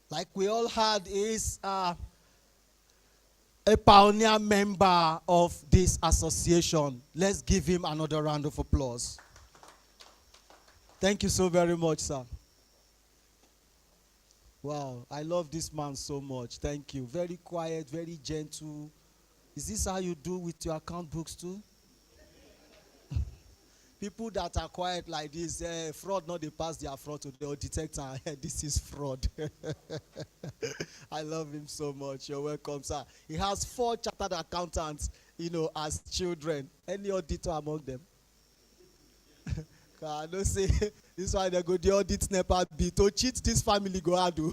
Like we all had, is a pioneer member of this association. Let's give him another round of applause. Thank you so very much, sir. Wow, I love this man so much. Thank you. Very quiet, very gentle. Is this how you do with your account books too? People that are quiet like this, fraud, not they pass their fraud to the detector. This is fraud. I love him so much. You're welcome, sir. He has 4 chartered accountants, as children. Any auditor among them? I don't say this why they go the audit never be to cheat this family go hard do.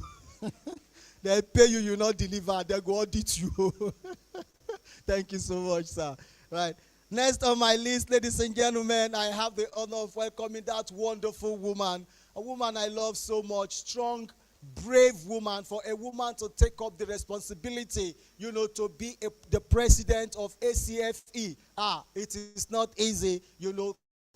They pay you, you not deliver, they go audit you. Thank you so much, sir. Right. Next on my list, ladies and gentlemen, I have the honor of welcoming that wonderful woman, a woman I love so much, strong, brave woman, for a woman to take up the responsibility, to be the president of ACFE. It is not easy,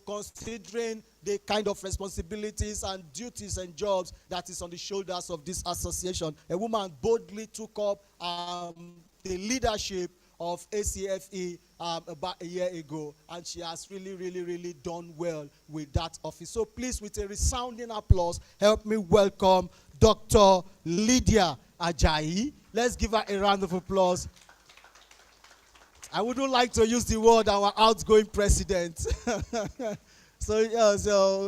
considering the kind of responsibilities and duties and jobs that is on the shoulders of this association. A woman boldly took up the leadership of ACFE about a year ago, and she has really, really, really done well with that office. So please, with a resounding applause, help me welcome Dr. Lydia Ajayi. Let's give her a round of applause. I wouldn't like to use the word our outgoing president. So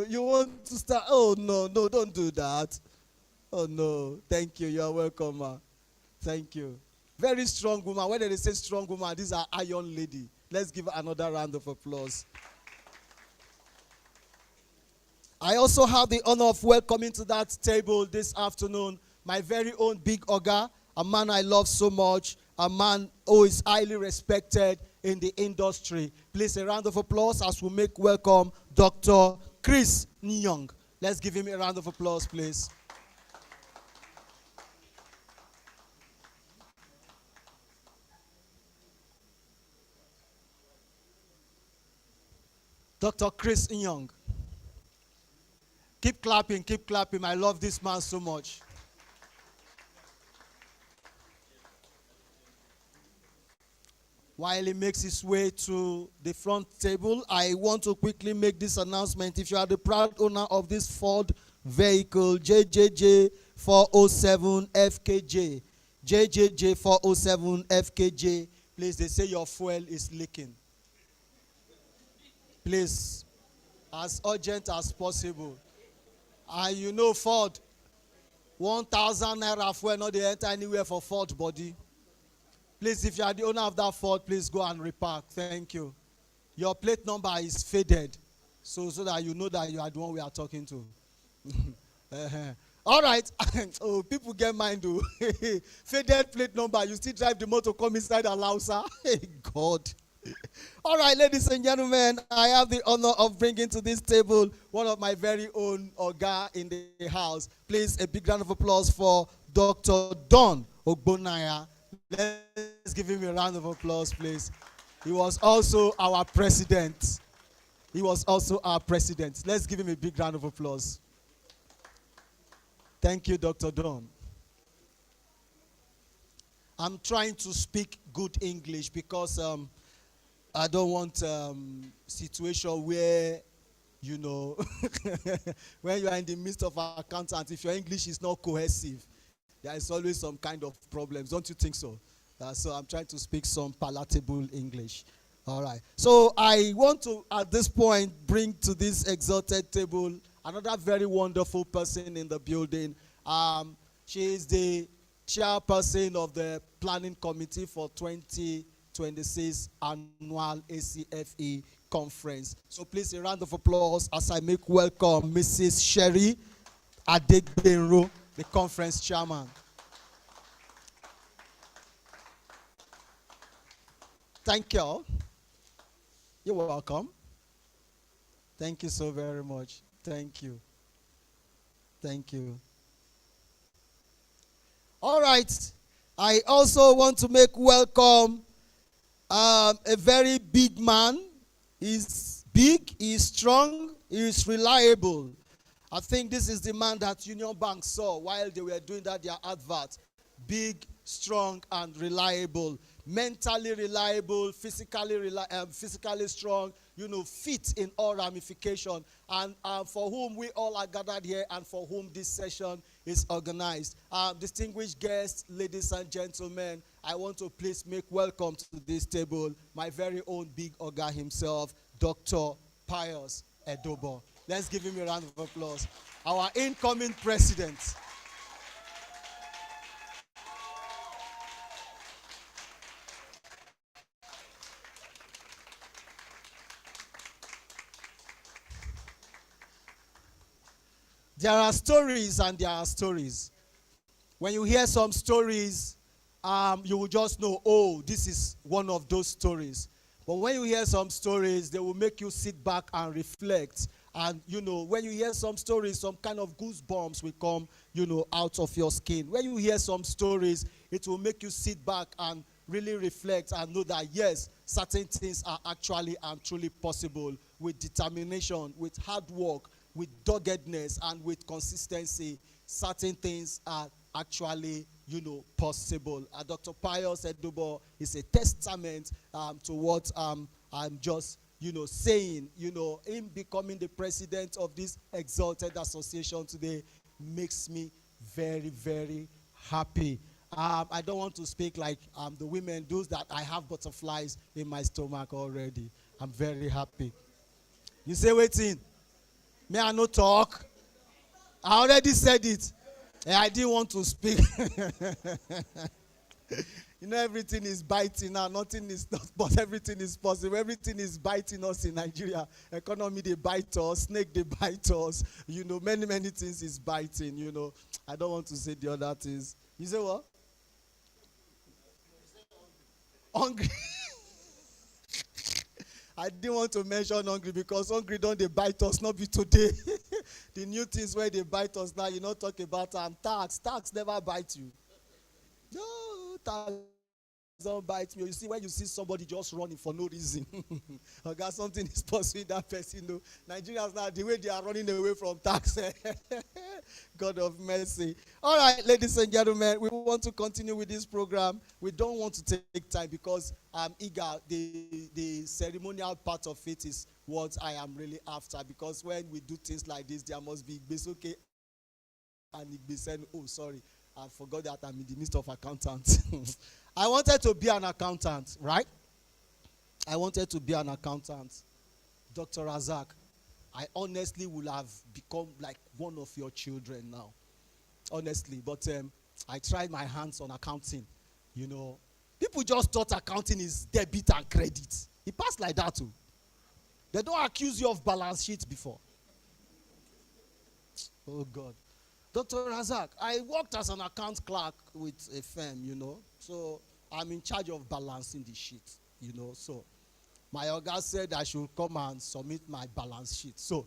you want to start? Oh, no, don't do that. Oh, no. Thank you. You're welcome, ma. Thank you. Very strong woman. When they say strong woman, these are iron lady. Let's give her another round of applause. I also have the honor of welcoming to that table this afternoon my very own big oga, a man I love so much, a man who is highly respected in the industry. Please, a round of applause as we make welcome Dr. Chris Nyong. Let's give him a round of applause, please. Dr. Chris Nyong. Keep clapping, keep clapping. I love this man so much. While he makes his way to the front table, I want to quickly make this announcement. If you are the proud owner of this Ford vehicle, JJJ 407 FKJ, JJJ 407 FKJ, please, they say your fuel is leaking. Please, as urgent as possible. And Ford, 1,000 naira fuel, not they enter anywhere for Ford body. Please, if you are the owner of that Ford, please go and repark. Thank you. Your plate number is faded, so that you know that you are the one we are talking to. All right. Oh, people get mind, though. Faded plate number. You still drive the motor, come inside and allow, sir. Hey, God. All right, ladies and gentlemen, I have the honor of bringing to this table one of my very own Oga in the house. Please, a big round of applause for Dr. Don Ogbonaya. Let's give him a round of applause, please. He was also our president. Let's give him a big round of applause. Thank you, Dr. Don. I'm trying to speak good English because I don't want situation where, when you are in the midst of an accountant, if your English is not cohesive, there is always some kind of problems. Don't you think so? So I'm trying to speak some palatable English. All right. So I want to, at this point, bring to this exalted table another very wonderful person in the building. She is the chairperson of the planning committee for 2026 annual ACFE conference. So please, a round of applause as I make welcome Mrs. Sherry Adegbenro, the conference chairman. Thank you. You're welcome. Thank you so very much. Thank you. Thank you. All right. I also want to make welcome A very big man. He's big, he's strong, he's reliable. I think this is the man that Union Bank saw while they were doing their advert. Big, strong, and reliable. Mentally reliable, physically strong, fit in all ramification. And for whom we all are gathered here and for whom this session is organized. Distinguished guests, ladies and gentlemen, I want to please make welcome to this table my very own big Oga himself, Dr. Pius Edobo. Let's give him a round of applause. Our incoming president. There are stories and there are stories. When you hear some stories, you will just know, oh, this is one of those stories. But when you hear some stories, they will make you sit back and reflect. And, when you hear some stories, some kind of goosebumps will come, out of your skin. When you hear some stories, it will make you sit back and really reflect and know that, yes, certain things are actually and truly possible with determination, with hard work, with doggedness, and with consistency. Certain things are actually, possible. Dr. Pius Edobo is a testament to what I'm just saying. Him becoming the president of this exalted association today makes me very, very happy. I don't want to speak like the women do that. I have butterflies in my stomach already. I'm very happy. You say, waiting. May I not talk? I already said it. I didn't want to speak. Everything is biting now. Nothing is not, but everything is possible. Everything is biting us in Nigeria. Economy, they bite us. Snake, they bite us. Many, many things is biting, I don't want to say the other things. You say what? Hungry. I didn't want to mention hungry because hungry don't they bite us, not be today. The new things where they bite us now, talk about tax. Tax never bite you. No, tax don't bite me. You see, when you see somebody just running for no reason, okay, something is pursuing that person. Nigerians now, the way they are running away from tax. God of mercy. All right, ladies and gentlemen, we want to continue with this program. We don't want to take time because I'm eager. The ceremonial part of it is what I am really after, because when we do things like this, there must be Igbesoke and Igbesen. Oh, sorry. I forgot that I'm in the midst of accountants. I wanted to be an accountant, right? I wanted to be an accountant. Dr. Razak, I honestly would have become like one of your children now. Honestly. But I tried my hands on accounting. People just thought accounting is debit and credit. It passed like that too. They don't accuse you of balance sheet before. Oh, God. Dr. Razak, I worked as an account clerk with a firm, so I'm in charge of balancing the sheet, so my Oga said I should come and submit my balance sheet. So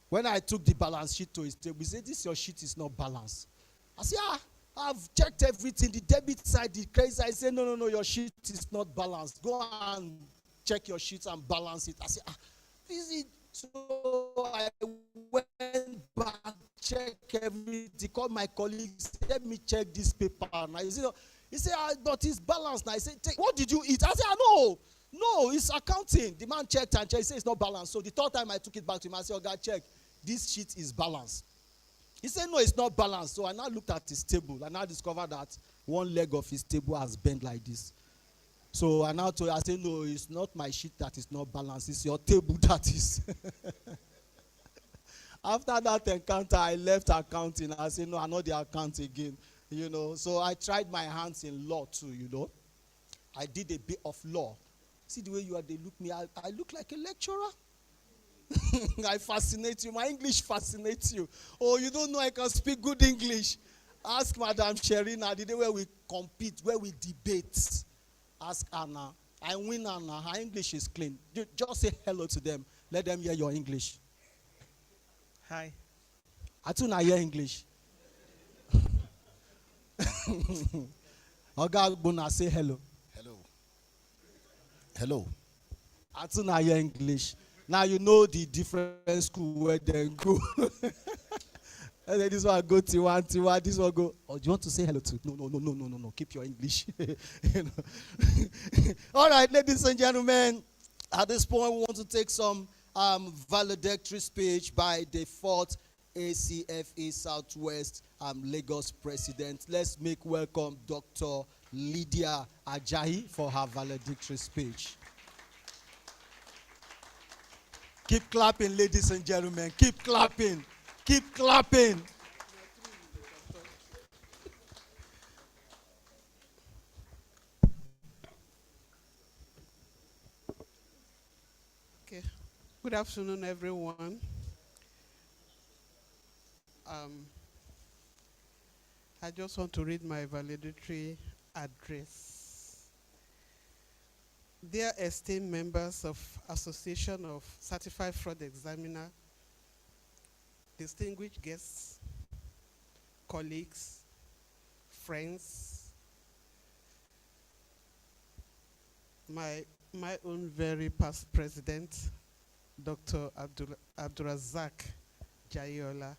when I took the balance sheet to his table, he said, this your sheet is not balanced. I said, I've checked everything, the debit side, the credit side. I said, no, your sheet is not balanced. Go and check your sheet and balance it. I said, is it? So I went back, checked everything, called my colleagues, let me check this paper. And he said, but it's balanced. Now I said, what did you eat? I said, no, it's accounting. The man checked and checked. He said it's not balanced. So the third time I took it back to him, I said, God, check. This sheet is balanced. He said, no, it's not balanced. So I now looked at his table and I discovered that one leg of his table has bent like this. So I now told him, I said, no, it's not my sheet that is not balanced. It's your table that is. After that encounter, I left accounting. I said, no, I'm not the account again. So I tried my hands in law too, I did a bit of law. See the way they look me, I look like a lecturer. I fascinate you. My English fascinates you. Oh, you don't know I can speak good English. Ask Madam Sherina, the day where we compete, where we debate. Ask Anna. I win Anna. Her English is clean. Just say hello to them. Let them hear your English. Hi. I too not hear English. Oga Buna, say hello. Hello. Hello. Until now your English. Now you know the different school where they go. And then this one go Tiwa, this one go. Oh, do you want to say hello to? No. Keep your English. You know. All right, ladies and gentlemen. At this point, we want to take some valedictory speech by the fourth ACFE Southwest Lagos President. Let's make welcome Dr. Lydia Ajayi for her valedictory speech. Keep clapping, ladies and gentlemen. Keep clapping. Keep clapping. Okay. Good afternoon, everyone. I just want to read my valedictory address. Dear esteemed members of Association of Certified Fraud Examiner, distinguished guests, colleagues, friends, my own very past president, Dr. Abdurazak Jayola,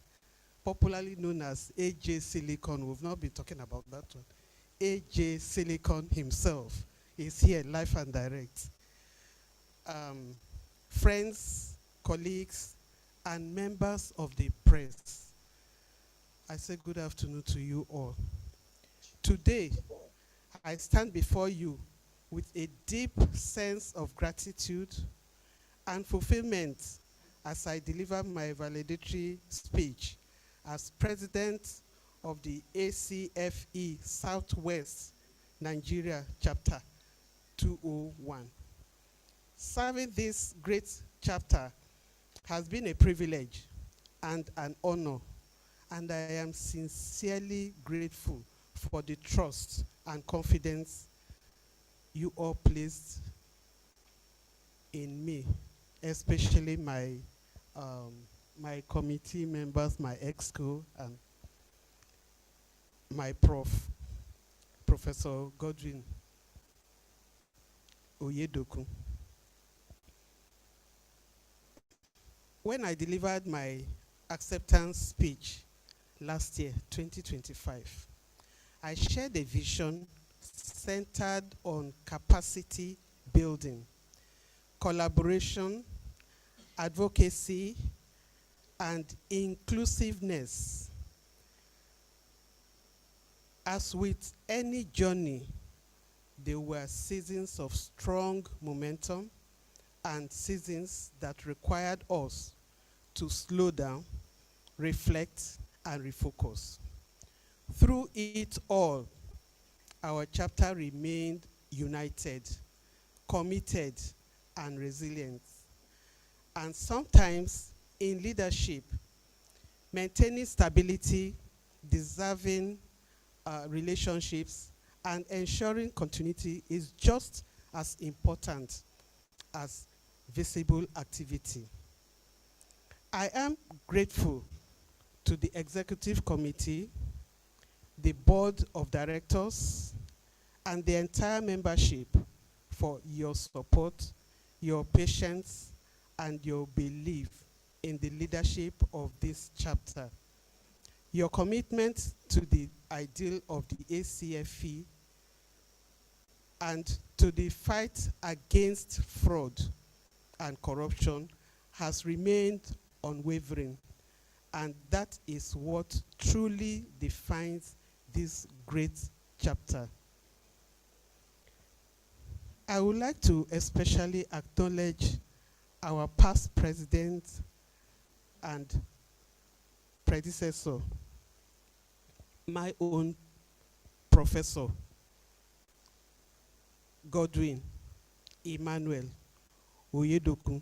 popularly known as AJ Silicon. We've not been talking about that one. AJ Silicon himself is here live and direct. Friends, colleagues, and members of the press, I say good afternoon to you all. Today, I stand before you with a deep sense of gratitude and fulfillment as I deliver my valedictory speech as president of the ACFE Southwest Nigeria Chapter 201. Serving this great chapter has been a privilege and an honor, and I am sincerely grateful for the trust and confidence you all placed in me, especially my committee members, my exco, and my Professor Godwin Oyedoku. When I delivered my acceptance speech last year, 2025, I shared a vision centered on capacity building, collaboration, advocacy, and inclusiveness. As with any journey, there were seasons of strong momentum and seasons that required us to slow down, reflect, and refocus. Through it all, our chapter remained united, committed, and resilient. And sometimes in leadership, maintaining stability, deserving relationships, and ensuring continuity is just as important as visible activity. I am grateful to the executive committee, the board of directors, and the entire membership for your support, your patience, and your belief in the leadership of this chapter. Your commitment to the ideal of the ACFE and to the fight against fraud and corruption has remained unwavering, and that is what truly defines this great chapter. I would like to especially acknowledge our past president and predecessor, my own Professor Godwin Emmanuel Oyedoku,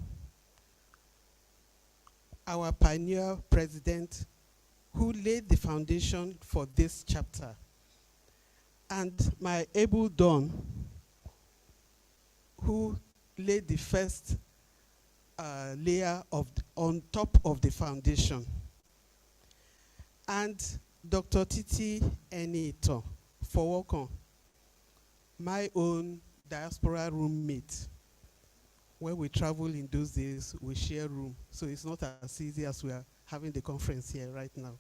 our pioneer president who laid the foundation for this chapter, and my able Don who laid the first layer on top of the foundation, and Dr. Titi Enito for welcome, my own diaspora roommate when we travel in those days, we share room. So it's not as easy as we are having the conference here right now.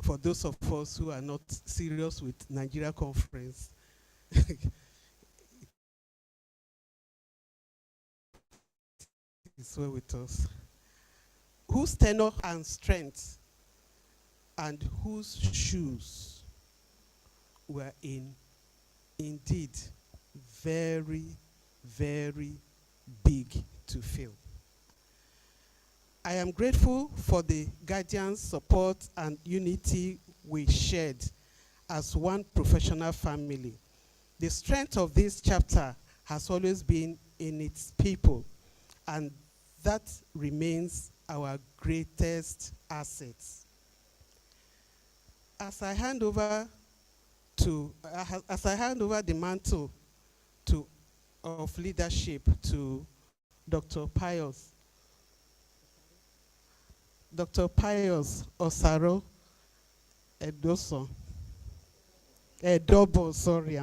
For those of us who are not serious with Nigeria conference, it's well with us. Whose tenor and strength and whose shoes were indeed very, very big to fill. I am grateful for the guidance, support, and unity we shared as one professional family. The strength of this chapter has always been in its people, and that remains our greatest assets. As I hand over the mantle of leadership to Dr. Pius Osaro Edoso. Edobo, sorry.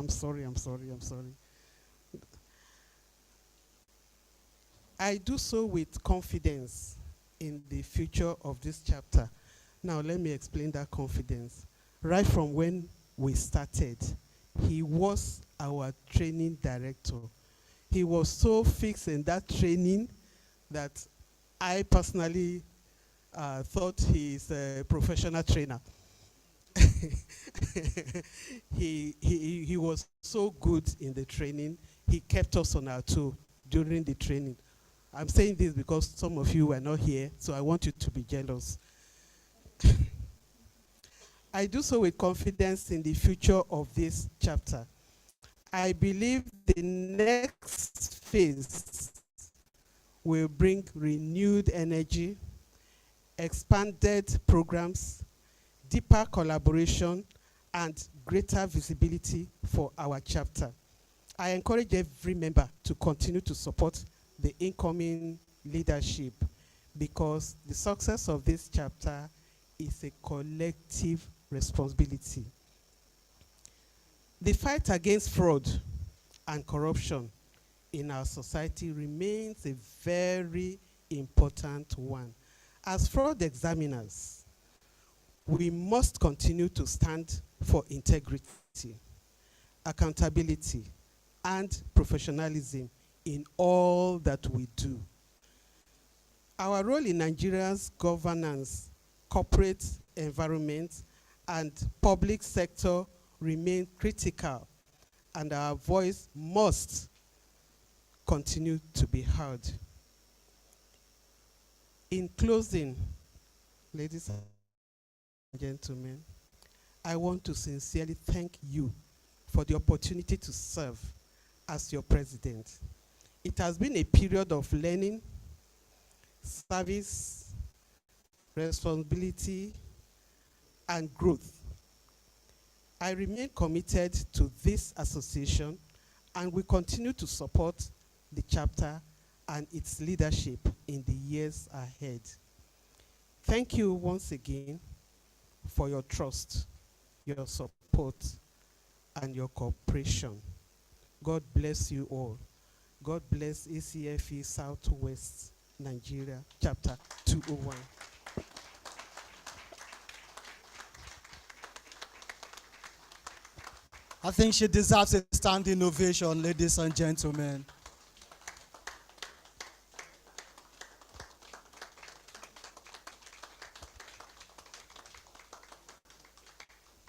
I do so with confidence in the future of this chapter. Now let me explain that confidence. Right from when we started, he was our training director. He was so fixed in that training that I personally thought he's a professional trainer. He was so good in the training. He kept us on our toe during the training. I'm saying this because some of you were not here, so I want you to be jealous. I do so with confidence in the future of this chapter. I believe the next phase will bring renewed energy, expanded programs, deeper collaboration, and greater visibility for our chapter. I encourage every member to continue to support the incoming leadership because the success of this chapter is a collective responsibility. The fight against fraud and corruption in our society remains a very important one. As fraud examiners, we must continue to stand for integrity, accountability, and professionalism in all that we do. Our role in Nigeria's governance, corporate environment, and public sector remain critical, and our voice must continue to be heard. In closing, ladies and gentlemen, I want to sincerely thank you for the opportunity to serve as your president. It has been a period of learning, service, responsibility, and growth. I remain committed to this association and will continue to support the chapter and its leadership in the years ahead. Thank you once again for your trust, your support, and your cooperation. God bless you all. God bless ACFE Southwest Nigeria, Chapter 201. I think she deserves a standing ovation, ladies and gentlemen.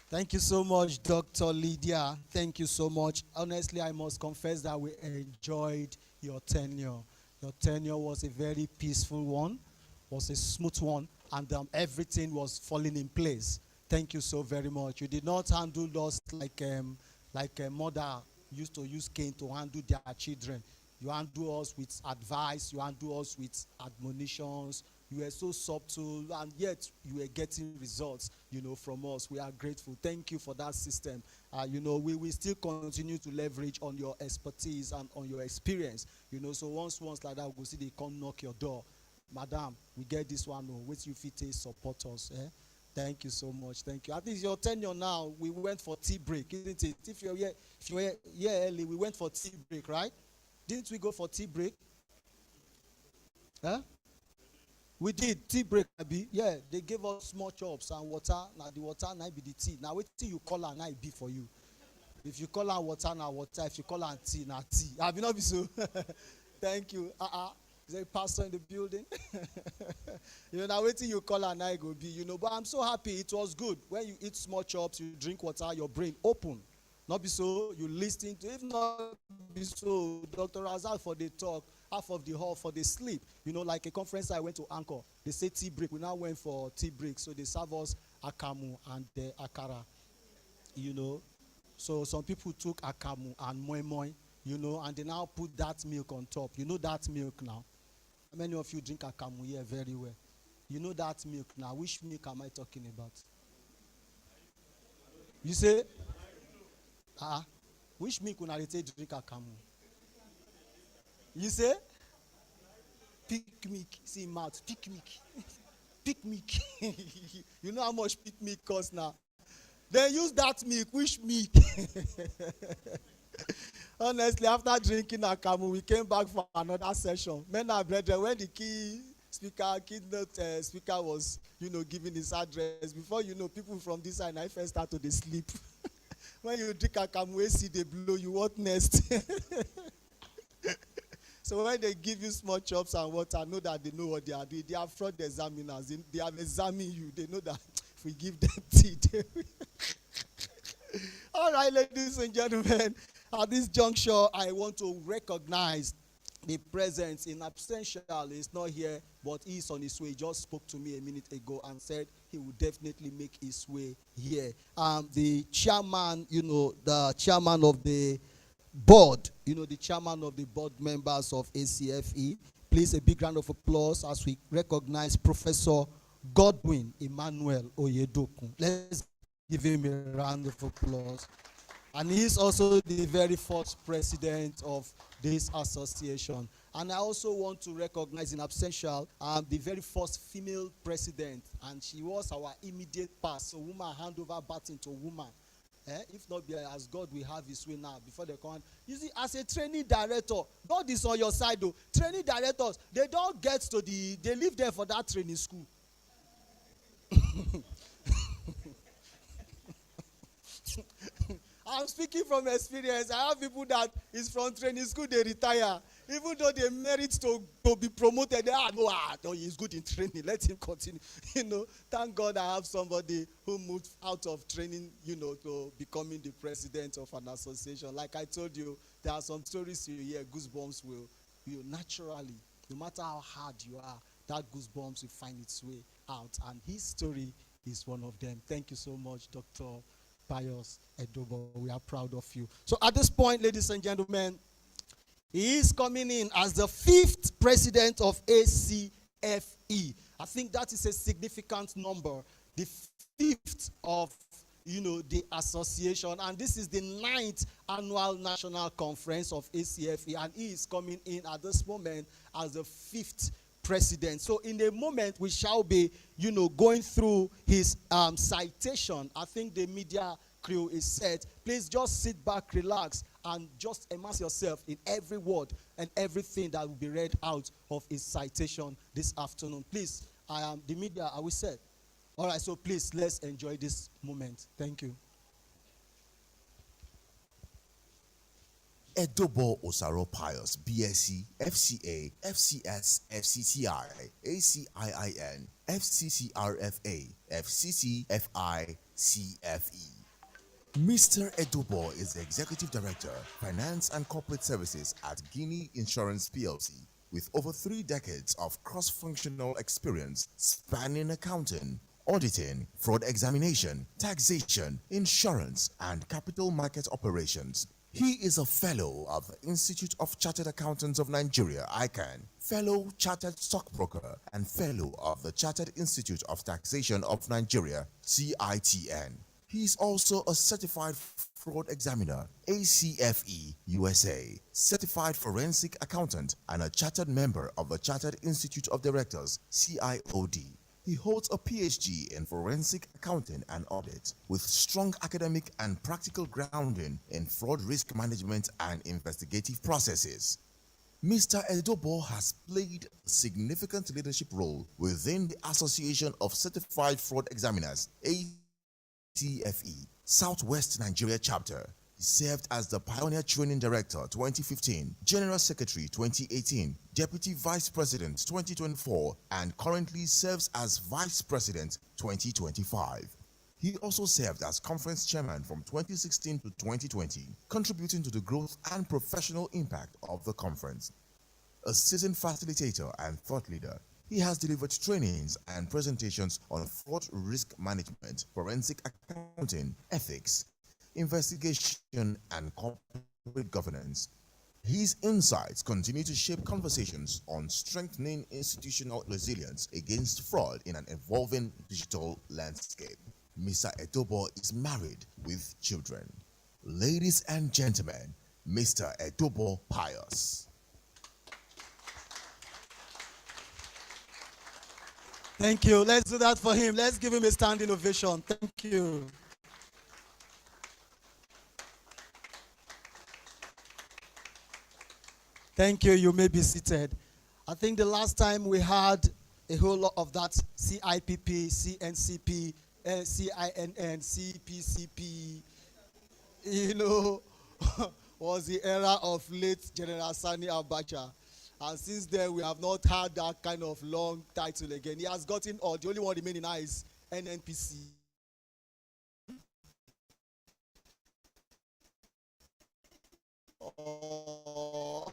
Thank you so much, Dr. Lydia. Thank you so much. Honestly, I must confess that we enjoyed your tenure. Your tenure was a very peaceful one, was a smooth one, and everything was falling in place. Thank you so very much. You did not handle us like a mother used to use cane to handle their children. You handle us with advice. You handle us with admonitions. You were so subtle, and yet you were getting results, from us. We are grateful. Thank you for that system. We will still continue to leverage on your expertise and on your experience. So once like that, we'll see they come knock your door. Madam, we get this one. Wait, you fit support us. Thank you so much. Thank you. I think it's your tenure now. We went for tea break, isn't it? If you're here early, we went for tea break, right? Didn't we go for tea break? Huh? We did tea break, abi. Yeah, they gave us small chops and water. Now the water now be the tea. Now wait till you call her, now it be for you. If you call her water, now water. If you call her tea, now tea. Have you not be so? Thank you. Is there a pastor in the building? Now wait till you call her, now it go be. But I'm so happy. It was good. When you eat small chops, you drink water, your brain open. Not be so, you listen to. If not be so, Dr. Razak for the talk, half of the hall for the sleep. Like a conference I went to Anchor. They say tea break. We now went for tea break. So they serve us akamu and the akara. So some people took akamu and moi moi, and they now put that milk on top. You know that milk now. How many of you drink akamu here very well? You know that milk now. Which milk am I talking about? You say? Which milk will I take drink akamu? You say? Pick milk. See mouth. Pick milk. Pick milk. You know how much pick milk costs now? Then use that milk. Which milk? Honestly, after drinking akamu, we came back for another session. Men and brethren, when the keynote speaker was, giving his address, before people from this side, I first start to sleep. When you drink akamu, see they blow you. What next? So when they give you small chops and water, know that they know what they are doing. They are fraud examiners. They have examined you. They know that if we give them tea, they will. All right, ladies and gentlemen, at this juncture, I want to recognize the presence in absentia. He's not here, but he's on his way. He just spoke to me a minute ago and said he will definitely make his way here. The chairman, the chairman of the board, the chairman of the board members of ACFE. Please, a big round of applause as we recognize Professor Godwin Emmanuel Oyedokun. Let's give him a round of applause. And he is also the very first president of this association. And I also want to recognize in absentia the very first female president. And she was our immediate past. So woman hand over baton to woman. If not be as God will have his way now before they come. You see, as a training director, God is on your side though. Training directors, they don't get to they live there for that training school. I'm speaking from experience. I have people that is from training school, they retire. Even though they merit to be promoted, no, he's good in training. Let him continue. Thank God I have somebody who moved out of training, to becoming the president of an association. Like I told you, there are some stories you hear, goosebumps will naturally, no matter how hard you are, that goosebumps will find its way out. And his story is one of them. Thank you so much, Dr. Pius Edobo. We are proud of you. So at this point, ladies and gentlemen, he is coming in as the 5th president of ACFE. I think that is a significant number. The 5th of, the association. And this is the 9th annual national conference of ACFE. And he is coming in at this moment as the 5th president. So in a moment, we shall be, going through his citation. I think the media crew is set. Please just sit back, relax, and just immerse yourself in every word and everything that will be read out of his citation this afternoon. Please, the media, are we set? All right, so please, let's enjoy this moment. Thank you. Edobo Osaro Pius, BSc, FCA, FCS, FCCI, ACIIN, FCCRFA, FCCFI, CFE. Mr. Edobo is the Executive Director, Finance and Corporate Services at Guinea Insurance PLC, with over 3 decades of cross-functional experience spanning accounting, auditing, fraud examination, taxation, insurance, and capital market operations. He is a fellow of the Institute of Chartered Accountants of Nigeria, ICANN, fellow chartered stockbroker, and fellow of the Chartered Institute of Taxation of Nigeria, CITN. He is also a certified fraud examiner, ACFE USA, certified forensic accountant, and a chartered member of the Chartered Institute of Directors, CIOD. He holds a PhD in forensic accounting and audit, with strong academic and practical grounding in fraud risk management and investigative processes. Mr. Edobo has played a significant leadership role within the Association of Certified Fraud Examiners, ACFE, Southwest Nigeria chapter. He served as the Pioneer Training Director 2015, General Secretary 2018, Deputy Vice President 2024, and currently serves as Vice President 2025. He also served as conference chairman from 2016 to 2020, contributing to the growth and professional impact of the conference. A seasoned facilitator and thought leader, he has delivered trainings and presentations on fraud risk management, forensic accounting, ethics, investigation, and corporate governance. His insights continue to shape conversations on strengthening institutional resilience against fraud in an evolving digital landscape. Mr. Edobo is married with children. Ladies and gentlemen, Mr. Edobo Pius. Thank you. Let's do that for him. Let's give him a standing ovation. Thank you. Thank you. You may be seated. I think the last time we had a whole lot of that CIPP, CNCP, CINN, CPCP, was the era of late General Sani Abacha. And since then, we have not had that kind of long title again. He has gotten old. The only one remaining now is NNPC. Oh.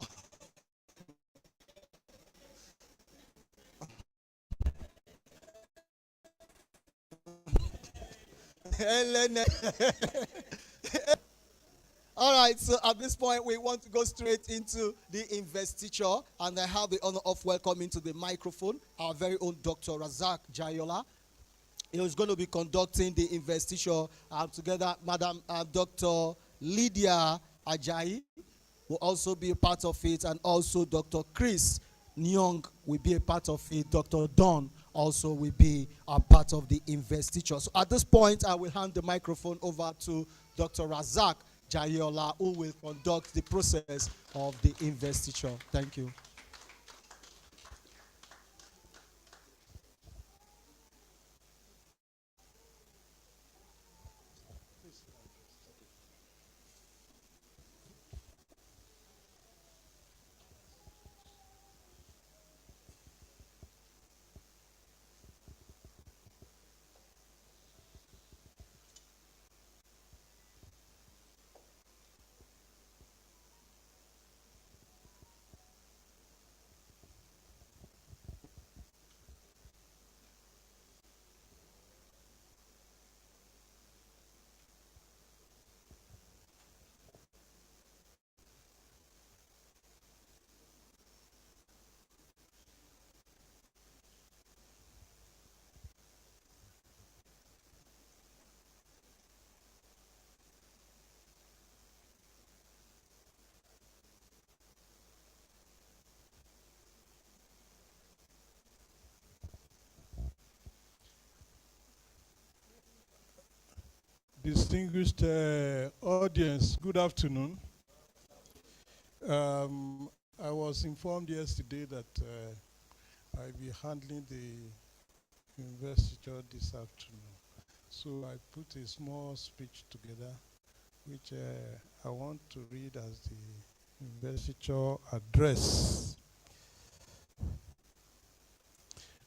All right, so at this point, we want to go straight into the investiture, and I have the honor of welcoming to the microphone our very own Dr. Razak Jayola. He is going to be conducting the investiture together. Madam Dr. Lydia Ajayi will also be a part of it, and also Dr. Chris Nyong will be a part of it. Dr. Don also will be a part of the investiture. So at this point, I will hand the microphone over to Dr. Razak Jayola, who will conduct the process of the investiture. Thank you. Distinguished audience, good afternoon. I was informed yesterday that I'll be handling the investiture this afternoon. So I put a small speech together, which I want to read as the investiture address.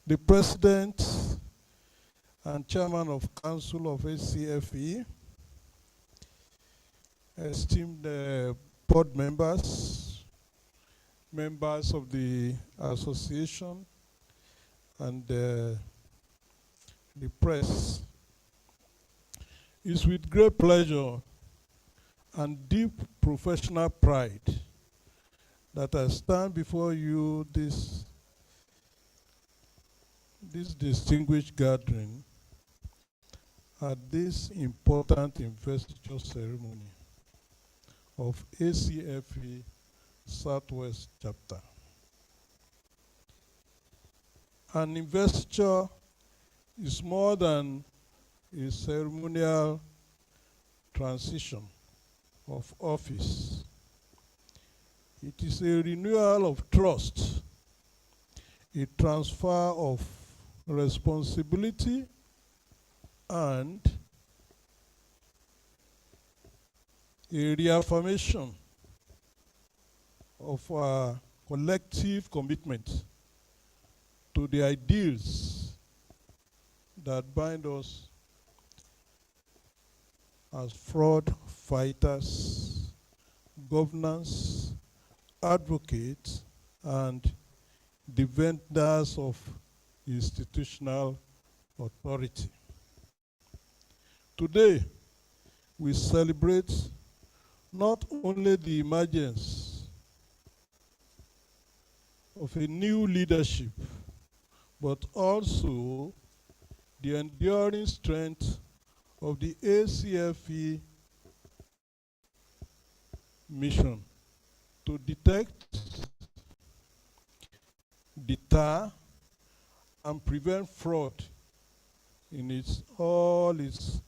The President and Chairman of Council of ACFE, esteemed board members, members of the association, and the press. It's with great pleasure and deep professional pride that I stand before you this distinguished gathering at this important investiture ceremony of ACFE Southwest Chapter. An investiture is more than a ceremonial transition of office. It is a renewal of trust, a transfer of responsibility, and a reaffirmation of our collective commitment to the ideals that bind us as fraud fighters, governance advocates, and defenders of institutional authority. Today, we celebrate not only the emergence of a new leadership, but also the enduring strength of the ACFE mission to detect, deter, and prevent fraud in all its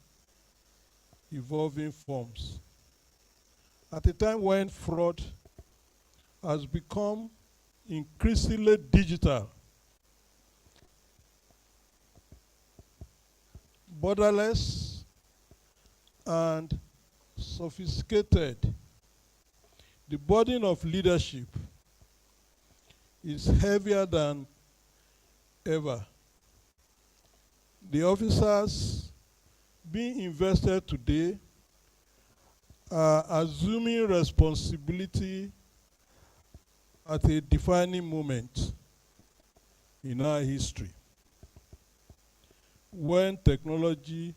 evolving forms. At a time when fraud has become increasingly digital, borderless, and sophisticated, the burden of leadership is heavier than ever. The officers being invested today are assuming responsibility at a defining moment in our history, when technology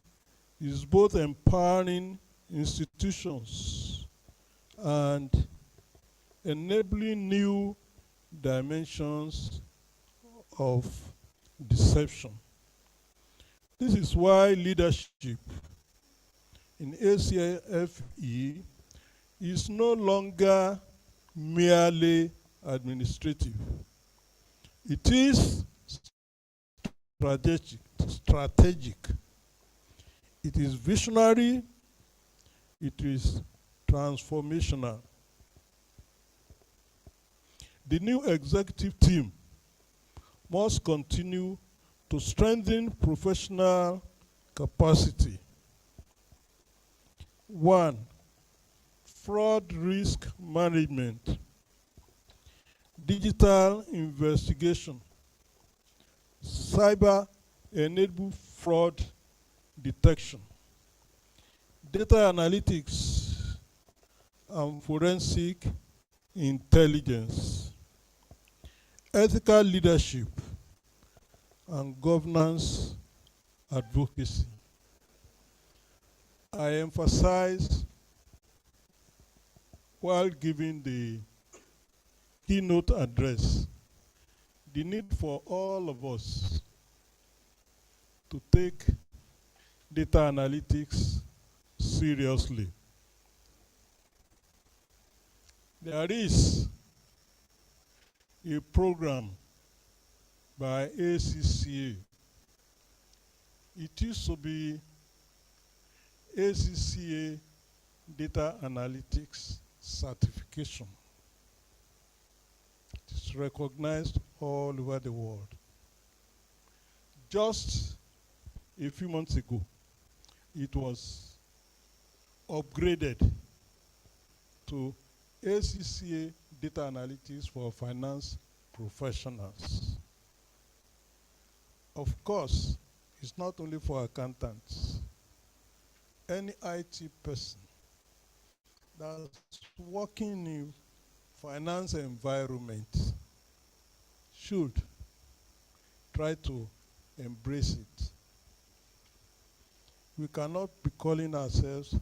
is both empowering institutions and enabling new dimensions of deception. This is why leadership in ACFE is no longer merely administrative. It is strategic. It is visionary. It is transformational. The new executive team must continue to strengthen professional capacity. 1. Fraud risk management, digital investigation, cyber-enabled fraud detection, data analytics, and forensic intelligence, ethical leadership, and governance advocacy. I emphasize, while giving the keynote address, the need for all of us to take data analytics seriously. There is a program by ACCA. It used to be ACCA Data Analytics Certification. It is recognized all over the world. Just a few months ago, it was upgraded to ACCA Data Analytics for Finance Professionals. Of course, it's not only for accountants. Any IT person that's working in finance environment should try to embrace it. We cannot be calling ourselves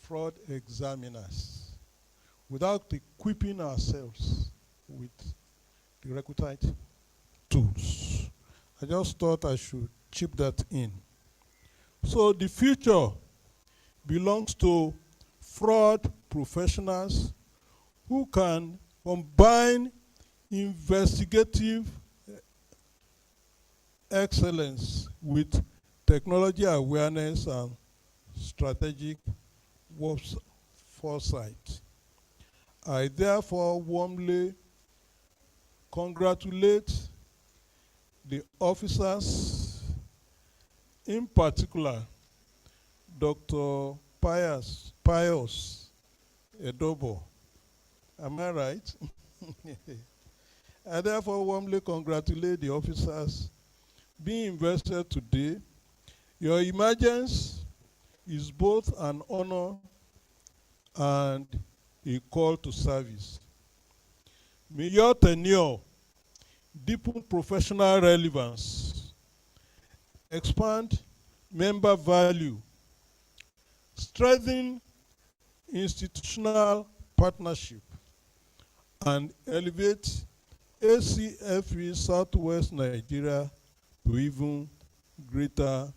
fraud examiners without equipping ourselves with the requisite tools. I just thought I should chip that in. So the future belongs to fraud professionals who can combine investigative excellence with technology awareness and strategic foresight. I therefore warmly congratulate the officers, in particular Dr. Pius Edobo. Am I right? I therefore warmly congratulate the officers being invested today. Your emergence is both an honor and a call to service. May your tenure deepen professional relevance, expand member value, strengthen institutional partnership, and elevate ACFE Southwest Nigeria to even greater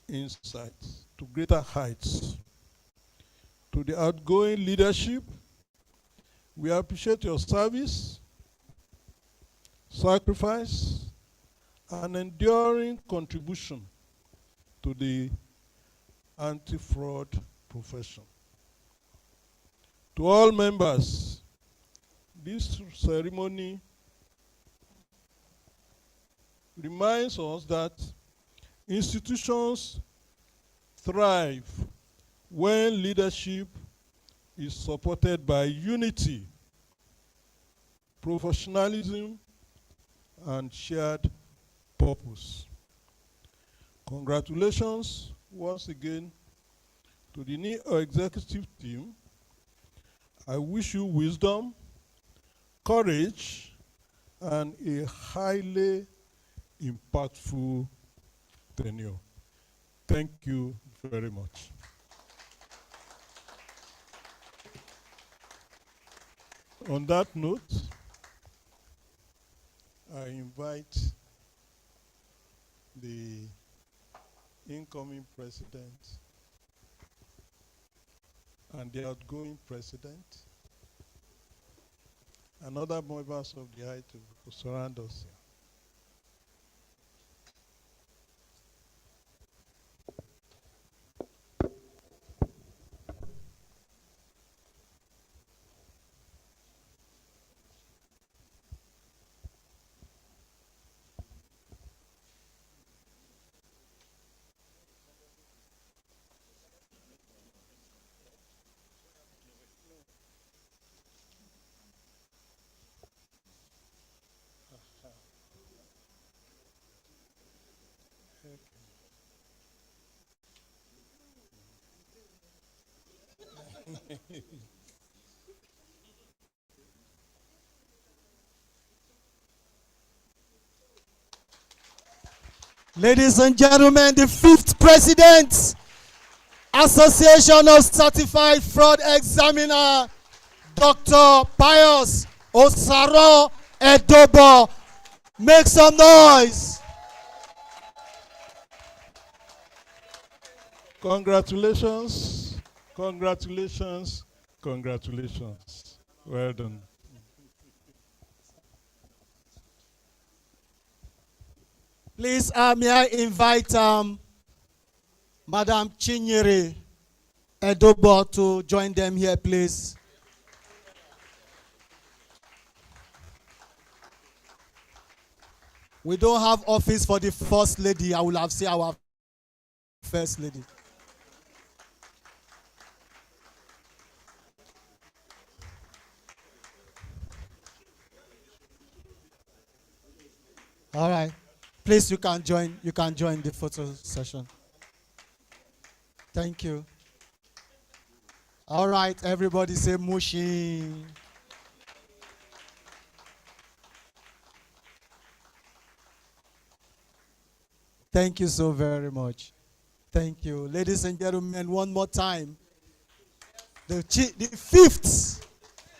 insights, to greater heights. To the outgoing leadership, we appreciate your service, sacrifice, and enduring contribution to the anti-fraud profession. To all members, this ceremony reminds us that institutions thrive when leadership is supported by unity, professionalism, and shared purpose. Congratulations once again to the new executive team. I wish you wisdom, courage, and a highly impactful tenure. Thank you very much. On that note, I invite the incoming president and the outgoing president and other members of the high to surround us here. Ladies and gentlemen, the fifth president, Association of Certified Fraud Examiner, Dr. Pius Osaro Edobo. Make some noise. Congratulations, congratulations, congratulations. Well done. Please, may I invite Madam Chinyere Edobo to join them here, please. We don't have office for the first lady. I will have said our first lady. All right. Please, you can join the photo session. Thank you. All right, everybody say Mushin. Thank you so very much. Thank you. Ladies and gentlemen, one more time. The fifth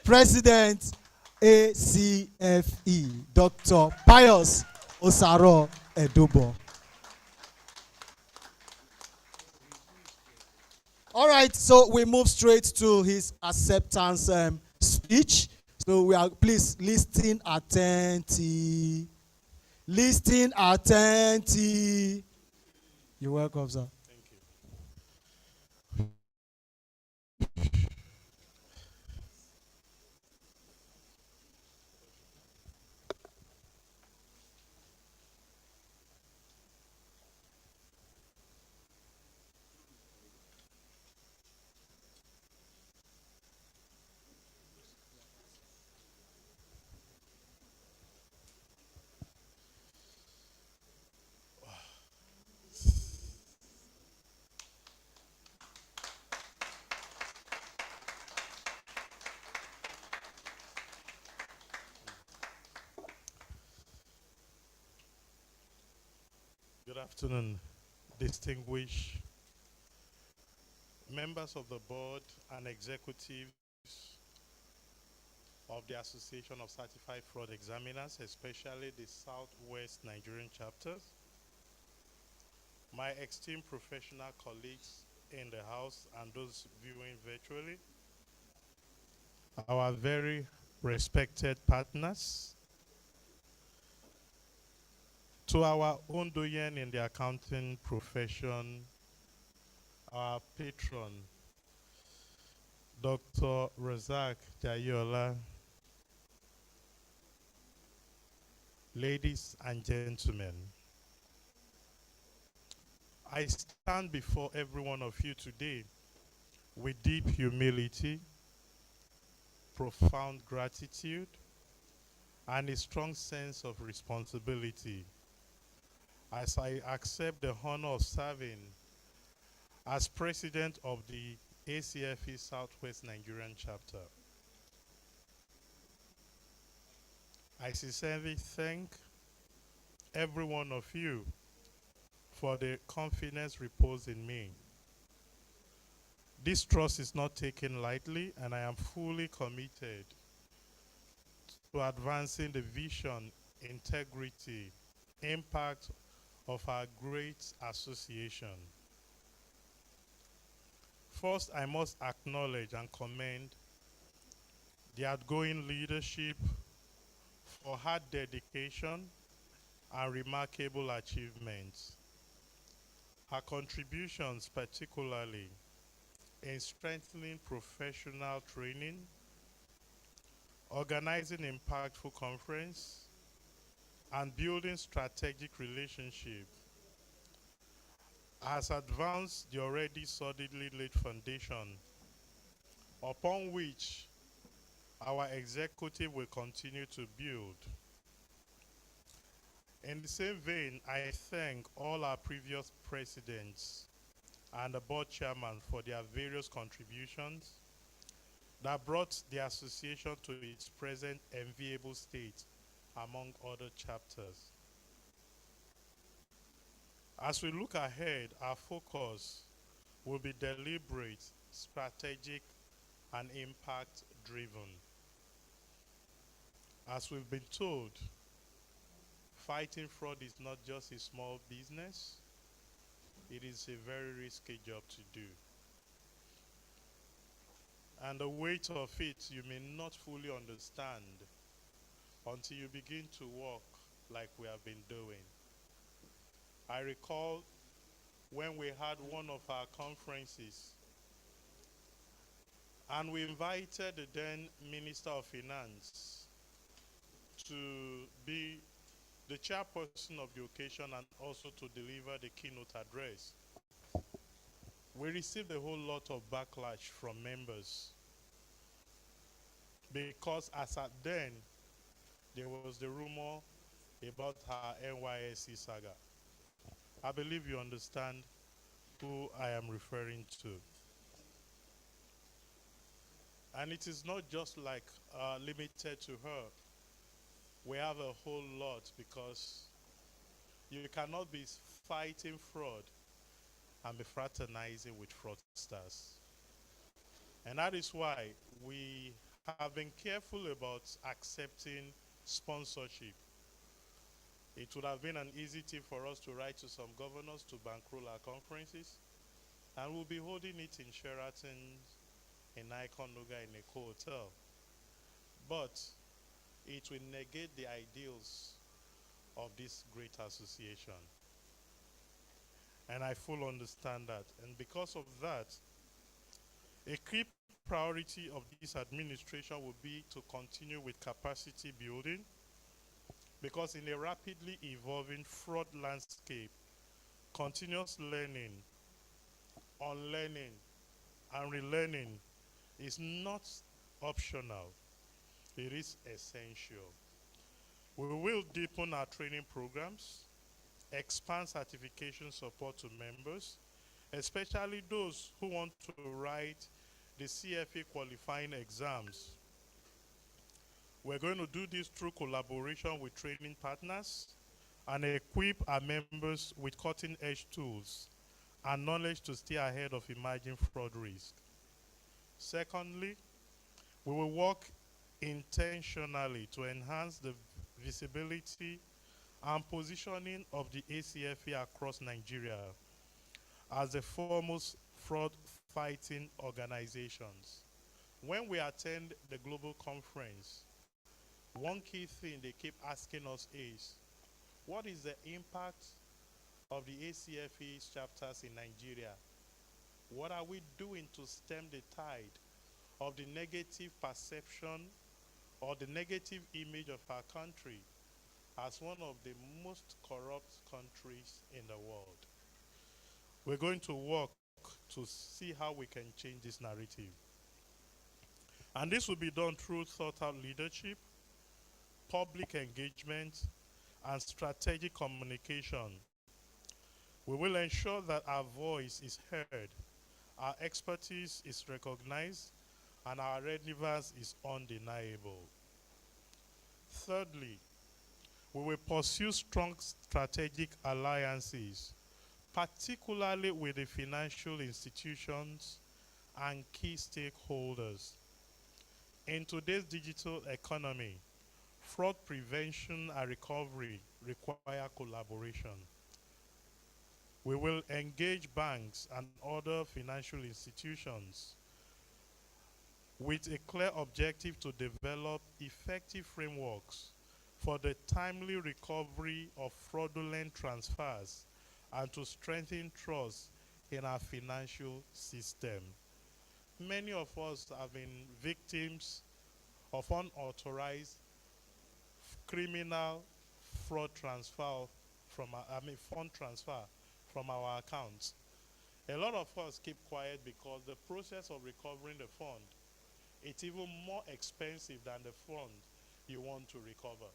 president, ACFE, Dr. Pius Osaro Edobo. All right, so we move straight to his acceptance speech. So we are, please, listen attentively. Listen attentively. You're welcome, sir. Good afternoon, distinguished members of the board and executives of the Association of Certified Fraud Examiners, especially the Southwest Nigerian chapters, my esteemed professional colleagues in the house and those viewing virtually, our very respected partners, to our own doyen in the accounting profession, our patron, Dr. Razak Jayola, ladies and gentlemen, I stand before every one of you today with deep humility, profound gratitude, and a strong sense of responsibility as I accept the honor of serving as president of the ACFE Southwest Nigerian chapter. I sincerely thank every one of you for the confidence reposed in me. This trust is not taken lightly, and I am fully committed to advancing the vision, integrity, impact of our great association. First, I must acknowledge and commend the outgoing leadership for hard dedication and remarkable achievements. Her contributions, particularly in strengthening professional training, organizing impactful conference, and building strategic relationship, has advanced the already solidly laid foundation upon which our executive will continue to build. In the same vein, I thank all our previous presidents and the board chairman for their various contributions that brought the association to its present enviable state, among other chapters. As we look ahead, our focus will be deliberate, strategic, and impact-driven. As we've been told, fighting fraud is not just a small business, it is a very risky job to do. And the weight of it you may not fully understand until you begin to work like we have been doing. I recall when we had one of our conferences and we invited the then Minister of Finance to be the chairperson of the occasion and also to deliver the keynote address. We received a whole lot of backlash from members because as at then, there was the rumor about her NYSC saga. I believe you understand who I am referring to. And it is not just like limited to her. We have a whole lot because you cannot be fighting fraud and be fraternizing with fraudsters. And that is why we have been careful about accepting sponsorship. It would have been an easy thing for us to write to some governors to bankroll our conferences, and we'll be holding it in Sheraton, in Icon Noga, in a hotel. But it will negate the ideals of this great association. And I fully understand that. And because of that, a key priority of this administration will be to continue with capacity building, because in a rapidly evolving fraud landscape, continuous learning, unlearning, and relearning is not optional. It is essential. We will deepen our training programs, expand certification support to members, especially those who want to write the CFA qualifying exams. We're going to do this through collaboration with training partners and equip our members with cutting-edge tools and knowledge to stay ahead of emerging fraud risk. Secondly, we will work intentionally to enhance the visibility and positioning of the ACFE across Nigeria as the foremost fraud fighting organizations. When we attend the global conference, one key thing they keep asking us is, what is the impact of the ACFE's chapters in Nigeria? What are we doing to stem the tide of the negative perception or the negative image of our country as one of the most corrupt countries in the world? We're going to work to see how we can change this narrative. And this will be done through thought-out leadership, public engagement, and strategic communication. We will ensure that our voice is heard, our expertise is recognized, and our relevance is undeniable. Thirdly, we will pursue strong strategic alliances, particularly with the financial institutions and key stakeholders. In today's digital economy, fraud prevention and recovery require collaboration. We will engage banks and other financial institutions with a clear objective to develop effective frameworks for the timely recovery of fraudulent transfers and to strengthen trust in our financial system. Many of us have been victims of unauthorized criminal fraud transfer fund transfer from our accounts. A lot of us keep quiet because the process of recovering the fund, it's even more expensive than the fund you want to recover.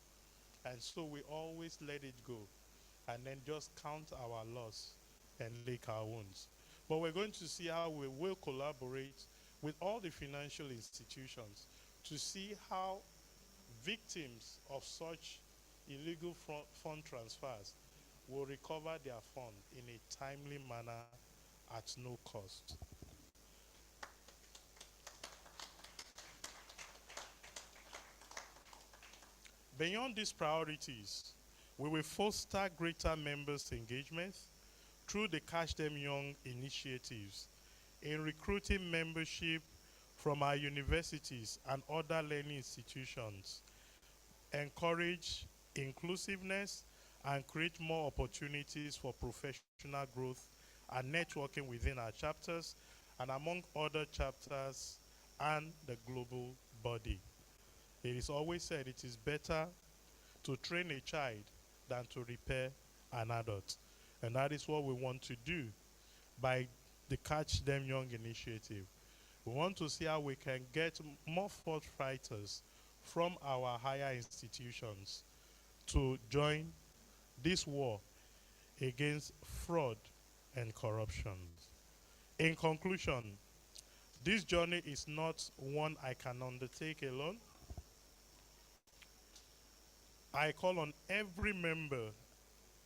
And so we always let it go and then just count our loss and lick our wounds. But we're going to see how we will collaborate with all the financial institutions to see how victims of such illegal fund transfers will recover their fund in a timely manner at no cost. Beyond these priorities, we will foster greater members' engagement through the Catch Them Young initiatives in recruiting membership from our universities and other learning institutions, encourage inclusiveness, and create more opportunities for professional growth and networking within our chapters and among other chapters and the global body. It is always said it is better to train a child than to repair an adult. And that is what we want to do by the Catch Them Young initiative. We want to see how we can get more fraud fighters from our higher institutions to join this war against fraud and corruption. In conclusion, this journey is not one I can undertake alone. I call on every member,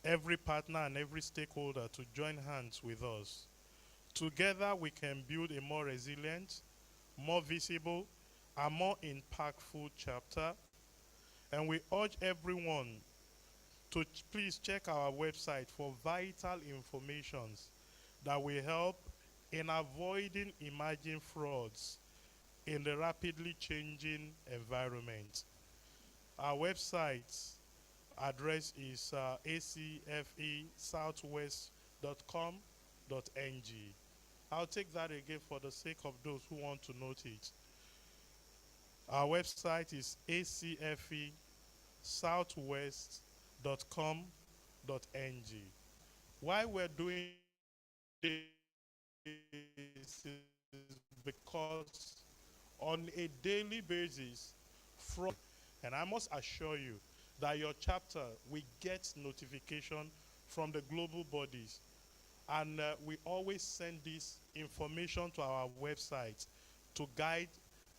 every partner, and every stakeholder to join hands with us. Together, we can build a more resilient, more visible, and more impactful chapter. And we urge everyone to please check our website for vital information that will help in avoiding emerging frauds in the rapidly changing environment. Our website address is acfesouthwest.com.ng. I'll take that again for the sake of those who want to note it. Our website is acfesouthwest.com.ng. Why we're doing this is because on a daily basis, fraud, and I must assure you that your chapter will get notification from the global bodies. And we always send this information to our website to guide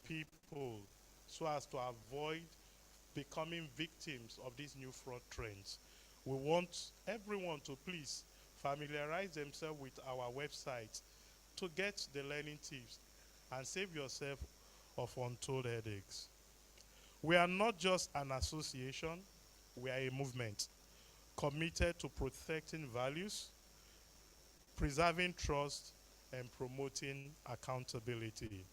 people so as to avoid becoming victims of these new fraud trends. We want everyone to please familiarize themselves with our website to get the learning tips and save yourself of untold headaches. We are not just an association, we are a movement committed to protecting values, preserving trust, and promoting accountability.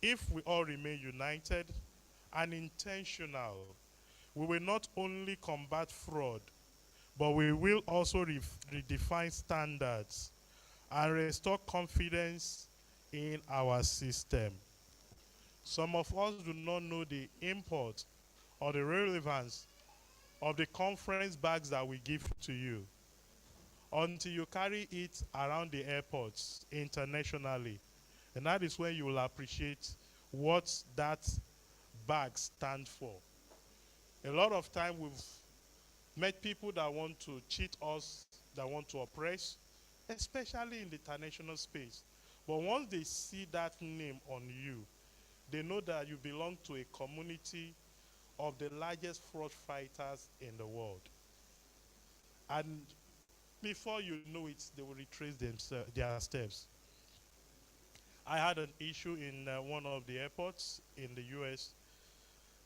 If we all remain united and intentional, we will not only combat fraud, but we will also redefine standards and restore confidence in our system. Some of us do not know the import or the relevance of the conference bags that we give to you until you carry it around the airports internationally. And that is when you will appreciate what that bag stands for. A lot of time we've met people that want to cheat us, that want to oppress, especially in the international space. But once they see that name on you, they know that you belong to a community of the largest fraud fighters in the world. And before you know it, they will retrace their steps. I had an issue in one of the airports in the US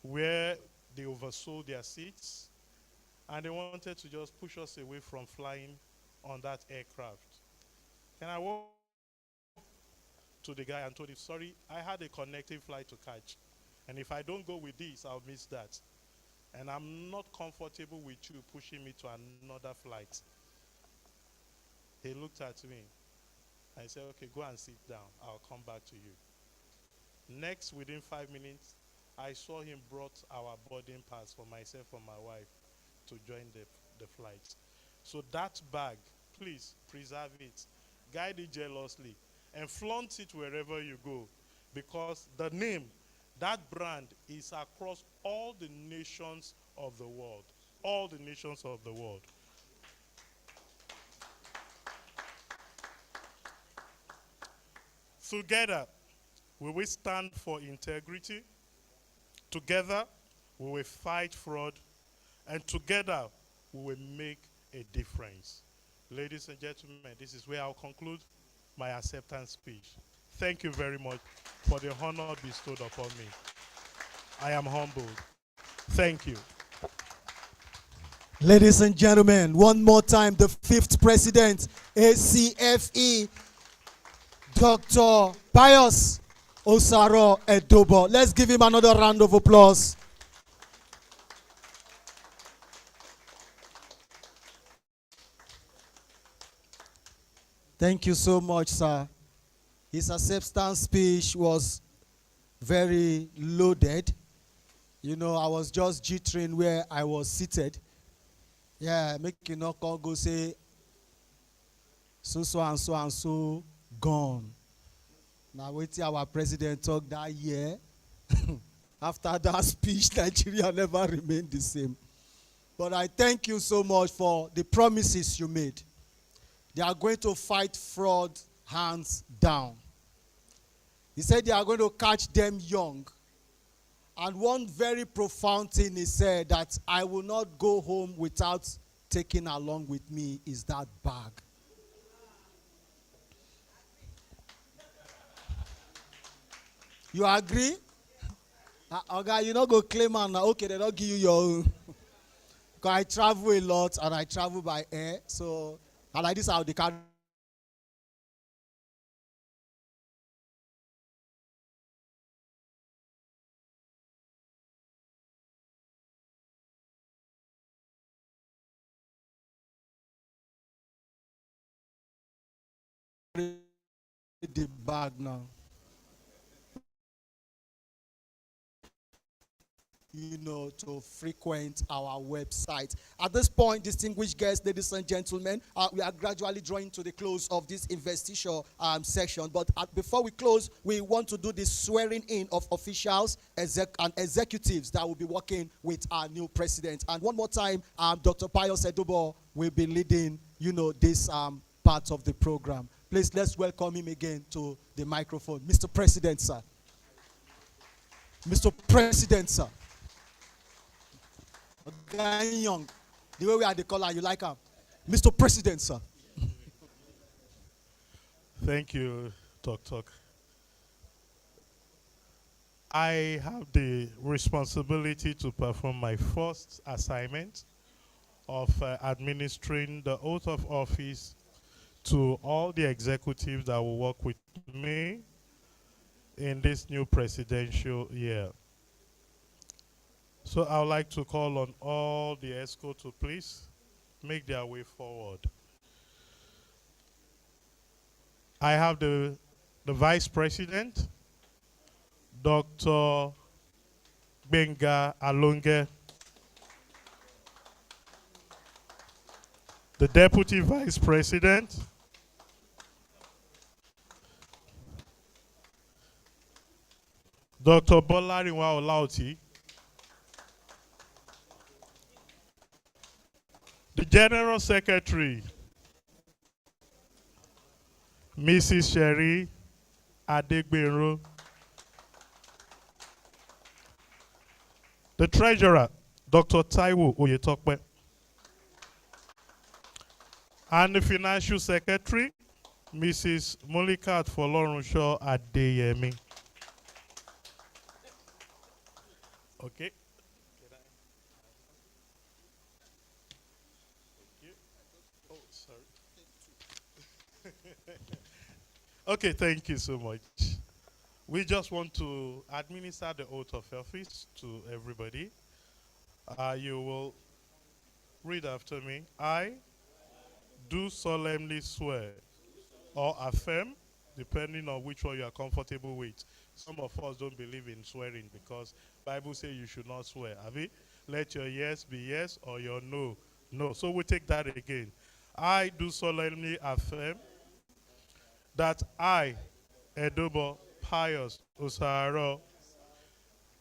where they oversold their seats and they wanted to just push us away from flying on that aircraft. And I walked to the guy and told him, sorry, I had a connecting flight to catch. And if I don't go with this, I'll miss that. And I'm not comfortable with you pushing me to another flight. He looked at me. I said, okay, go and sit down. I'll come back to you. Next, within 5 minutes, I saw him brought our boarding pass for myself and my wife to join the flight. So that bag, please preserve it, guide it jealously, and flaunt it wherever you go, because the name, that brand, is across all the nations of the world. All the nations of the world. Together, we will stand for integrity. Together, we will fight fraud. And together, we will make a difference. Ladies and gentlemen, this is where I'll conclude my acceptance speech. Thank you very much for the honor bestowed upon me. I am humbled. Thank you. Ladies and gentlemen, one more time, the 5th president, ACFE, Dr. Pius Osaro Edobo. Let's give him another round of applause. Thank you so much, sir. His acceptance speech was very loaded. You know, I was just jittering where I was seated. Yeah, make you not go say, so and so gone. Now wait till our president talk that year. After that speech, Nigeria never remained the same. But I thank you so much for the promises you made. They are going to fight fraud hands down. He said they are going to catch them young. And one very profound thing he said, that I will not go home without taking along with me, is that bag. You agree? Okay, you not go claim and okay, they don't give you your own. Because I travel a lot and I travel by air. So, and like this, how they carry the bag now. You know, to frequent our website. At this point, distinguished guests, ladies and gentlemen, we are gradually drawing to the close of this investiture session. But before we close, we want to do the swearing in of officials and executives that will be working with our new president. And one more time, Dr. Pius Edobo will be leading, you know, this part of the program. Please, let's welcome him again to the microphone. Mr. President, sir. Mr. President, sir. Young. The way we are the caller, you like him. Mr. President, sir. Thank you, Talk. I have the responsibility to perform my first assignment of administering the oath of office to all the executives that will work with me in this new presidential year. So I would like to call on all the ESCO to please make their way forward. I have the Vice President, Dr. Benga Alonge, the Deputy Vice President, Dr. Bolariwa Olauti, the General Secretary, Mrs. Sherry Adegbero, the Treasurer, Dr. Taiwo Oyetokpe, and the Financial Secretary, Mrs. Molikat Folorunsho Adeyemi. Okay. Thank you. Oh, sorry. Okay, thank you so much. We just want to administer the oath of office to everybody. You will read after me. I do solemnly swear or affirm, depending on which one you are comfortable with. Some of us don't believe in swearing because Bible says you should not swear. Have you? Let your yes be yes or your no, no. So we take that again. I do solemnly affirm that I, Edobo Pius Osaro,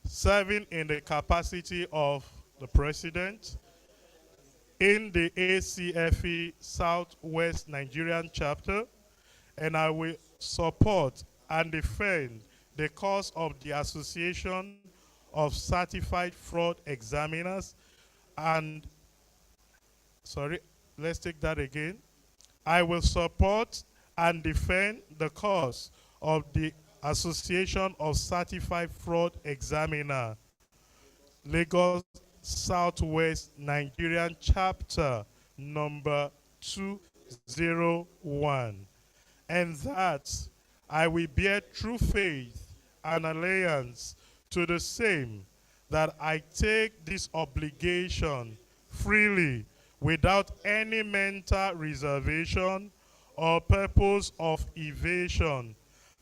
serving in the capacity of the President in the ACFE Southwest Nigerian chapter, and I will support and defend the cause of the Association of Certified Fraud Examiners and, let's take that again. I will support and defend the cause of the Association of Certified Fraud Examiner, Lagos Southwest Nigerian chapter number 201. And that I will bear true faith and allegiance to the same, that I take this obligation freely without any mental reservation or purpose of evasion,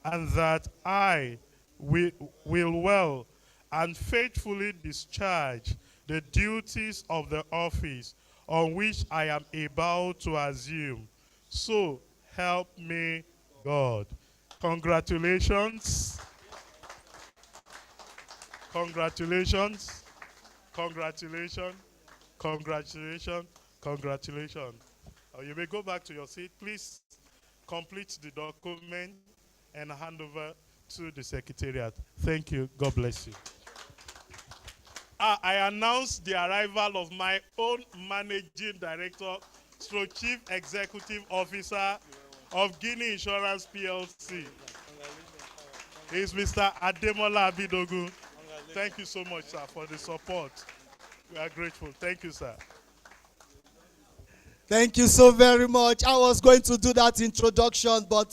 and that I will well and faithfully discharge the duties of the office on which I am about to assume. So help me God. Congratulations. Congratulations. Congratulations. Congratulations. Congratulations. You may go back to your seat. Please complete the document and hand over to the Secretariat. Thank you. God bless you. I announce the arrival of my own Managing Director, Chief Executive Officer of Guinea Insurance PLC. He's Mr. Ademola Abidogun. Thank you so much, sir, for the support. We are grateful. Thank you, sir. Thank you so very much. I was going to do that introduction, but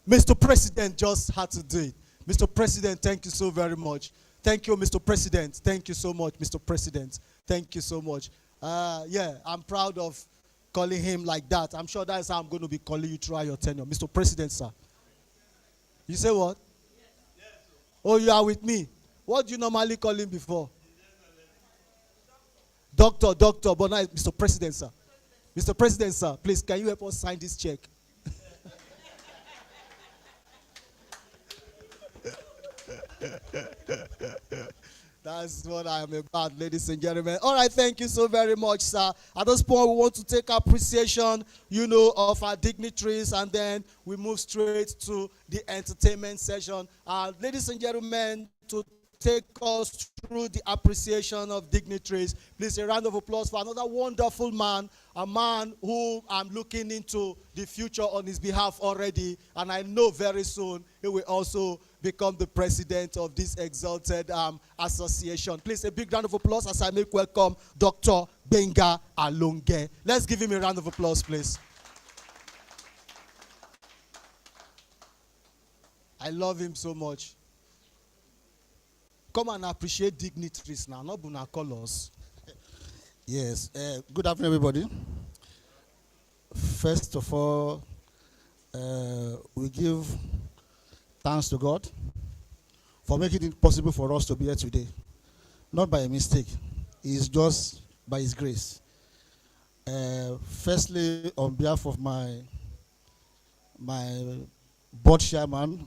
Mr. President just had to do it. Mr. President, thank you so very much. Thank you, Mr. President. Thank you so much, Mr. President. Thank you so much. Yeah, I'm proud of calling him like that. I'm sure that's how I'm going to be calling you throughout your tenure. Mr. President, sir. You say what? Yes. Oh, you are with me. What do you normally call him before? Doctor, but now it's Mr. President, sir. Mr. President, sir, please, can you help us sign this check? That's what I am about, ladies and gentlemen. All right, thank you so very much, sir. At this point, we want to take appreciation, of our dignitaries, and then we move straight to the entertainment session. Ladies and gentlemen, to take us through the appreciation of dignitaries. Please, a round of applause for another wonderful man, a man who I'm looking into the future on his behalf already, and I know very soon he will also become the president of this exalted association. Please, a big round of applause as I make welcome Dr. Benga Alonge. Let's give him a round of applause, please. I love him so much. Come and appreciate dignitaries now, not Buna colors. Yes. Good afternoon, everybody. First of all, we give thanks to God for making it possible for us to be here today. Not by a mistake. It's just by His grace. Firstly, on behalf of my board chairman,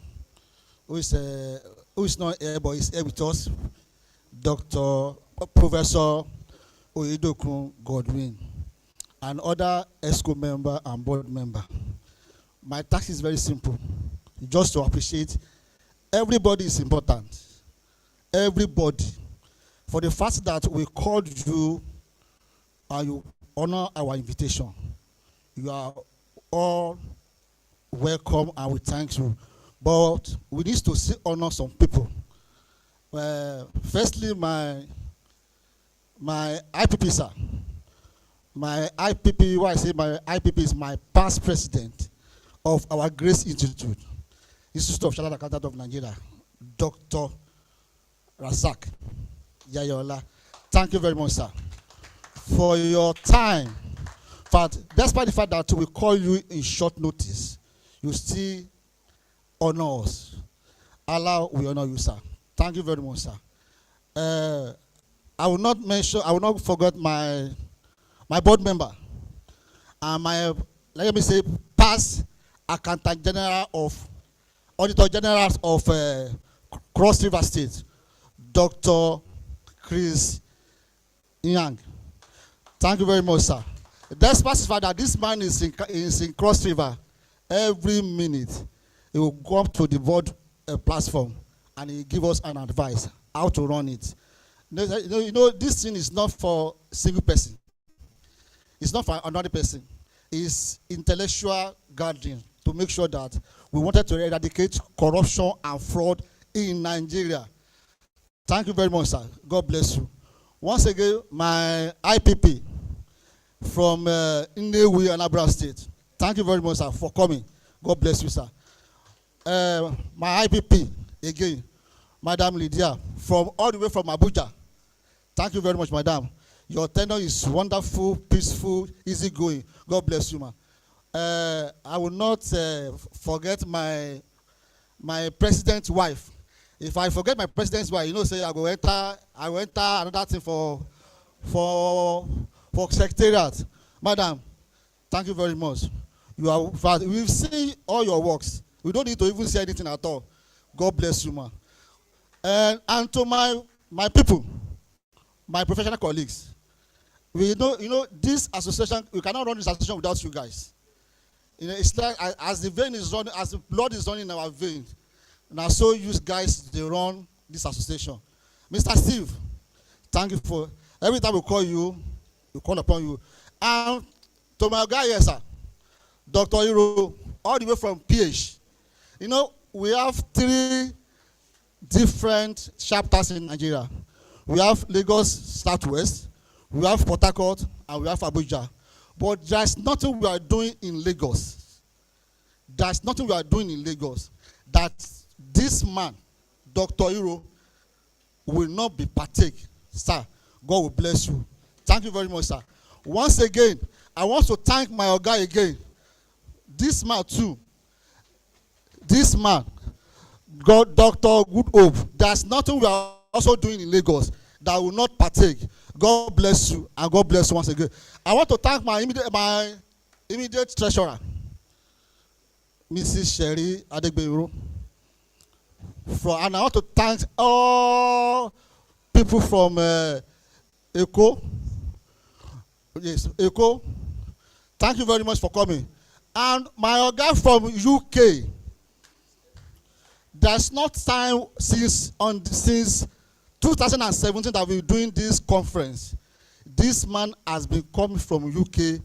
who is not here but is here with us, Dr. Professor Oyedeokun Godwin, and other ESCO member and board member. My task is very simple, just to appreciate everybody is important. Everybody. For the fact that we called you and you honor our invitation. You are all welcome and we thank you. But we need to still honor some people. Firstly, my IPP, sir. My IPP, why I say my IPP is my past president of our Grace Institute of Chartered Accountant of Nigeria, Dr. Razak Yayola. Thank you very much, sir, for your time. But despite the fact that we call you in short notice, you still honor us. Allah will honor you, sir. Thank you very much, sir. I will not forget my board member and my, let me say, past Accountant General of, Auditor General of Cross River State, Dr. Chris Young. Thank you very much, sir. Despite the fact that this man is in Cross River, every minute he will go up to the board platform and he give us an advice how to run it. You know, this thing is not for a single person. It's not for another person. It's intellectual gathering to make sure that we wanted to eradicate corruption and fraud in Nigeria. Thank you very much, sir. God bless you. Once again, my IPP from Nnewi, Anambra State. Thank you very much, sir, for coming. God bless you, sir. My IPP, again, Madam Lydia, from all the way from Abuja. Thank you very much, madam. Your tenure is wonderful, peaceful, easygoing. God bless you, ma. I will not forget my president's wife. If I forget my president's wife, you know, say I will enter another thing for secretariat. Madam, thank you very much. We've seen all your works. We don't need to even say anything at all. God bless you, ma. And to my people, my professional colleagues, you know, this association, we cannot run this association without you guys. You know, it's like as the vein is running, as the blood is running in our veins, now so you guys they run this association. Mr. Steve, thank you for every time we call you, we call upon you. And to my guy here, sir, Dr. Hiro, all the way from PH. You know, we have 3 different chapters in Nigeria. We have Lagos Southwest, we have Port Harcourt, and we have Abuja. But there's nothing we are doing in Lagos. There's nothing we are doing in Lagos that this man, Dr. Hiro, will not be partake. Sir, God will bless you. Thank you very much, sir. Once again, I want to thank my guy again. This man too. This man, God, Dr. Good Hope. There's nothing we are also doing in Lagos that will not partake. God bless you and God bless you once again. I want to thank my immediate treasurer, Mrs. Sherry Adegbero. And I want to thank all people from Eko. Yes, Eko. Thank you very much for coming. And my guy from UK. There's not time since 2017 that we're doing this conference, this man has been coming from UK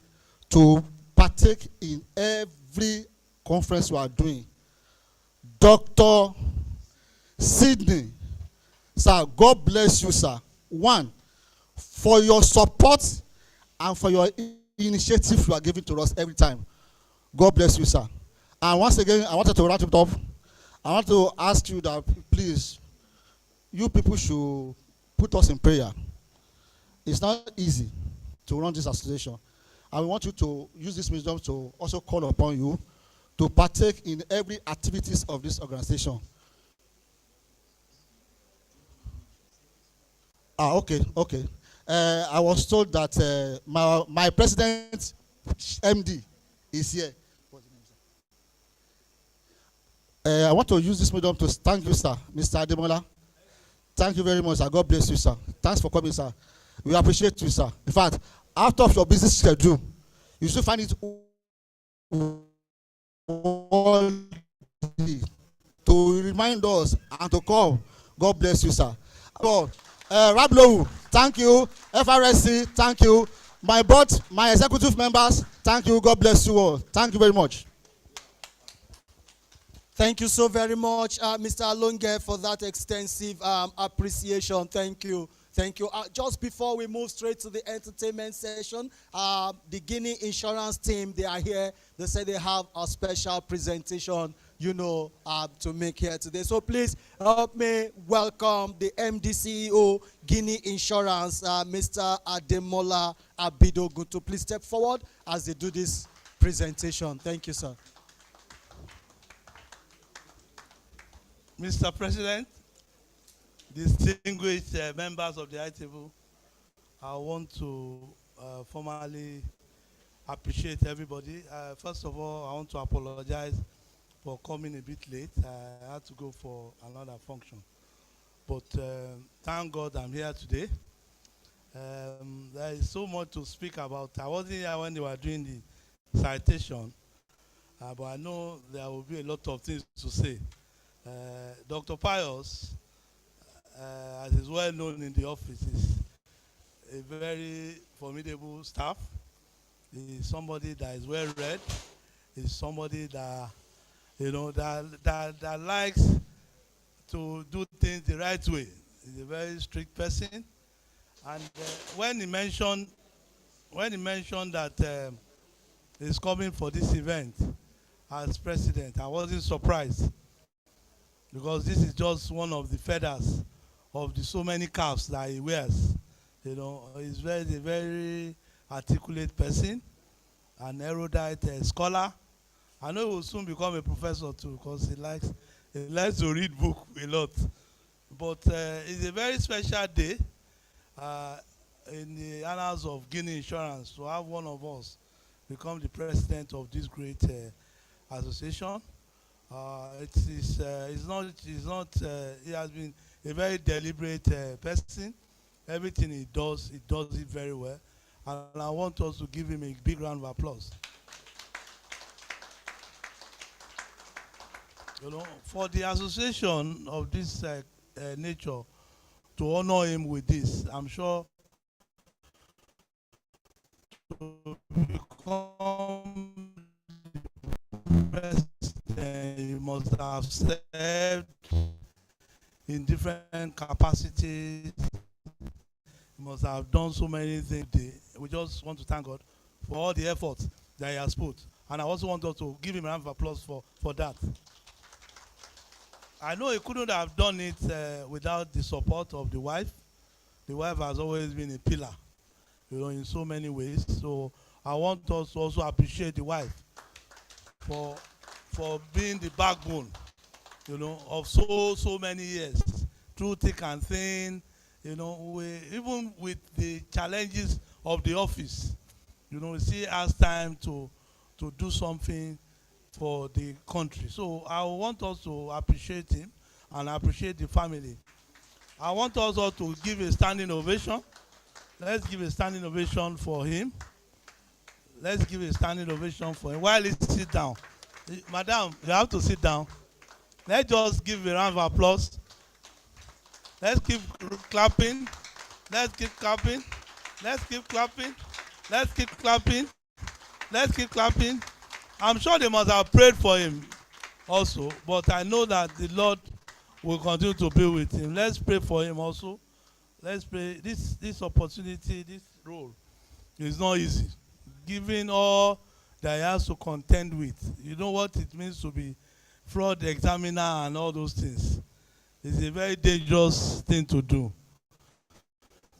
to partake in every conference we are doing. Dr. Sydney, sir, God bless you, sir. One, for your support and for your initiative you are giving to us every time. God bless you, sir. And once again, I wanted to wrap it up. I want to ask you that, please, you people should put us in prayer. It's not easy to run this association. And we want you to use this wisdom to also call upon you to partake in every activities of this organization. Okay. I was told that my president, MD, is here. I want to use this medium to thank you, sir, Mr. Ademola. Thank you very much, sir. God bless you, sir. Thanks for coming, sir. We appreciate you, sir. In fact, out of your busy schedule, you should find it all to remind us and to come. God bless you, sir. God, Rablow, thank you. FRSC, thank you. My board, my executive members, thank you. God bless you all. Thank you very much. Thank you so very much, Mr. Alonge, for that extensive appreciation. Thank you. Thank you. Just before we move straight to the entertainment session, the Guinea Insurance team, they are here. They say they have a special presentation, to make here today. So please help me welcome the MD CEO, Guinea Insurance, Mr. Ademola Abidogun, to please step forward as they do this presentation. Thank you, sir. Mr. President, distinguished members of the high table, I want to formally appreciate everybody. First of all, I want to apologize for coming a bit late. I had to go for another function. But thank God I'm here today. There is so much to speak about. I wasn't here when they were doing the citation, but I know there will be a lot of things to say. Dr. Pius, as is well known in the office, is a very formidable staff. He's somebody that is well read. He's somebody that, that likes to do things the right way. He's a very strict person. And when he mentioned that he's coming for this event as president, I wasn't surprised, because this is just one of the feathers of the so many caps that he wears. He's a very articulate person, an erudite scholar. I know he will soon become a professor too, because he likes to read book a lot. But it's a very special day in the annals of Guinea Insurance to have one of us become the president of this great association. He has been a very deliberate person. Everything he does it very well. And I want us to give him a big round of applause. For the association of this nature to honor him with this, I'm sure to become president, you must have served in different capacities. You must have done so many things. We just want to thank God for all the efforts that he has put. And I also want us to give him a round of applause for that. I know he couldn't have done it without the support of the wife. The wife has always been a pillar, in so many ways. So I want us to also appreciate the wife for being the backbone, of so many years, through thick and thin. Even with the challenges of the office, we see has time to do something for the country. So I want us to appreciate him and appreciate the family. I want us all to give a standing ovation. Let's give a standing ovation for him. Let's give a standing ovation for him while he sits down. Madam, you have to sit down. Let's just give a round of applause. Let's keep clapping. Let's keep clapping. Let's keep clapping. Let's keep clapping. Let's keep clapping. I'm sure they must have prayed for him also, but I know that the Lord will continue to be with him. Let's pray for him also. Let's pray. This opportunity, this role is not easy. Given all that he has to contend with, you know what it means to be fraud examiner and all those things. It's a very dangerous thing to do.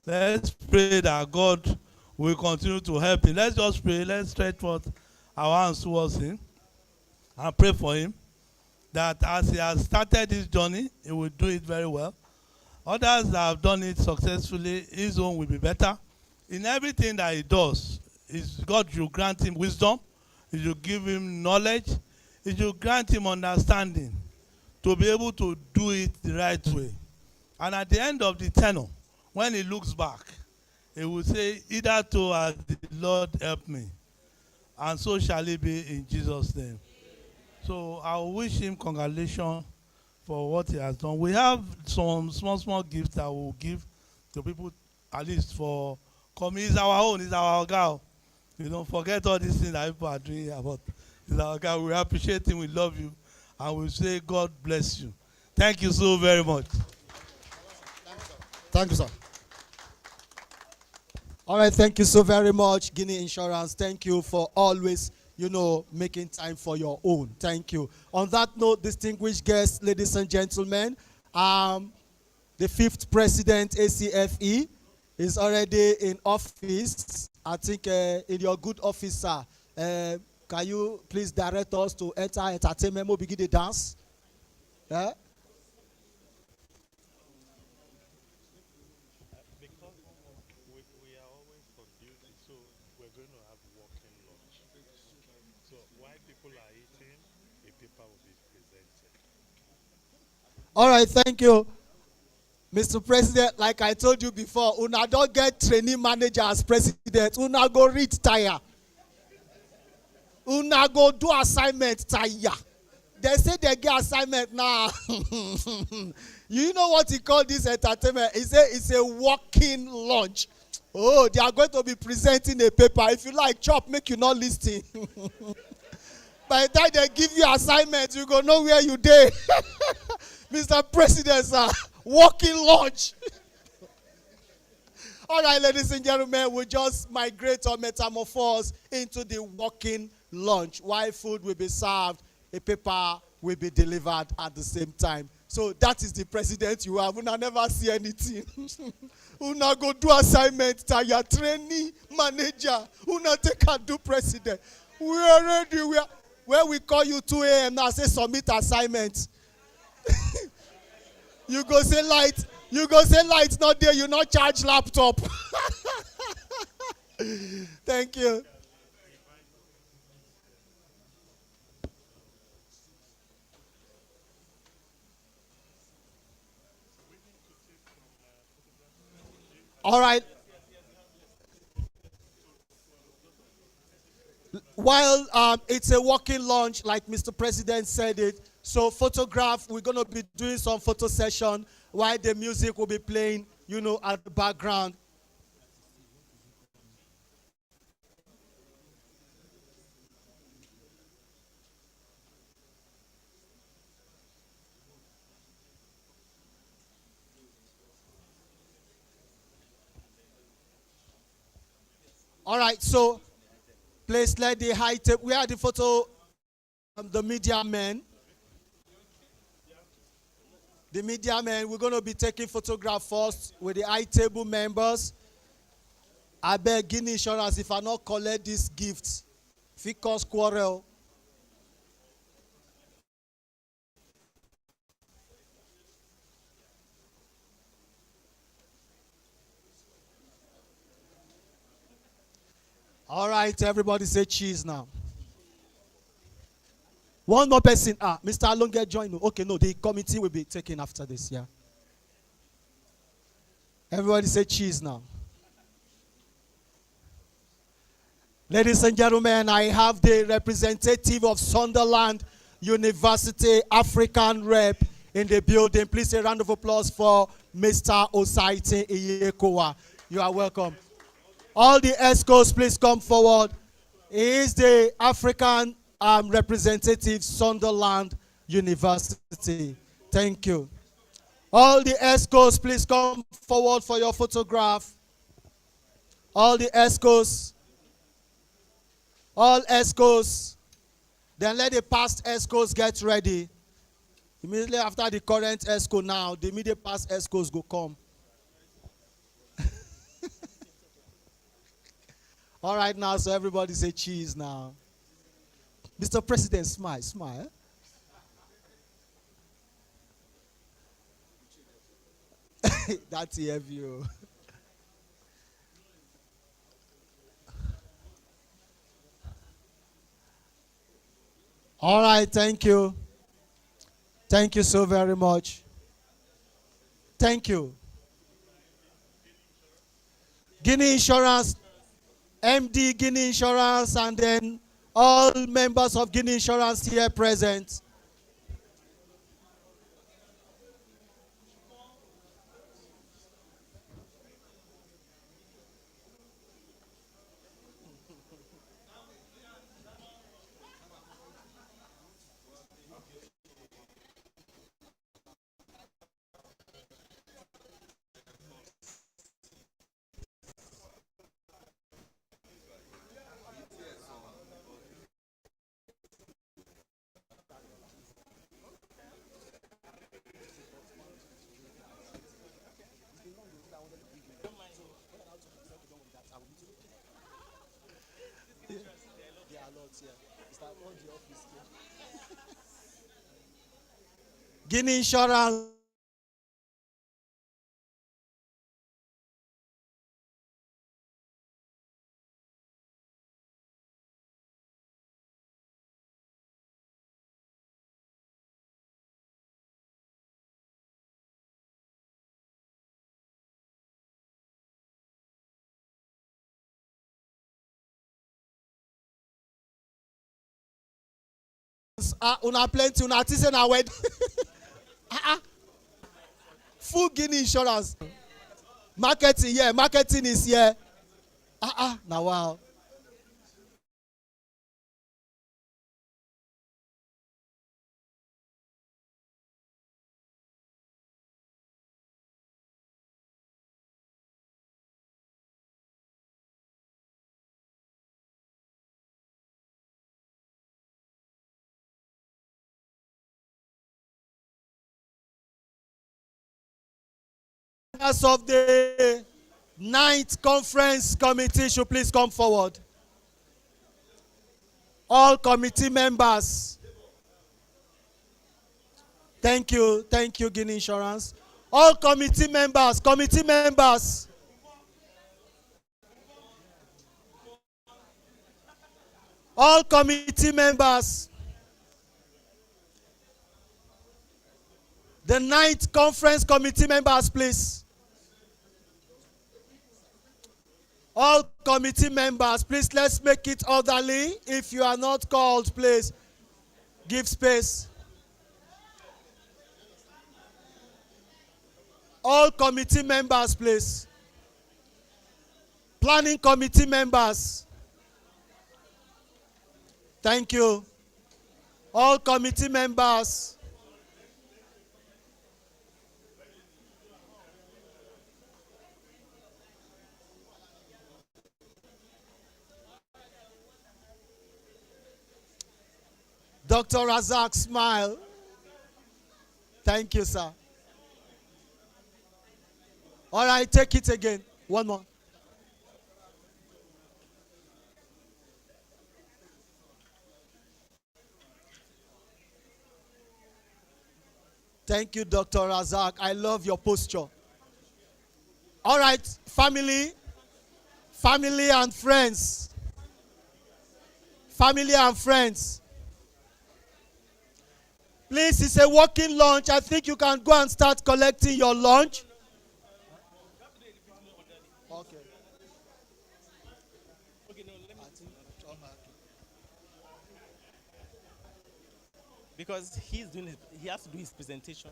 Let's pray that God will continue to help him. Let's just pray. Let's stretch forth our hands towards him and pray for him that as he has started this journey, he will do it very well. Others that have done it successfully, his own will be better. In everything that he does, God will grant him wisdom. He will give him knowledge. He will grant him understanding to be able to do it the right way. And at the end of the tenure, when he looks back, he will say, hitherto has the Lord helped me. And so shall it be in Jesus' name. So I wish him congratulations for what he has done. We have some small gifts that we'll give to people, at least for coming. It's our own, it's our girl. You don't forget all these things that people are doing here, but it's our girl. We appreciate him, we love you, and we say God bless you. Thank you so very much. Thank you, sir. All right, thank you so very much, Guinea Insurance. Thank you for always, making time for your own. Thank you. On that note, distinguished guests, ladies and gentlemen, the fifth president, ACFE, is already in office. I think in your good office, sir. Can you please direct us to enter entertainment? We'll begin the dance. Yeah? Because we are always on duty, so we're going to have walking lunch. So while people are eating, a paper will be presented. All right, thank you. Mr. President, like I told you before, una don't get training manager as president. Una go read tire. Una go do assignment tire. They say they get assignment now. You know what he called this entertainment? He said it's a walking lunch. Oh, they are going to be presenting a paper. If you like chop, make you not listen. By the time they give you assignment, you go know where you dey. Mr. President, sir, walking lunch. All right, ladies and gentlemen, we just migrate or metamorphose into the walking lunch. While food will be served, a paper will be delivered at the same time. So that is the president you have. Una never see anything. Una go do assignment, tire trainee manager. Una take and do president. We are ready. Where we call you 2 a.m. now, say submit assignment. You go say light. You go say light's not there. You not charge laptop. Thank you. All right. While it's a walking lunch, like Mr. President said it, so photograph, we're going to be doing some photo session while the music will be playing, at the background. All right, so please let the high table. We are the photo, the media men. The media men, we're going to be taking photograph first with the high table members. I beg Guinea Insurance, if I not collect these gifts, if it cause quarrel. All right, everybody say cheese now. One more person. Mr. Alonge join. Okay, no, the committee will be taken after this, yeah. Everybody say cheese now. Ladies and gentlemen, I have the representative of Sunderland University African rep in the building. Please a round of applause for Mr. Osaite Iyekowa. You are welcome. All the ESCOs, please come forward. He is the African representative, Sunderland University. Thank you. All the ESCOs, please come forward for your photograph. All the ESCOs. All ESCOs. Then let the past ESCOs get ready. Immediately after the current ESCO now, the immediate past ESCOs go come. All right now, so everybody say cheese now. Mr. President, smile, smile. That's the view. All right, thank you. Thank you so very much. Thank you. Guinea Insurance, MD Guinea Insurance, and then all members of Guinea Insurance here present. Guinea Insurance. Una plenty, una artisan na wedding. Full Guinea Insurance. Marketing, yeah, marketing is here. Now wow. Members of the 9th conference committee should please come forward. All committee members. Thank you, Guinea Insurance. All committee members, all committee members. The 9th conference committee members, please. All committee members, please, let's make it orderly. If you are not called, please give space. All committee members, please. Planning committee members. Thank you. All committee members. Dr. Razak, smile. Thank you, sir. All right, take it again. One more. Thank you, Dr. Razak. I love your posture. All right, family and friends. Family and friends. Please, it's a walking lunch. I think you can go and start collecting your lunch. Okay. Because he has to do his presentation.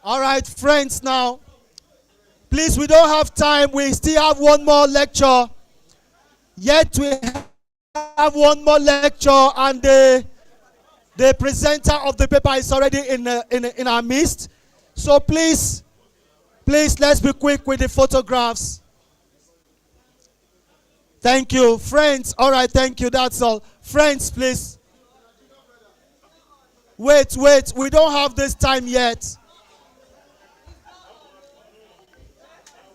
All right, friends, now. Please, we don't have time. We still have one more lecture. Yet we have one more lecture, and the presenter of the paper is already in our midst. So please, let's be quick with the photographs. Thank you. Friends, all right, thank you. That's all. Friends, please. Wait. We don't have this time yet.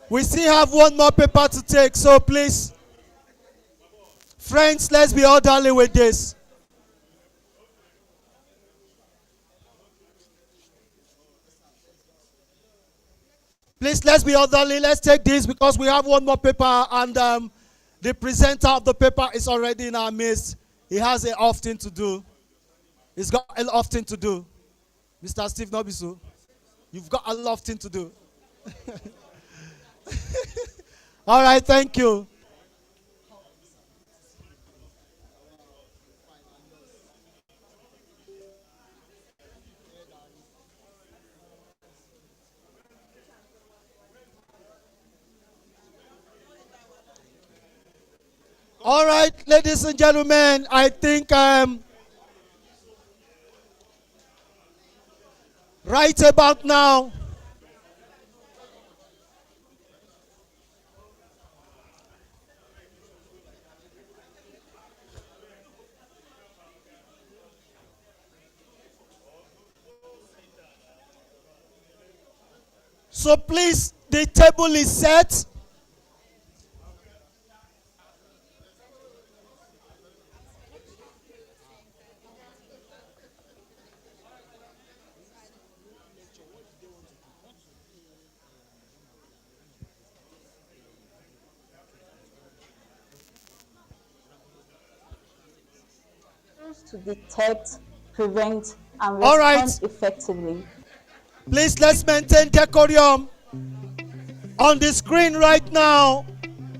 We still have one more paper to take, so please. Friends, let's be orderly with this. Please, let's be orderly. Let's take this because we have one more paper, and the presenter of the paper is already in our midst. He has a often to do. He's got a lot of thing to do. Mr. Steve Nobisu, you've got a lot of thing to do. All right, thank you. All right, ladies and gentlemen, I think right about now, so please, the table is set. To detect, prevent, and All respond right. effectively. Please, let's maintain decorum. On the screen right now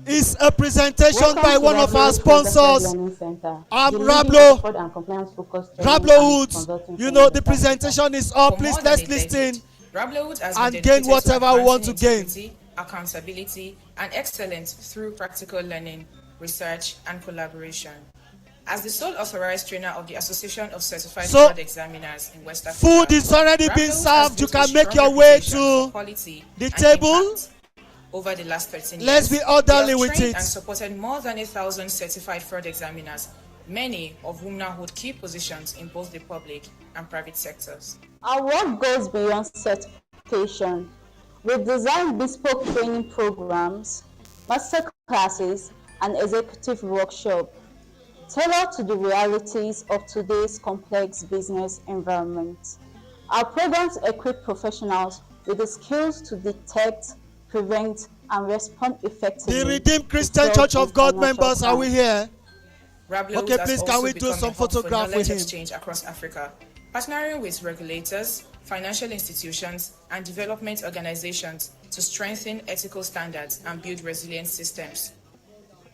is a presentation Welcome by to one of our Rablo's sponsors, Learning Center, I'm the leading Rablo. expert and compliance-focused training and Rablo Woods. consulting You firm know, in the West Africa. presentation is up. For Please, more than let's a listen decade, Rablo Woods has been and gain dedicated to whatever we want to advancing gain. integrity, accountability, and excellence through practical learning, research, and collaboration. As the sole authorized trainer of the Association of Certified So, Fraud Examiners in West Africa, food is already Rablo being Woods has served. You built a can make strong your way reputation for to quality the and table. impact. Over the last 13 years, Let's be orderly we have with trained it. and supported more than 1,000 certified fraud examiners, many of whom now hold key positions in both the public and private sectors. Our work goes beyond certification. We design bespoke training programs, master classes, and executive workshops tailored to the realities of today's complex business environment. Our programs equip professionals with the skills to detect, prevent, and respond effectively. The Redeemed Christian to Church fraud of God and financial members, are we crime. here? Rablo Okay, has please, can also we do become some a hub for photograph with knowledge him? exchange across Africa, partnering with regulators, financial institutions, and development organizations to strengthen ethical standards and build resilient systems.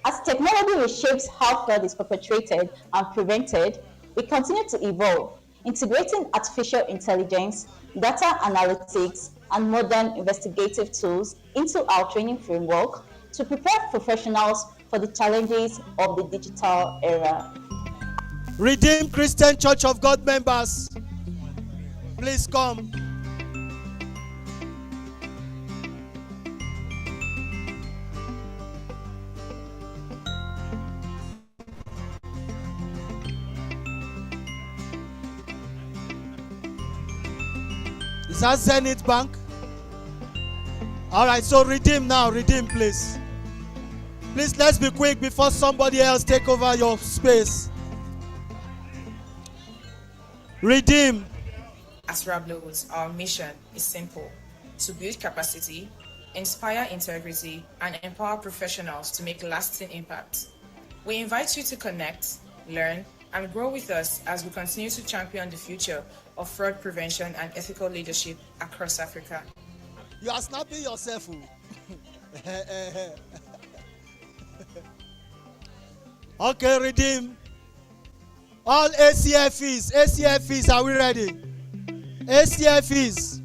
As technology reshapes how fraud is perpetrated and prevented, we continue to evolve, integrating artificial intelligence, data analytics, and modern investigative tools into our training framework to prepare professionals for the challenges of the digital era. Redeemed Christian Church of God members, please come. Is that Zenith Bank? All right, so redeem now. Redeem, please. Please, let's be quick before somebody else take over your space. Redeem. As Rablos, our mission is simple: to build capacity, inspire integrity, and empower professionals to make lasting impact. We invite you to connect, learn, and grow with us as we continue to champion the future of fraud prevention and ethical leadership across Africa. You are snapping yourself. Oh. Okay, redeem. All ACFEs, are we ready? ACFEs,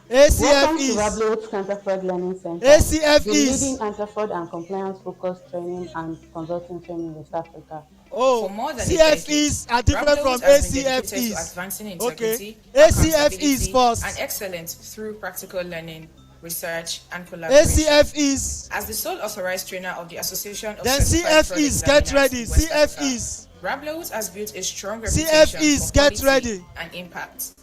ACF Welcome to is Rablo Counterfraud Learning Center, ACF the is leading anti-fraud and compliance-focused training and consulting firm in West Africa. For oh more than a decade, CFEs are different from Rablowood has been dedicated to ACFEs. advancing Okay, integrity, ACFEs accountability, first. and excellence through practical learning, research, and collaboration. ACFEs. As the sole authorized trainer of the Association of Then Certified Fraud CFEs, get Examiners ready. in West Africa, CFEs. Rablowood has built a strong reputation CFEs, for get quality ready. and impact.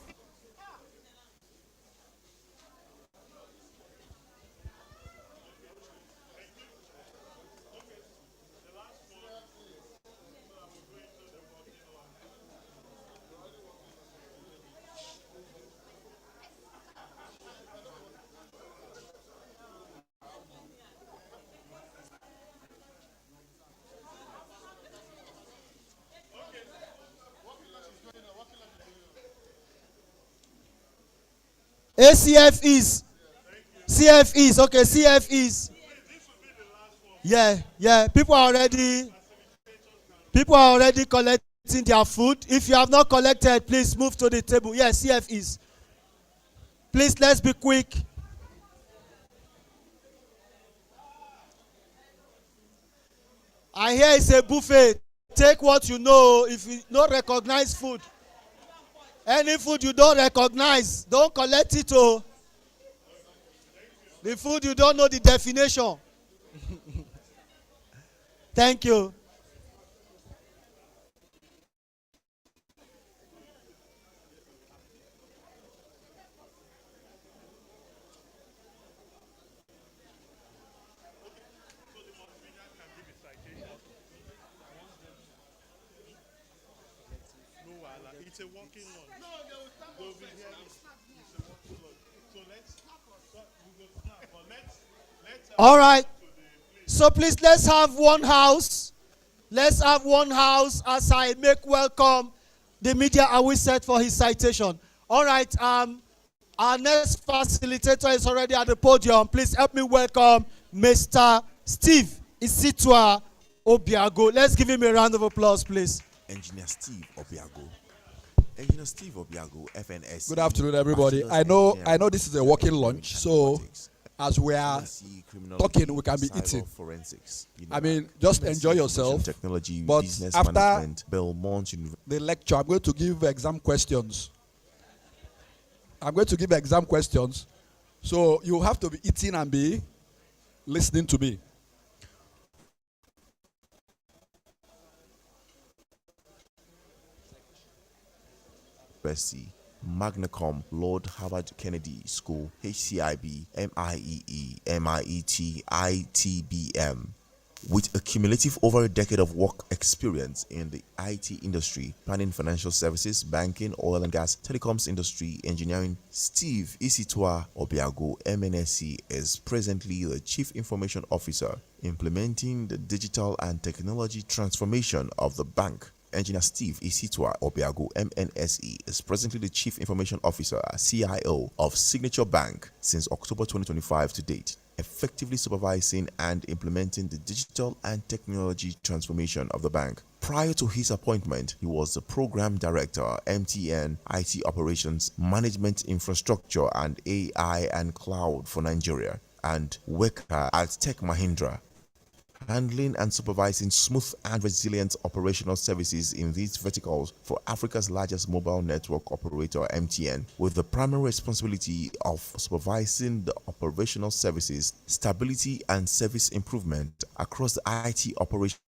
ACFEs. CFEs. Okay, CFEs. Yeah. People are already collecting their food. If you have not collected, please move to the table. Yes, CFEs. Please, let's be quick. I hear it's a buffet. Take what you know. If you don't recognize food, any food you don't recognize, don't collect it. Oh, the food you don't know the definition. Thank you. It's a walking lunch. They'll be here. It's a walking lunch. So we go snap. But let's All right. So please, let's have one house. Let's have one house as I make welcome the media. Are we set for his citation? All right. Our next facilitator is already at the podium. Please help me welcome Mr. Steve Isitua Obiago. Let's give him a round of applause, please. Engineer Steve Obiago. Engineer Steve Obiago, FNS. Good afternoon, everybody. I know this is a working lunch, so as we are talking, we can be eating. I mean, just enjoy yourself. Technology, but business after management, Belmont the lecture, I'm going to give exam questions. So you have to be eating and be listening to me. University, Magna Cum, Lord Harvard Kennedy School, HCIB, MIEE, MIET, ITBM. With a cumulative over a decade of work experience in the IT industry, planning financial services, banking, oil and gas, telecoms industry, engineering, Steve Isitua Obiago, MNSC, is presently the Chief Information Officer, implementing the digital and technology transformation of the bank. Engineer Steve Isitua Obiago, MNSE, is presently the Chief Information Officer, CIO of Signature Bank since October 2025 to date, effectively supervising and implementing the digital and technology transformation of the bank. Prior to his appointment, he was the Program Director, MTN, IT Operations, Management Infrastructure and AI and Cloud for Nigeria, and worker at Tech Mahindra, handling and supervising smooth and resilient operational services in these verticals for Africa's largest mobile network operator, MTN, with the primary responsibility of supervising the operational services, stability and service improvement across the IT operations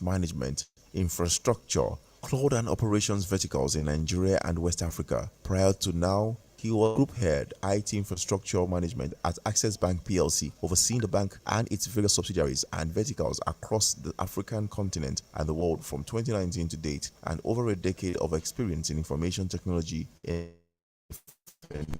management, infrastructure, cloud and operations verticals in Nigeria and West Africa. Prior to now, he was Group Head, IT Infrastructure Management at Access Bank PLC, overseeing the bank and its various subsidiaries and verticals across the African continent and the world from 2019 to date, and over a decade of experience in information technology, in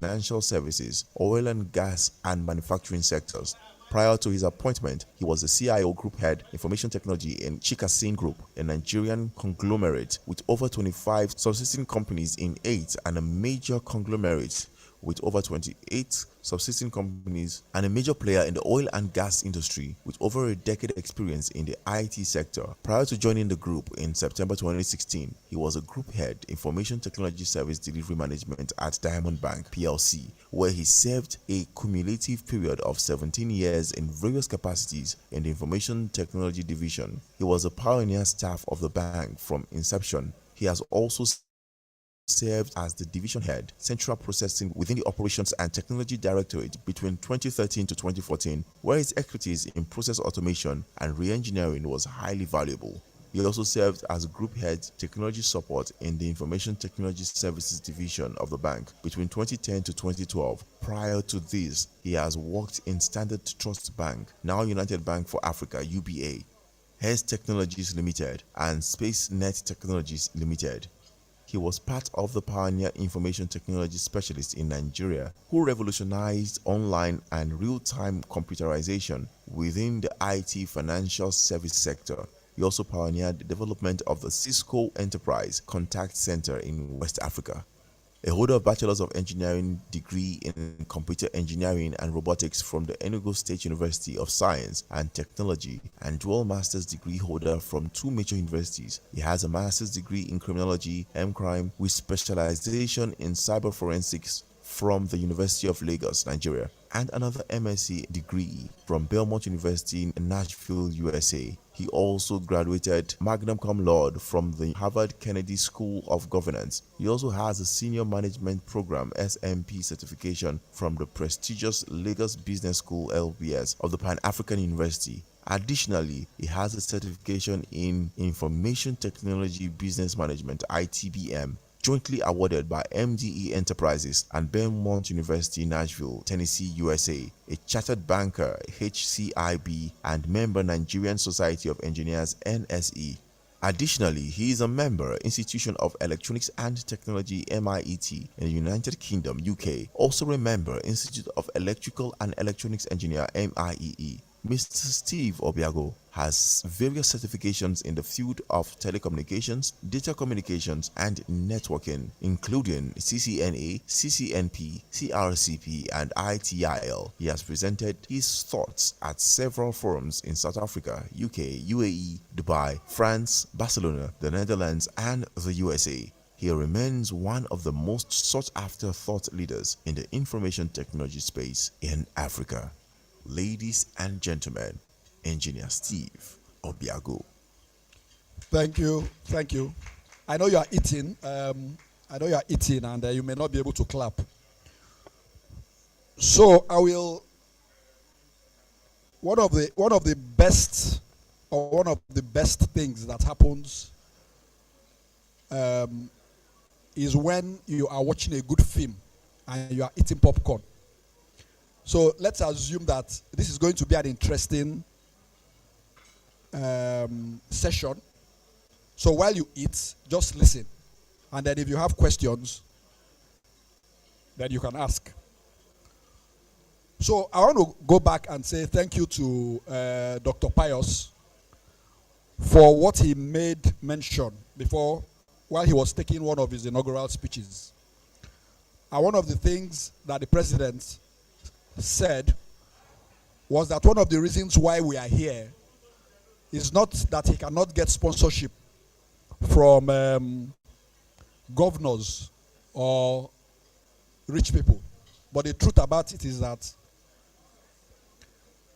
financial services, oil and gas, and manufacturing sectors. Prior to his appointment, he was the CIO Group Head, Information Technology in Chikasin Group, a Nigerian conglomerate with over 25 subsisting companies in 8 and a major conglomerate with over 28 subsisting companies and a major player in the oil and gas industry with over a decade experience in the IT sector. Prior to joining the group in September 2016, he was a group head Information Technology Service Delivery Management at Diamond Bank PLC, where he served a cumulative period of 17 years in various capacities in the Information Technology Division. He was a pioneer staff of the bank from inception. He has also served as the division head, central processing within the Operations and Technology Directorate between 2013 to 2014, where his expertise in process automation and re-engineering was highly valuable. He also served as group head technology support in the Information Technology Services Division of the bank between 2010 to 2012. Prior to this, he has worked in Standard Trust Bank, now United Bank for Africa (UBA), Hess Technologies Limited, and SpaceNet Technologies Limited. He was part of the pioneer information technology specialists in Nigeria who revolutionized online and real-time computerization within the IT financial service sector. He also pioneered the development of the Cisco Enterprise Contact Center in West Africa. A holder of Bachelor's of Engineering degree in Computer Engineering and Robotics from the Enugu State University of Science and Technology and dual master's degree holder from two major universities. He has a master's degree in Criminology, M-Crime, with specialization in Cyber Forensics from the University of Lagos, Nigeria, and another MSc degree from Belmont University in Nashville, USA. He also graduated magna cum laude from the Harvard Kennedy School of Governance. He also has a Senior Management Program SMP certification from the prestigious Lagos Business School LBS of the Pan-African University. Additionally, he has a certification in Information Technology Business Management (ITBM), jointly awarded by MDE Enterprises and Belmont University, Nashville, Tennessee, USA, a chartered banker, HCIB, and member Nigerian Society of Engineers, NSE. Additionally, he is a member Institution of Electronics and Technology (MIET) in the United Kingdom, UK, also a member Institute of Electrical and Electronics Engineer (MIEE). Mr. Steve Obiago has various certifications in the field of telecommunications, data communications, and networking, including CCNA, CCNP, CRCP, and ITIL. He has presented his thoughts at several forums in South Africa, UK, UAE, Dubai, France, Barcelona, the Netherlands, and the USA. He remains one of the most sought-after thought leaders in the information technology space in Africa. Ladies and gentlemen, Engineer Steve Obiago. Thank you. Thank you. I know you are eating. And you may not be able to clap. So I will. One of the best things that happens is when you are watching a good film and you are eating popcorn. So let's assume that this is going to be an interesting session. So while you eat, just listen. And then if you have questions, then you can ask. So I want to go back and say thank you to Dr. Pius for what he made mention before while he was taking one of his inaugural speeches. And one of the things that the president said was that one of the reasons why we are here is not that he cannot get sponsorship from governors or rich people, but the truth about it is that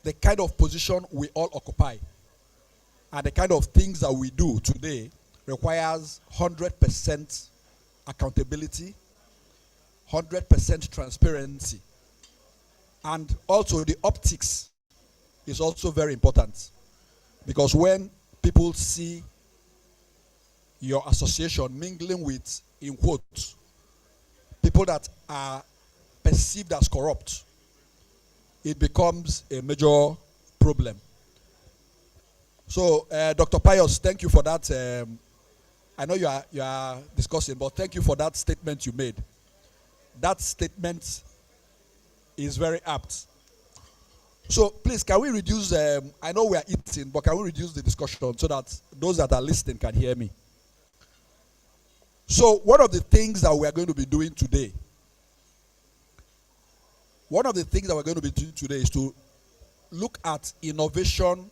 the kind of position we all occupy and the kind of things that we do today requires 100% accountability, 100% transparency. And also the optics is also very important, because when people see your association mingling with, in quotes, people that are perceived as corrupt, it becomes a major problem. So, Dr. Pius, thank you for that. I know you are discussing, but thank you for that statement you made. That statement is very apt. So please, can we reduce, I know we are eating, but can we reduce the discussion so that those that are listening can hear me? So one of the things that we are going to be doing today One of the things that we're going to be doing today is to look at innovation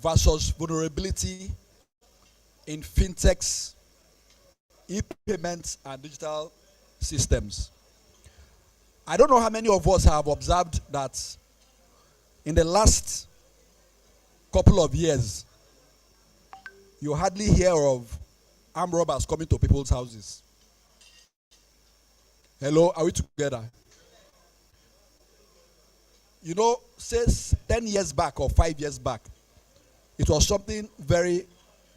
versus vulnerability in fintechs, e-payments, and digital systems. I don't know how many of us have observed that in the last couple of years, you hardly hear of armed robbers coming to people's houses. Hello, are we together? You know, since 10 years back or 5 years back, it was something very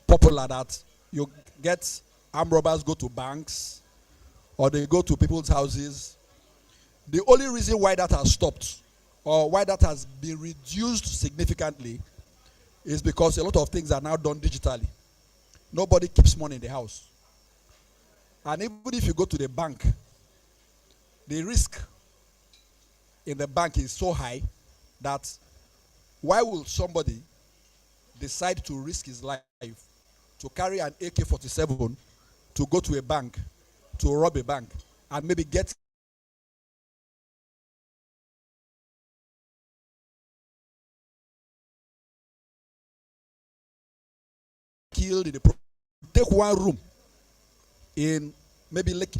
popular that you get armed robbers go to banks or they go to people's houses. The only reason why that has stopped or why that has been reduced significantly is because a lot of things are now done digitally. Nobody keeps money in the house. And even if you go to the bank, the risk in the bank is so high that why will somebody decide to risk his life to carry an AK-47 to go to a bank, to rob a bank, and maybe get killed in the take one room in maybe like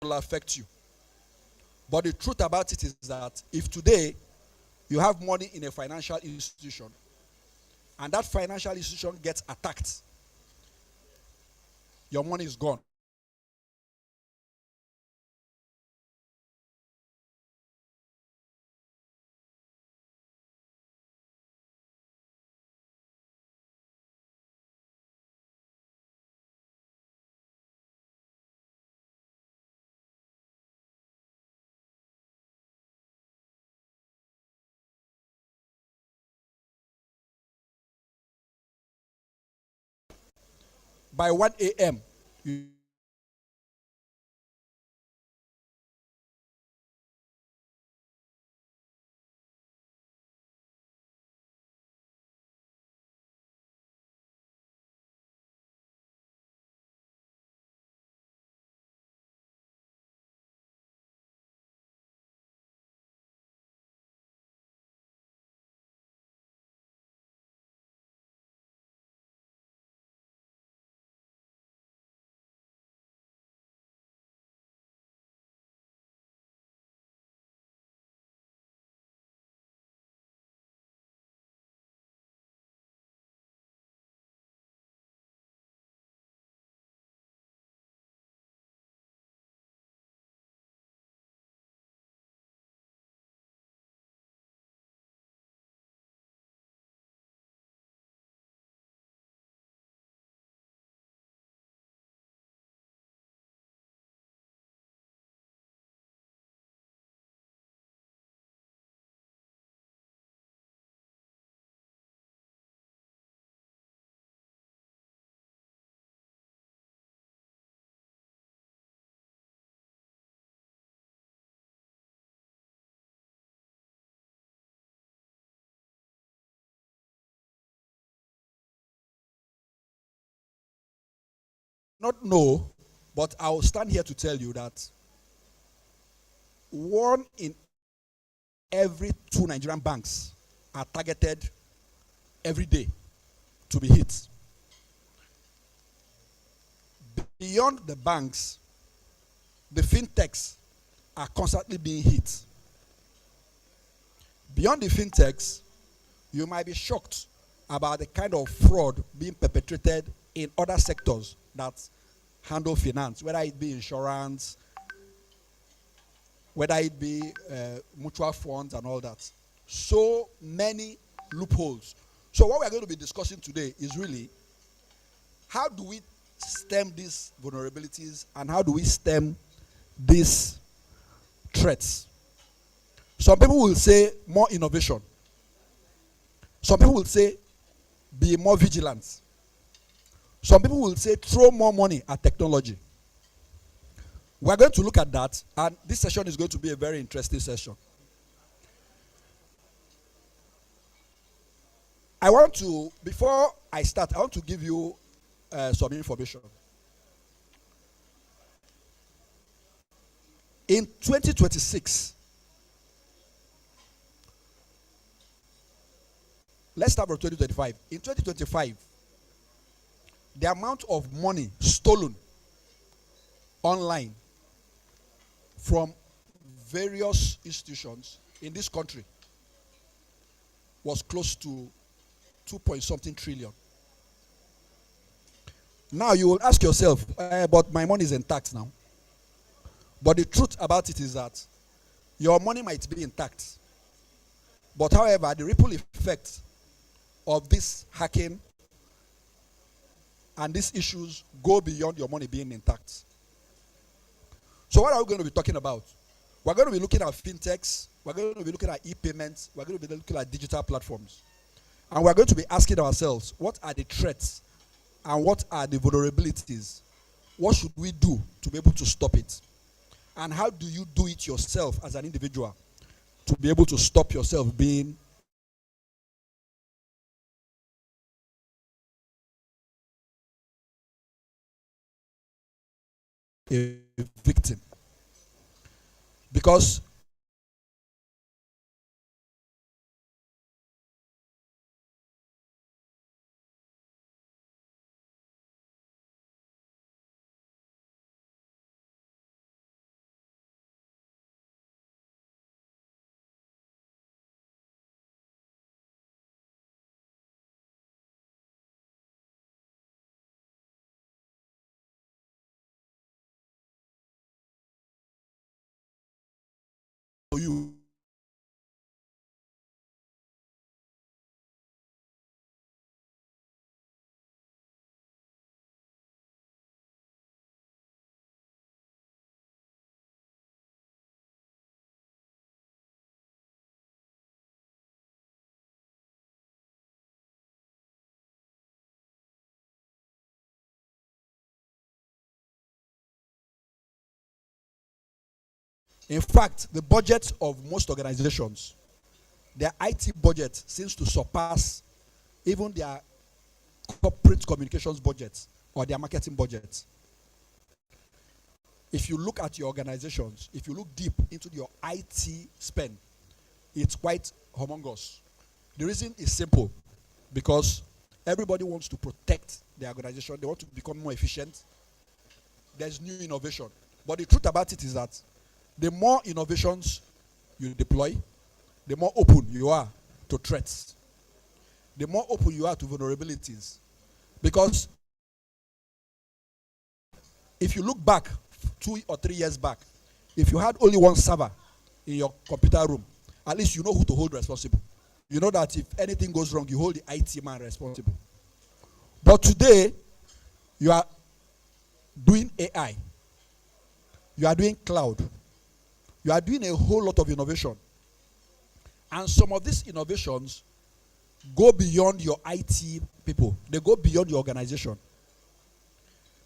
will affect you. But the truth about it is that if today you have money in a financial institution and that financial institution gets attacked, your money is gone. By 1 a.m., you not know, but I'll stand here to tell you that 1 in every 2 Nigerian banks are targeted every day to be hit. Beyond the banks, the fintechs are constantly being hit. Beyond the fintechs, you might be shocked about the kind of fraud being perpetrated in other sectors that handle finance, whether it be insurance, whether it be mutual funds and all that. So many loopholes. So what we're going to be discussing today is really how do we stem these vulnerabilities and how do we stem these threats. Some people will say more innovation. Some people will say be more vigilant. Some people will say throw more money at technology. We're going to look at that, and this session is going to be a very interesting session. Before I start, I want to give you some information. In 2026, let's start from 2025. In 2025, the amount of money stolen online from various institutions in this country was close to 2 point something trillion. Now you will ask yourself, but my money is intact now. But the truth about it is that your money might be intact. But however, the ripple effect of this hacking and these issues go beyond your money being intact. So what are we going to be talking about? We're going to be looking at fintechs, we're going to be looking at e-payments, we're going to be looking at digital platforms. And we're going to be asking ourselves, what are the threats and what are the vulnerabilities? What should we do to be able to stop it? And how do you do it yourself as an individual to be able to stop yourself being a victim? Because you in fact, the budget of most organizations, their IT budget seems to surpass even their corporate communications budget or their marketing budget. If you look at your organizations, if you look deep into your IT spend, it's quite humongous. The reason is simple, because everybody wants to protect their organization. They want to become more efficient. There's new innovation. But the truth about it is that the more innovations you deploy, the more open you are to threats. The more open you are to vulnerabilities. Because if you look back 2 or 3 years back, if you had only one server in your computer room, at least you know who to hold responsible. You know that if anything goes wrong, you hold the IT man responsible. But today, you are doing AI. You are doing cloud. You are doing a whole lot of innovation. And some of these innovations go beyond your IT people. They go beyond your organization.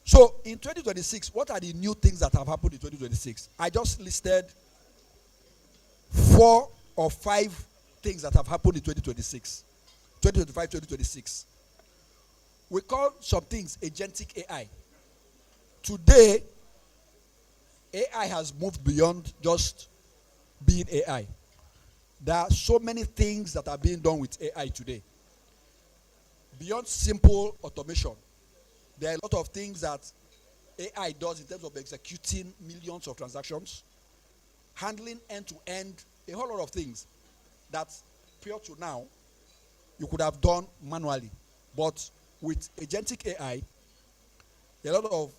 So in 2026, what are the new things that have happened in 2026? I just listed 4 or 5 things that have happened in 2026. 2025, 2026. We call some things agentic AI. Today, AI has moved beyond just being AI. There are so many things that are being done with AI today. Beyond simple automation, there are a lot of things that AI does in terms of executing millions of transactions, handling end-to-end, a whole lot of things that prior to now, you could have done manually. But with agentic AI, a lot of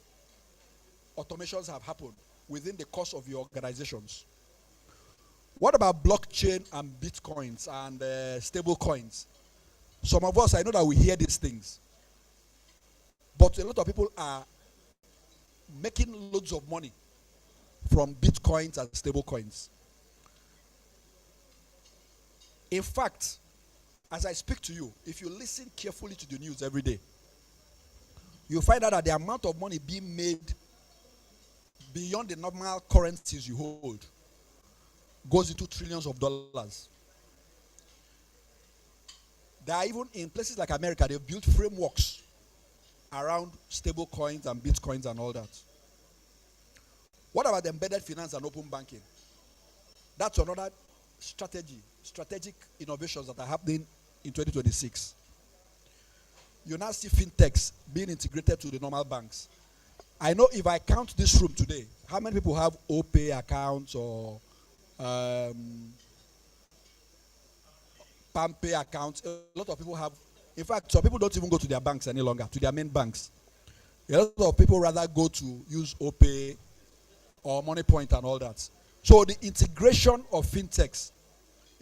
automations have happened within the course of your organizations. What about blockchain and bitcoins and stable coins? Some of us, I know that we hear these things, but a lot of people are making loads of money from bitcoins and stable coins. In fact, as I speak to you, if you listen carefully to the news every day, you find out that the amount of money being made beyond the normal currencies you hold goes into trillions of dollars. There are even in places like America, they've built frameworks around stable coins and bitcoins and all that. What about embedded finance and open banking? That's another strategic innovations that are happening in 2026. You now see fintechs being integrated to the normal banks. I know if I count this room today, how many people have OPay accounts or PalmPay accounts? A lot of people have. In fact, some people don't even go to their banks any longer, to their main banks. A lot of people rather go to use OPay or MoneyPoint and all that. So the integration of fintechs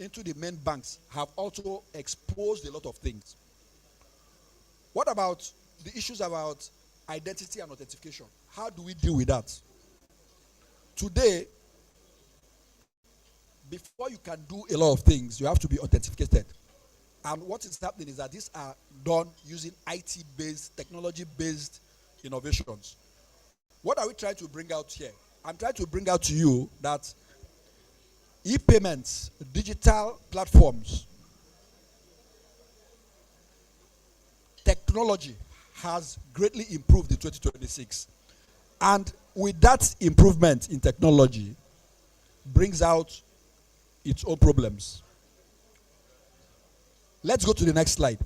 into the main banks have also exposed a lot of things. What about the issues about identity and authentication? How do we deal with that? Today, before you can do a lot of things, you have to be authenticated. And what is happening is that these are done using IT-based, technology-based innovations. What are we trying to bring out here? I'm trying to bring out to you that e-payments, digital platforms, technology has greatly improved in 2026. And with that improvement in technology brings out its own problems. Let's go to the next slide.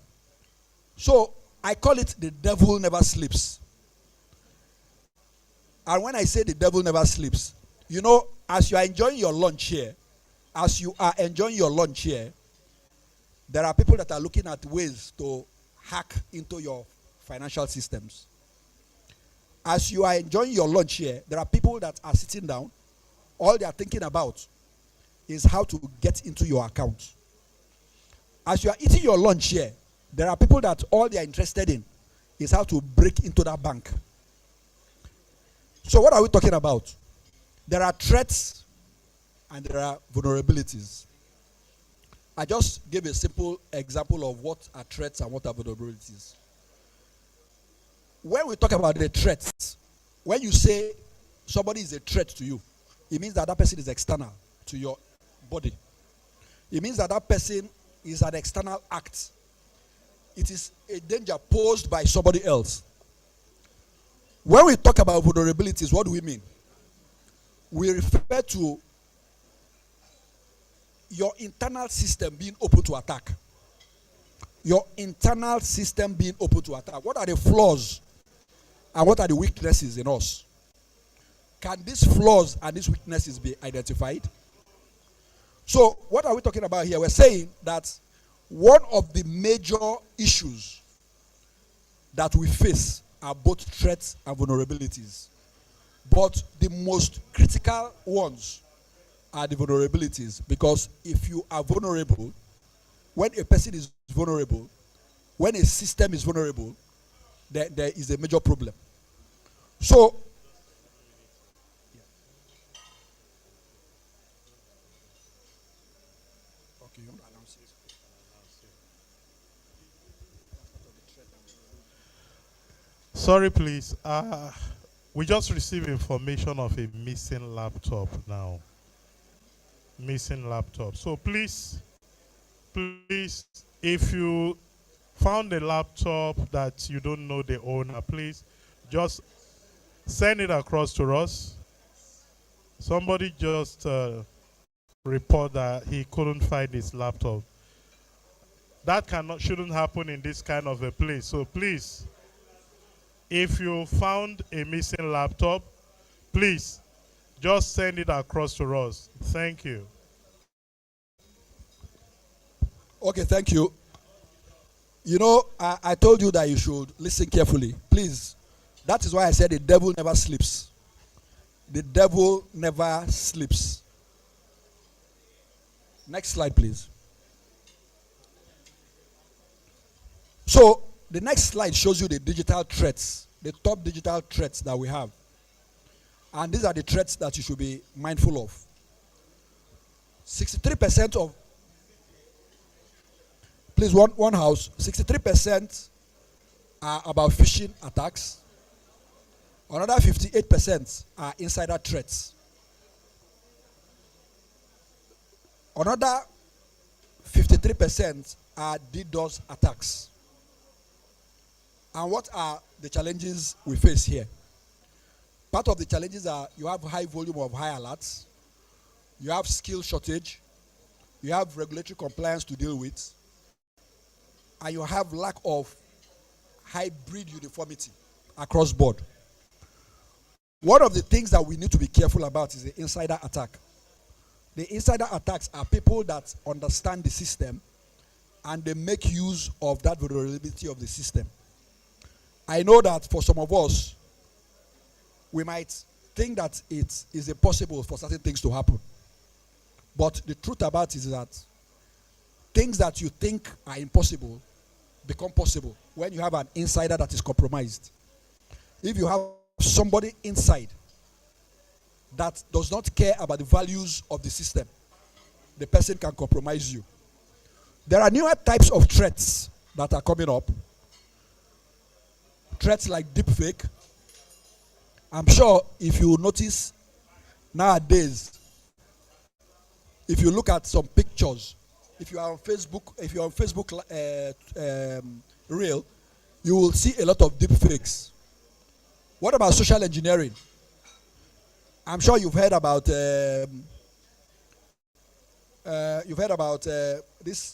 So I call it the devil never sleeps. And when I say the devil never sleeps, you know, as you are enjoying your lunch here, there are people that are looking at ways to hack into your financial systems. As you are enjoying your lunch here, there are people that are sitting down. All they are thinking about is how to get into your account. As you are eating your lunch here, there are people that all they are interested in is how to break into that bank. So what are we talking about? There are threats and there are vulnerabilities. I just gave a simple example of what are threats and what are vulnerabilities. When we talk about the threats, when you say somebody is a threat to you, it means that that person is external to your body. It means that that person is an external act. It is a danger posed by somebody else. When we talk about vulnerabilities, what do we mean? We refer to your internal system being open to attack. Your internal system being open to attack. What are the flaws and what are the weaknesses in us? Can these flaws and these weaknesses be identified? So what are we talking about here? We're saying that one of the major issues that we face are both threats and vulnerabilities. But the most critical ones are the vulnerabilities, because if you are vulnerable, when a person is vulnerable, when a system is vulnerable, there is a major problem. So, okay, you want to announce it? Sorry, please. We just received information of a missing laptop now. Missing laptop. So please, if you found a laptop that you don't know the owner, please just Send it across to us. Somebody just report that he couldn't find his laptop. That shouldn't happen in this kind of a place. So please, if you found a missing laptop, please just send it across to us. Thank you. Okay, thank you. You know, I told you that you should listen carefully. Please. That is why I said the devil never sleeps. The devil never sleeps. Next slide, please. So, the next slide shows you the digital threats, the top digital threats that we have. And these are the threats that you should be mindful of. 63% of, please, one house, 63% are about phishing attacks. Another 58% are insider threats. Another 53% are DDoS attacks. And what are the challenges we face here? Part of the challenges are you have high volume of high alerts, you have skill shortage, you have regulatory compliance to deal with, and you have lack of hybrid uniformity across board. One of the things that we need to be careful about is the insider attack. The insider attacks are people that understand the system and they make use of that vulnerability of the system. I know that for some of us, we might think that it is impossible for certain things to happen. But the truth about it is that things that you think are impossible become possible when you have an insider that is compromised. If you have somebody inside that does not care about the values of the system, the person can compromise you. There are newer types of threats that are coming up. Threats like deepfake. I'm sure if you notice nowadays, if you look at some pictures, if you are on Facebook Reel, you will see a lot of deepfakes. What about social engineering? I'm sure you've heard about this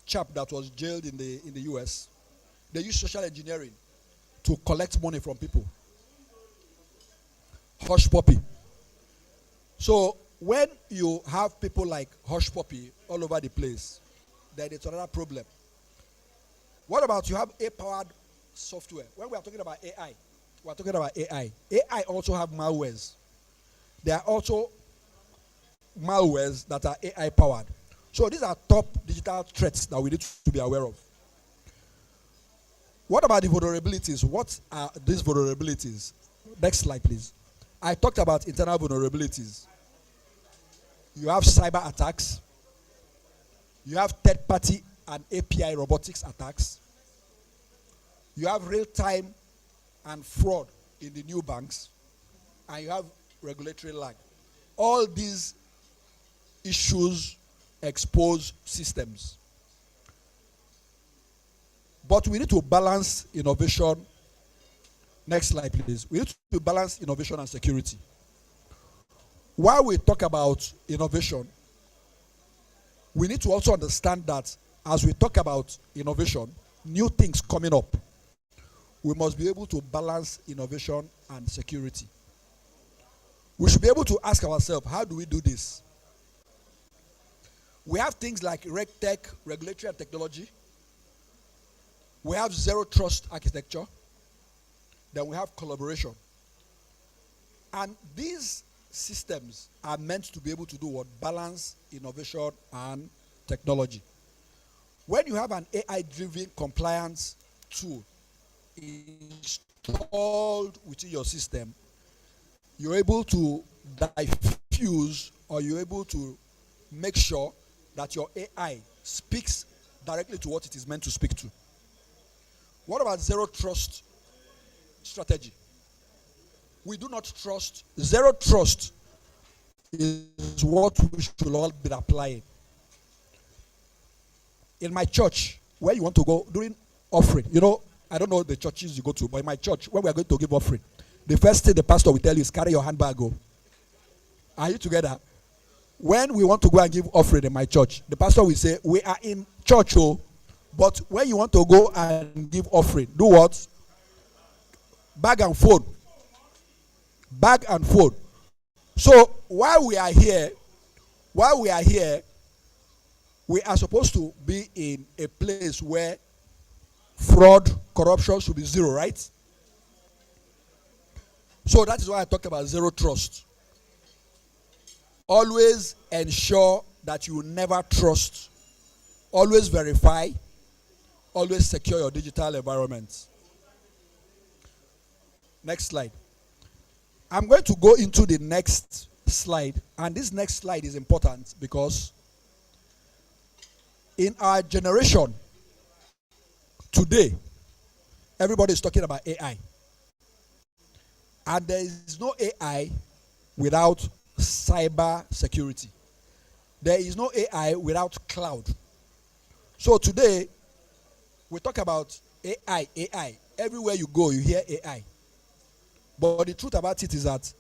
chap that was jailed in the US. They use social engineering to collect money from people. Hush puppy. So when you have people like Hush puppy all over the place, then it's another problem. What about you have AI-powered software? When we are talking about AI, we are talking about AI. AI also have malwares. There are also malwares that are AI powered. So these are top digital threats that we need to be aware of. What about the vulnerabilities? What are these vulnerabilities? Next slide, please. I talked about internal vulnerabilities. You have cyber attacks. You have third-party and API robotics attacks. You have real-time and fraud in the new banks. And you have regulatory lag. All these issues expose systems. But we need to balance innovation. Next slide, please. We need to balance innovation and security. While we talk about innovation, we need to also understand that as we talk about innovation, new things coming up, we must be able to balance innovation and security. We should be able to ask ourselves, how do we do this? We have things like RegTech, regulatory and technology. We have zero trust architecture. Then we have collaboration. And these systems are meant to be able to do what? Balance innovation and technology. When you have an AI-driven compliance tool installed within your system, you're able to diffuse, or you're able to make sure that your AI speaks directly to what it is meant to speak to. What about zero trust strategy? We do not trust. Zero trust is what we should all be applying. In my church, where you want to go during offering, I don't know the churches you go to, but in my church, when we are going to give offering, the first thing the pastor will tell you is carry your handbag. Go. Are you together? When we want to go and give offering in my church, the pastor will say, we are in church, oh, but when you want to go and give offering, do what? Bag and phone. Bag and phone. So while we are here, we are supposed to be in a place where fraud, corruption should be zero, right? So that is why I talked about zero trust. Always ensure that you never trust. Always verify. Always secure your digital environment. Next slide. I'm going to go into the next slide, and this next slide is important because in our generation today, everybody is talking about AI. And there is no AI without cyber security. There is no AI without cloud. So today, we talk about AI. Everywhere you go, you hear AI. But the truth about it is that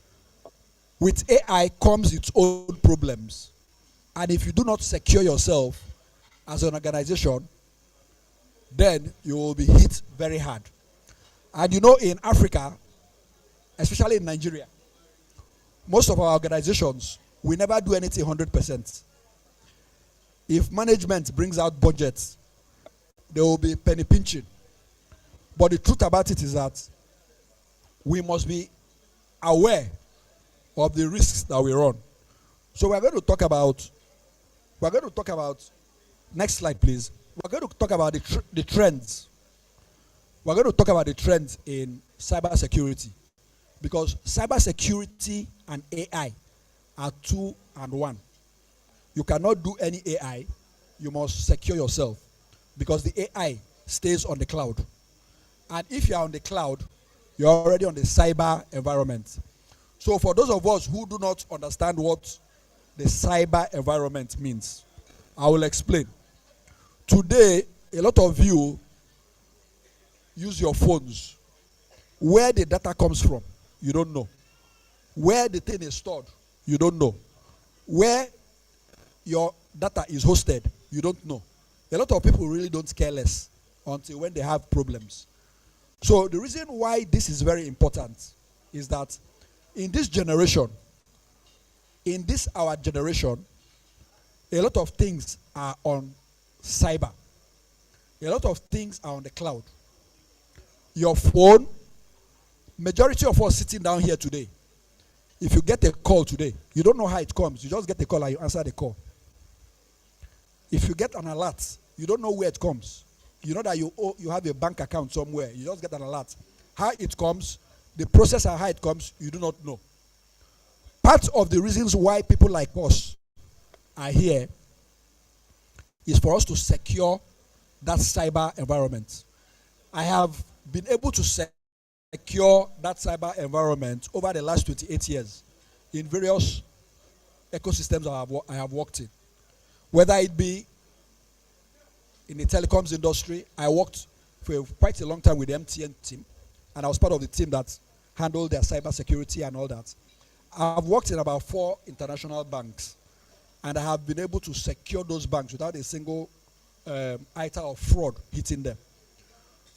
with AI comes its own problems. And if you do not secure yourself as an organization, then you will be hit very hard. And you know, in Africa, especially in Nigeria, most of our organizations, we never do anything 100%. If management brings out budgets, there will be penny pinching. But the truth about it is that we must be aware of the risks that we run. So we're going to talk about, next slide please. We're going to talk about the trends. We're going to talk about the trends in cybersecurity. Because cybersecurity and AI are 2 and 1. You cannot do any AI. You must secure yourself. Because the AI stays on the cloud. And if you are on the cloud, you're already on the cyber environment. So for those of us who do not understand what the cyber environment means, I will explain. Today, a lot of you use your phones. Where the data comes from, you don't know. Where the thing is stored, you don't know. Where your data is hosted, you don't know. A lot of people really don't care less until when they have problems. So the reason why this is very important is that in this generation, our generation, a lot of things are on cyber. A lot of things are on the cloud. Your phone, majority of us sitting down here today, if you get a call today, you don't know how it comes. You just get a call and you answer the call. If you get an alert, you don't know where it comes. You know that you have a bank account somewhere. You just get an alert. How it comes, the process and how it comes, you do not know. Part of the reasons why people like us are here is for us to secure that cyber environment. I have been able to secure that cyber environment over the last 28 years in various ecosystems I have worked in. Whether it be in the telecoms industry, I worked for quite a long time with the MTN team, and I was part of the team that handled their cyber security and all that. I've worked in about 4 international banks, and I have been able to secure those banks without a single item of fraud hitting them.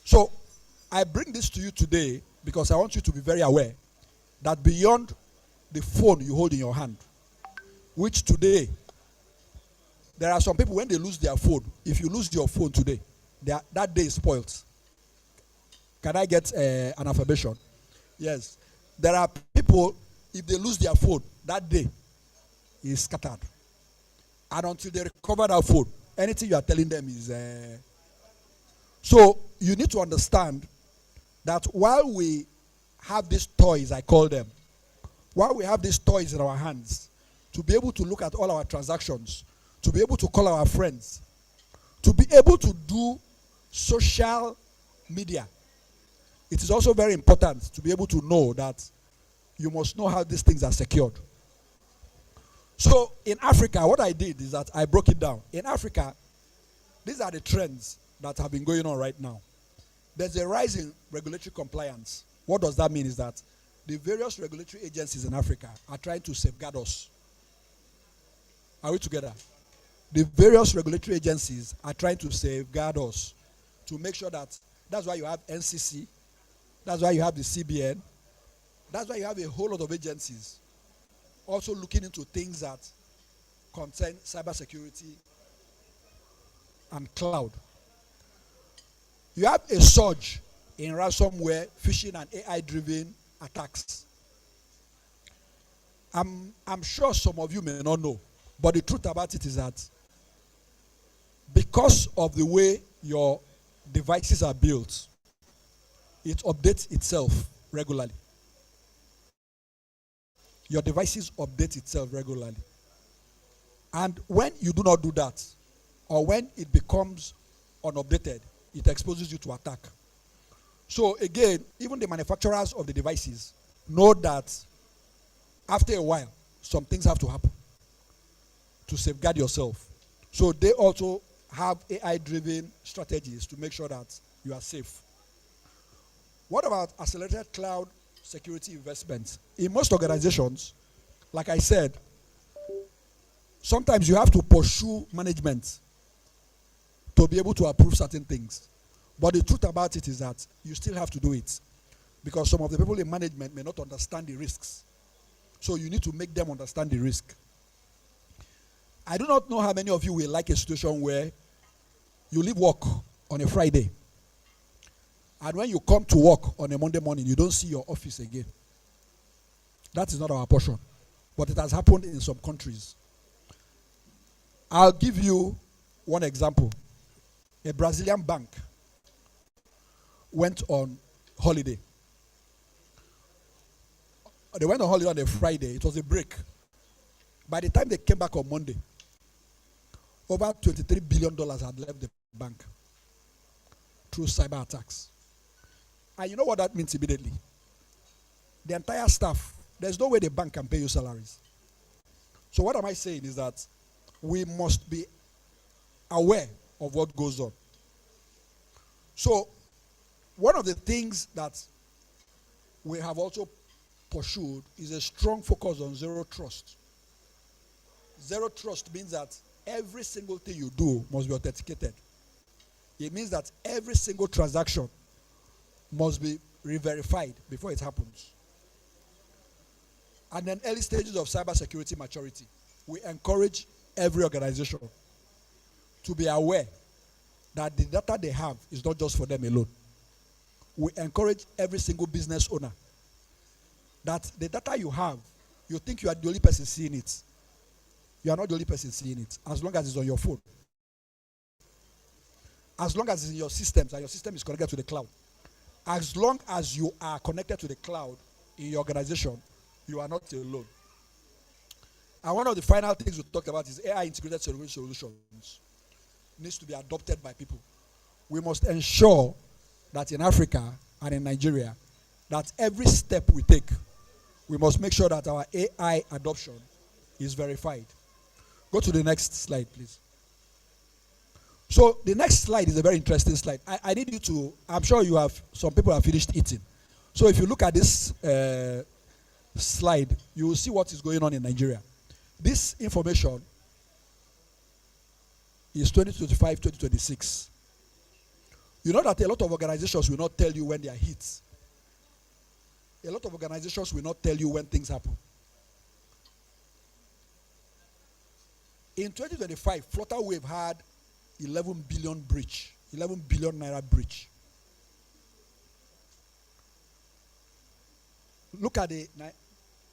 So I bring this to you today because I want you to be very aware that beyond the phone you hold in your hand, which today, there are some people when they lose their phone, if you lose your phone today, that day is spoiled. Can I get an affirmation? Yes. There are people, if they lose their phone, that day is scattered. And until they recover that phone, anything you are telling them is... So you need to understand that while we have these toys, I call them, while we have these toys in our hands, to be able to look at all our transactions, to be able to call our friends, to be able to do social media, it is also very important to be able to know that you must know how these things are secured. So in Africa, what I did is that I broke it down. In Africa, these are the trends that have been going on right now. There's a rise in regulatory compliance. What does that mean is that The various regulatory agencies in Africa are trying to safeguard us. Are we together? The various regulatory agencies are trying to safeguard us to make sure that's why you have NCC, that's why you have the CBN, that's why you have a whole lot of agencies also looking into things that concern cybersecurity and cloud. You have a surge in ransomware, phishing, and AI-driven attacks. I'm sure some of you may not know, but the truth about it is that because of the way your devices are built, it updates itself regularly. Your devices update itself regularly. And when you do not do that, or when it becomes unupdated, it exposes you to attack. So again, even the manufacturers of the devices know that after a while, some things have to happen to safeguard yourself. So they also have AI-driven strategies to make sure that you are safe. What about accelerated cloud security investments? In most organizations, like I said, sometimes you have to pursue management to be able to approve certain things. But the truth about it is that you still have to do it, because some of the people in management may not understand the risks. So you need to make them understand the risk. I do not know how many of you will like a situation where you leave work on a Friday, and when you come to work on a Monday morning, you don't see your office again. That is not our portion, but it has happened in some countries. I'll give you one example. A Brazilian bank went on holiday. They went on holiday on a Friday. It was a break. By the time they came back on Monday, over $23 billion had left the bank through cyber attacks. And you know what that means immediately? The entire staff, there's no way the bank can pay you salaries. So what am I saying is that we must be aware of what goes on. So one of the things that we have also pursued is a strong focus on zero trust. Zero trust means that every single thing you do must be authenticated. It means that every single transaction must be re-verified before it happens. And then early stages of cybersecurity maturity. We encourage every organization to be aware that the data they have is not just for them alone. We encourage every single business owner that the data you have, you think you are the only person seeing it. You are not the only person seeing it, as long as it's on your phone. As long as it's in your systems and your system is connected to the cloud. As long as you are connected to the cloud in your organization, you are not alone. And one of the final things we talked about is AI integrated solutions. Needs to be adopted by people. We must ensure that in Africa and in Nigeria, that every step we take, we must make sure that our AI adoption is verified. Go to the next slide, please. So the next slide is a very interesting slide. I need you to, I'm sure you have, some people have finished eating. So if you look at this slide, you will see what is going on in Nigeria. This information is 2025, 2026. You know that a lot of organizations will not tell you when they are hit. A lot of organizations will not tell you when things happen. In 2025, Flutterwave had 11 billion breach, 11 billion naira breach. Look at the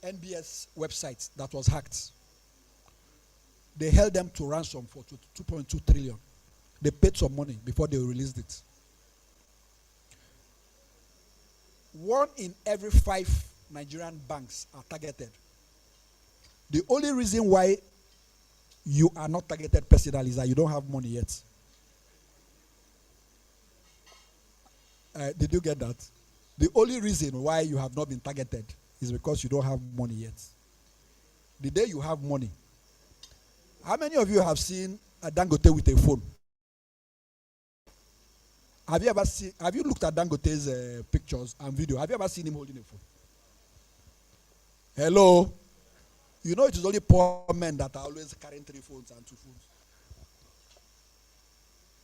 NBS website that was hacked. They held them to ransom for 2.2 trillion. They paid some money before they released it. 1 in every 5 Nigerian banks are targeted. The only reason why you are not targeted personally is that you don't have money yet. Did you get that? The only reason why you have not been targeted is because you don't have money yet. The day you have money. How many of you have seen a Dangote with a phone? Have you looked at Dangote's pictures and video? Have you ever seen him holding a phone? Hello? You know it is only poor men that are always carrying 3 phones and 2 phones.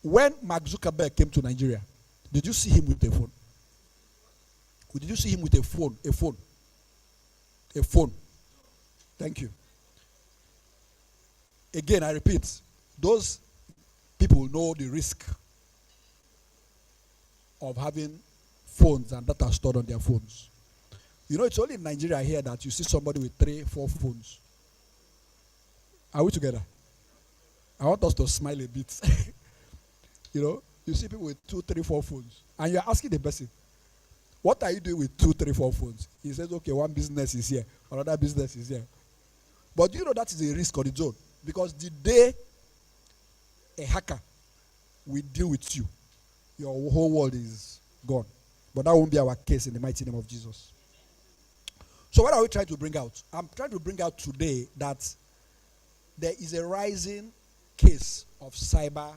When Mark Zuckerberg came to Nigeria, did you see him with a phone? Or did you see him with a phone? A phone. A phone. Thank you. Again, I repeat, those people know the risk of having phones and data stored on their phones. You know, it's only in Nigeria here that you see somebody with 3, 4 phones. Are we together? I want us to smile a bit. You know, you see people with 2, 3, 4 phones. And you're asking the person, what are you doing with 2, 3, 4 phones? He says, okay, one business is here, another business is here. But you know that is a risk on its own. Because the day a hacker will deal with you, your whole world is gone. But that won't be our case in the mighty name of Jesus. So what are we trying to bring out? I'm trying to bring out today that there is a rising case of cyber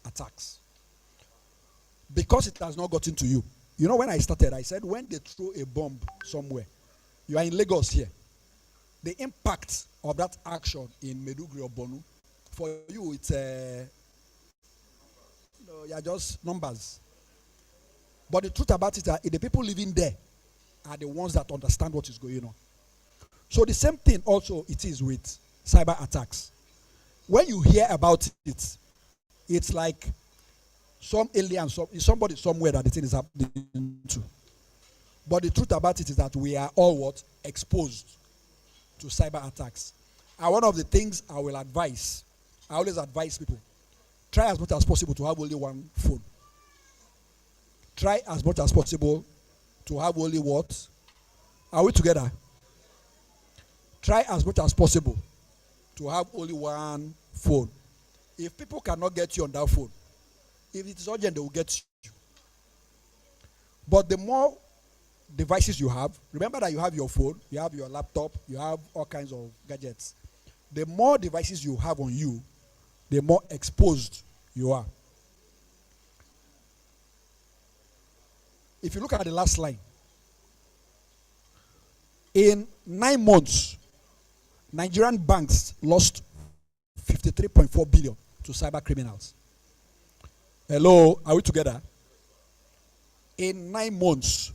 attacks. Because it has not gotten to you. You know, when I started, I said when they throw a bomb somewhere, you are in Lagos here, the impact of that action in Meduguri or Bonu, for you, it's you're just numbers. But the truth about it is the people living there are the ones that understand what is going on. So the same thing also it is with cyber attacks. When you hear about it, it's like some alien, somebody somewhere that the thing is happening to. But the truth about it is that we are all what? Exposed to cyber attacks. And one of the things I always advise people, try as much as possible to have only one phone. Try as much as possible to have only what? Are we together? Try as much as possible to have only one phone. If people cannot get you on that phone, if it is urgent, they will get you. But the more devices you have, remember that you have your phone, you have your laptop, you have all kinds of gadgets. The more devices you have on you, the more exposed you are. If you look at the last line, in 9 months, Nigerian banks lost 53.4 billion to cyber criminals. Hello, are we together? In 9 months,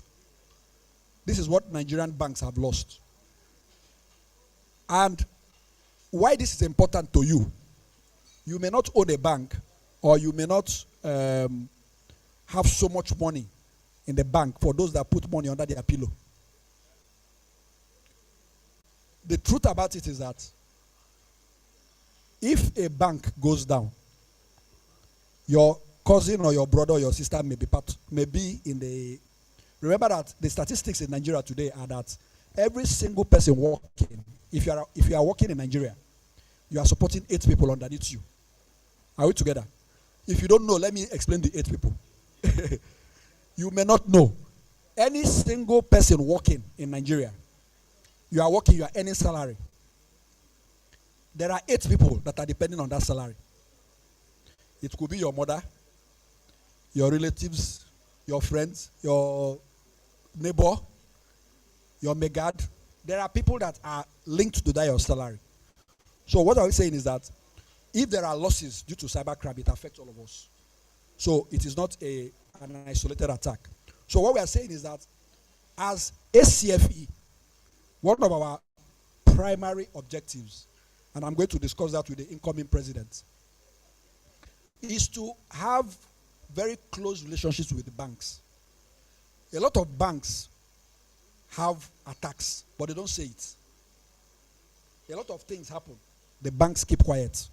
this is what Nigerian banks have lost. And why this is important to you, you may not own a bank, or you may not have so much money in the bank for those that put money under their pillow. The truth about it is that if a bank goes down, your cousin or your brother or your sister may be in the. Remember that the statistics in Nigeria today are that every single person working, if you are working in Nigeria, you are supporting 8 people underneath you. Are we together? If you don't know, let me explain the 8 people. You may not know. Any single person working in Nigeria, you are working, you are earning salary. There are 8 people that are depending on that salary. It could be your mother, your relatives, your friends, your neighbor, your megad. There are people that are linked to that your salary. So what I'm saying is that if there are losses due to cybercrime, it affects all of us. So it is not an isolated attack. So what we are saying is that as ACFE, one of our primary objectives, and I'm going to discuss that with the incoming president, is to have very close relationships with the banks. A lot of banks have attacks, but they don't say it. A lot of things happen. The banks keep quiet.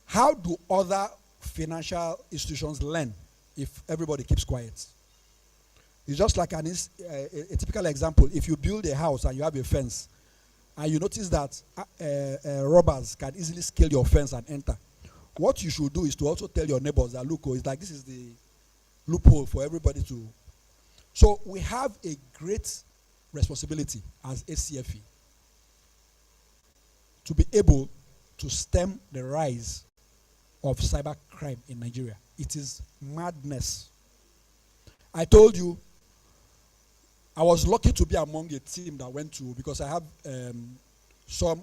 How do other financial institutions learn if everybody keeps quiet? It's just like a typical example. If you build a house and you have a fence, and you notice that robbers can easily scale your fence and enter, what you should do is to also tell your neighbors that, look, it's like this is the loophole for everybody to. So we have a great responsibility as ACFE to be able to stem the rise of cybercrime in Nigeria. It is madness. I told you, I was lucky to be among a team that went to, because I have some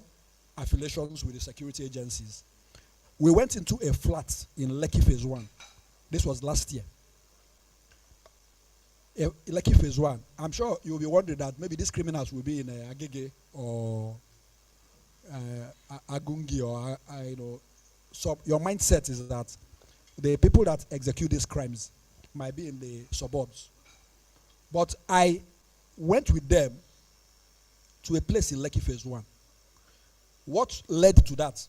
affiliations with the security agencies. We went into a flat in Lekki Phase 1. This was last year. Lekki Phase 1. I'm sure you'll be wondering that maybe these criminals will be in Agege or Agungi or, so your mindset is that the people that execute these crimes might be in the suburbs. But I went with them to a place in Lekki Phase 1. What led to that?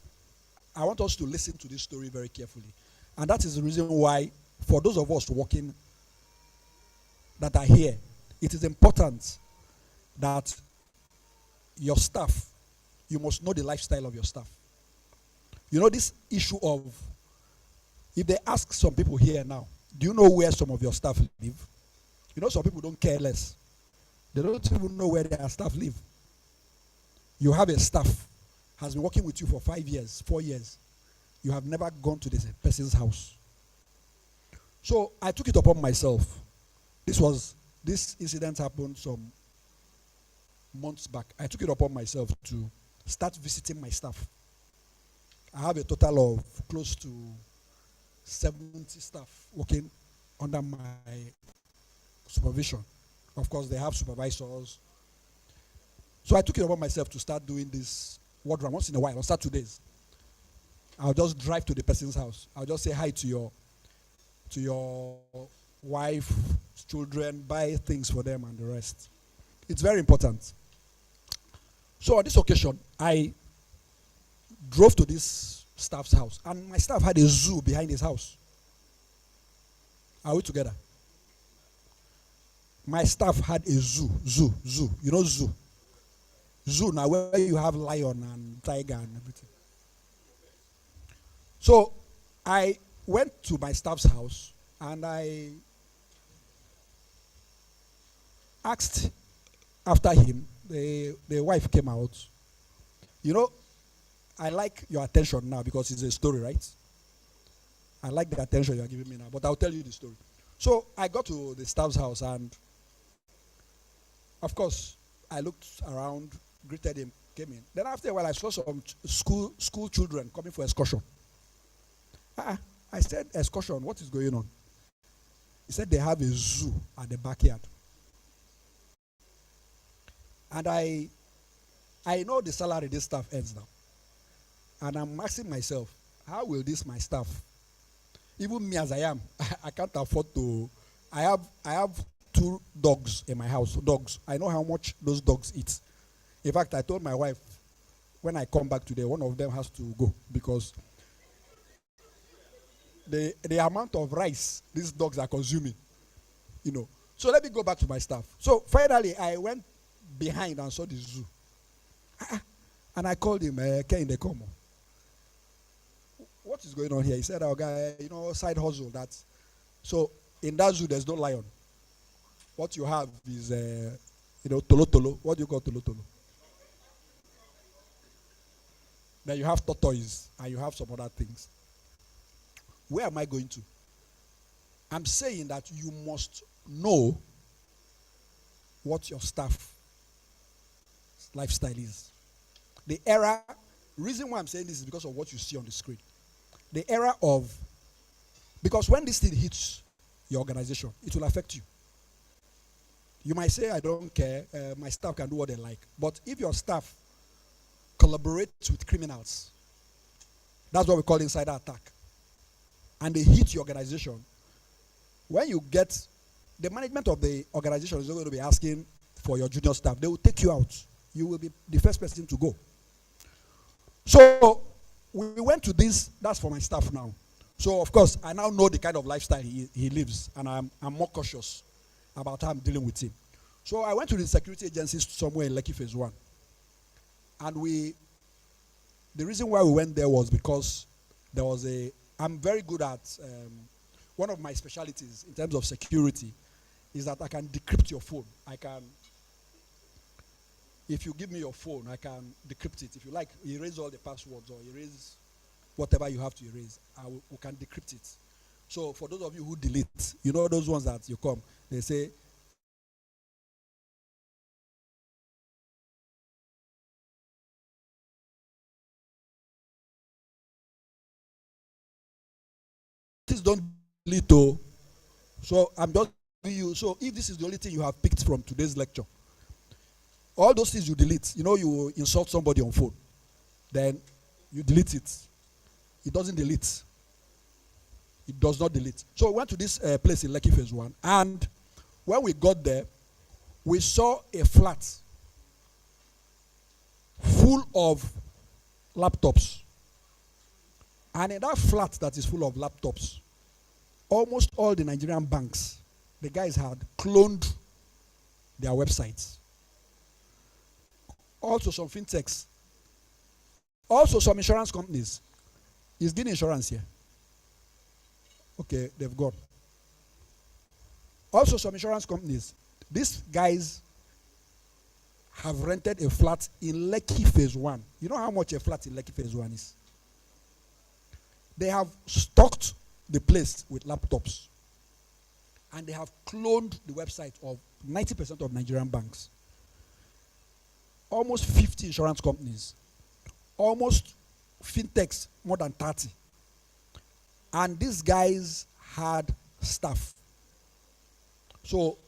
I want us to listen to this story very carefully. And that is the reason why, for those of us working that are here, it is important that your staff, you must know the lifestyle of your staff. You know this issue of, if they ask some people here now, do you know where some of your staff live? You know some people don't care less. They don't even know where their staff live. You have a staff, has been working with you for 5 years, 4 years. You have never gone to this person's house. So I took it upon myself. This incident happened some months back. I took it upon myself to start visiting my staff. I have a total of close to 70 staff working under my supervision. Of course, they have supervisors. So I took it upon myself to start doing this ward round once in a while, on Saturdays. I'll just drive to the person's house. I'll just say hi to your wife, children, buy things for them and the rest. It's very important. So on this occasion, I drove to this staff's house, and my staff had a zoo behind his house. Are we together? My staff had a zoo. You know zoo? Zoo now where you have lion and tiger and everything. So I went to my staff's house and I asked after him. The wife came out. You know, I like your attention now because it's a story, right? I like the attention you are giving me now, but I'll tell you the story. So I got to the staff's house and, of course, I looked around, greeted him, came in. Then after a while, I saw some school children coming for excursion. I said, excursion, what is going on? He said they have a zoo at the backyard. And I know the salary this staff earns now. And I'm asking myself, how will this my staff, even me as I am, I can't afford to, I have 2 dogs in my house, dogs. I know how much those dogs eat. In fact, I told my wife, when I come back today, one of them has to go because the amount of rice these dogs are consuming, So let me go back to my staff. So finally, I went behind and saw the zoo. And I called him, Ken de Como. What is going on here? He said, our guy, side hustle. So in that zoo, there's no lion. What you have is, tolo. What do you call tolo? Then you have tortoise and you have some other things. Where am I going to? I'm saying that you must know what your staff lifestyle is. The era, reason why I'm saying this is because of what you see on the screen. The era of, because when this thing hits your organization, it will affect you. You might say, I don't care, my staff can do what they like. But if your staff collaborates with criminals, that's what we call insider attack, and they hit your organization, when you get, the management of the organization is not going to be asking for your junior staff. They will take you out. You will be the first person to go. So we went to this, that's for my staff now. So of course, I now know the kind of lifestyle he lives, and I'm more cautious about how I'm dealing with him. So I went to the security agencies somewhere in Lekki Phase 1. And the reason why we went there was because there was I'm very good at, one of my specialties in terms of security is that I can decrypt your phone. If you give me your phone, I can decrypt it. If you like, erase all the passwords or erase whatever you have to erase, we can decrypt it. So for those of you who delete, those ones that you come, they say, don't delete. Oh. So I'm just giving you. So if this is the only thing you have picked from today's lecture, all those things you delete. You know, you insult somebody on phone, then you delete it. It doesn't delete. It does not delete. So we went to this place in Lekki Phase 1, and when we got there, we saw a flat full of laptops. And in that flat that is full of laptops, almost all the Nigerian banks, the guys had cloned their websites. Also some fintechs. Also some insurance companies. Is Guinea Insurance here? Okay, they've gone. Also some insurance companies. These guys have rented a flat in Lekki Phase 1. You know how much a flat in Lekki Phase 1 is? They have stocked the place with laptops. And they have cloned the website of 90% of Nigerian banks. Almost 50 insurance companies. Almost fintechs, more than 30. And these guys had staff. So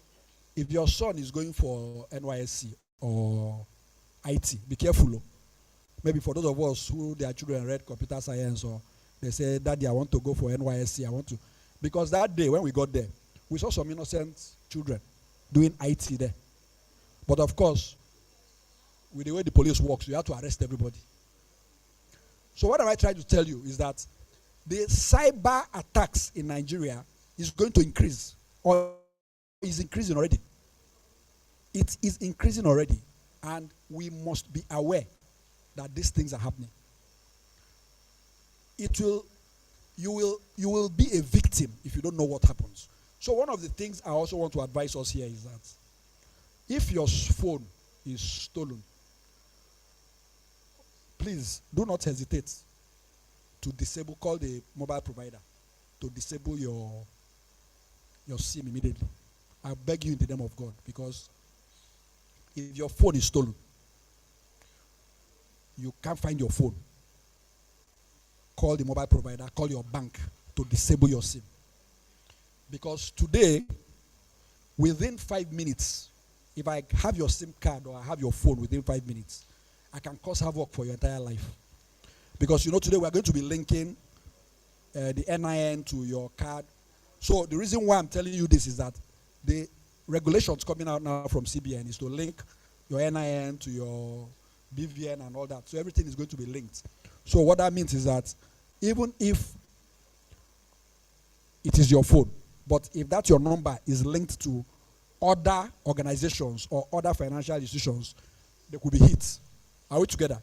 if your son is going for NYSC or IT, be careful. Oh. Maybe for those of us who their children read computer science, or they say, Daddy, I want to go for NYSC, I want to. Because that day when we got there, we saw some innocent children doing IT there. But of course, with the way the police works, you have to arrest everybody. So what am I trying to tell you is that the cyber attacks in Nigeria is going to increase, or is increasing already. It is increasing already, and we must be aware that these things are happening. You will be a victim if you don't know what happens. So one of the things I also want to advise us here is that if your phone is stolen, please do not hesitate to disable, call the mobile provider to disable your SIM immediately. I beg you in the name of God, because if your phone is stolen, you can't find your phone. Call the mobile provider, call your bank to disable your SIM. Because today, within 5 minutes, if I have your SIM card or I have your phone within 5 minutes, I can cause havoc for your entire life. Because you know today we are going to be linking the NIN to your card. So the reason why I'm telling you this is that the regulations coming out now from CBN is to link your NIN to your BVN and all that. So everything is going to be linked. So what that means is that even if it is your phone, but if that your number is linked to other organizations or other financial institutions, there could be hits. Are we together?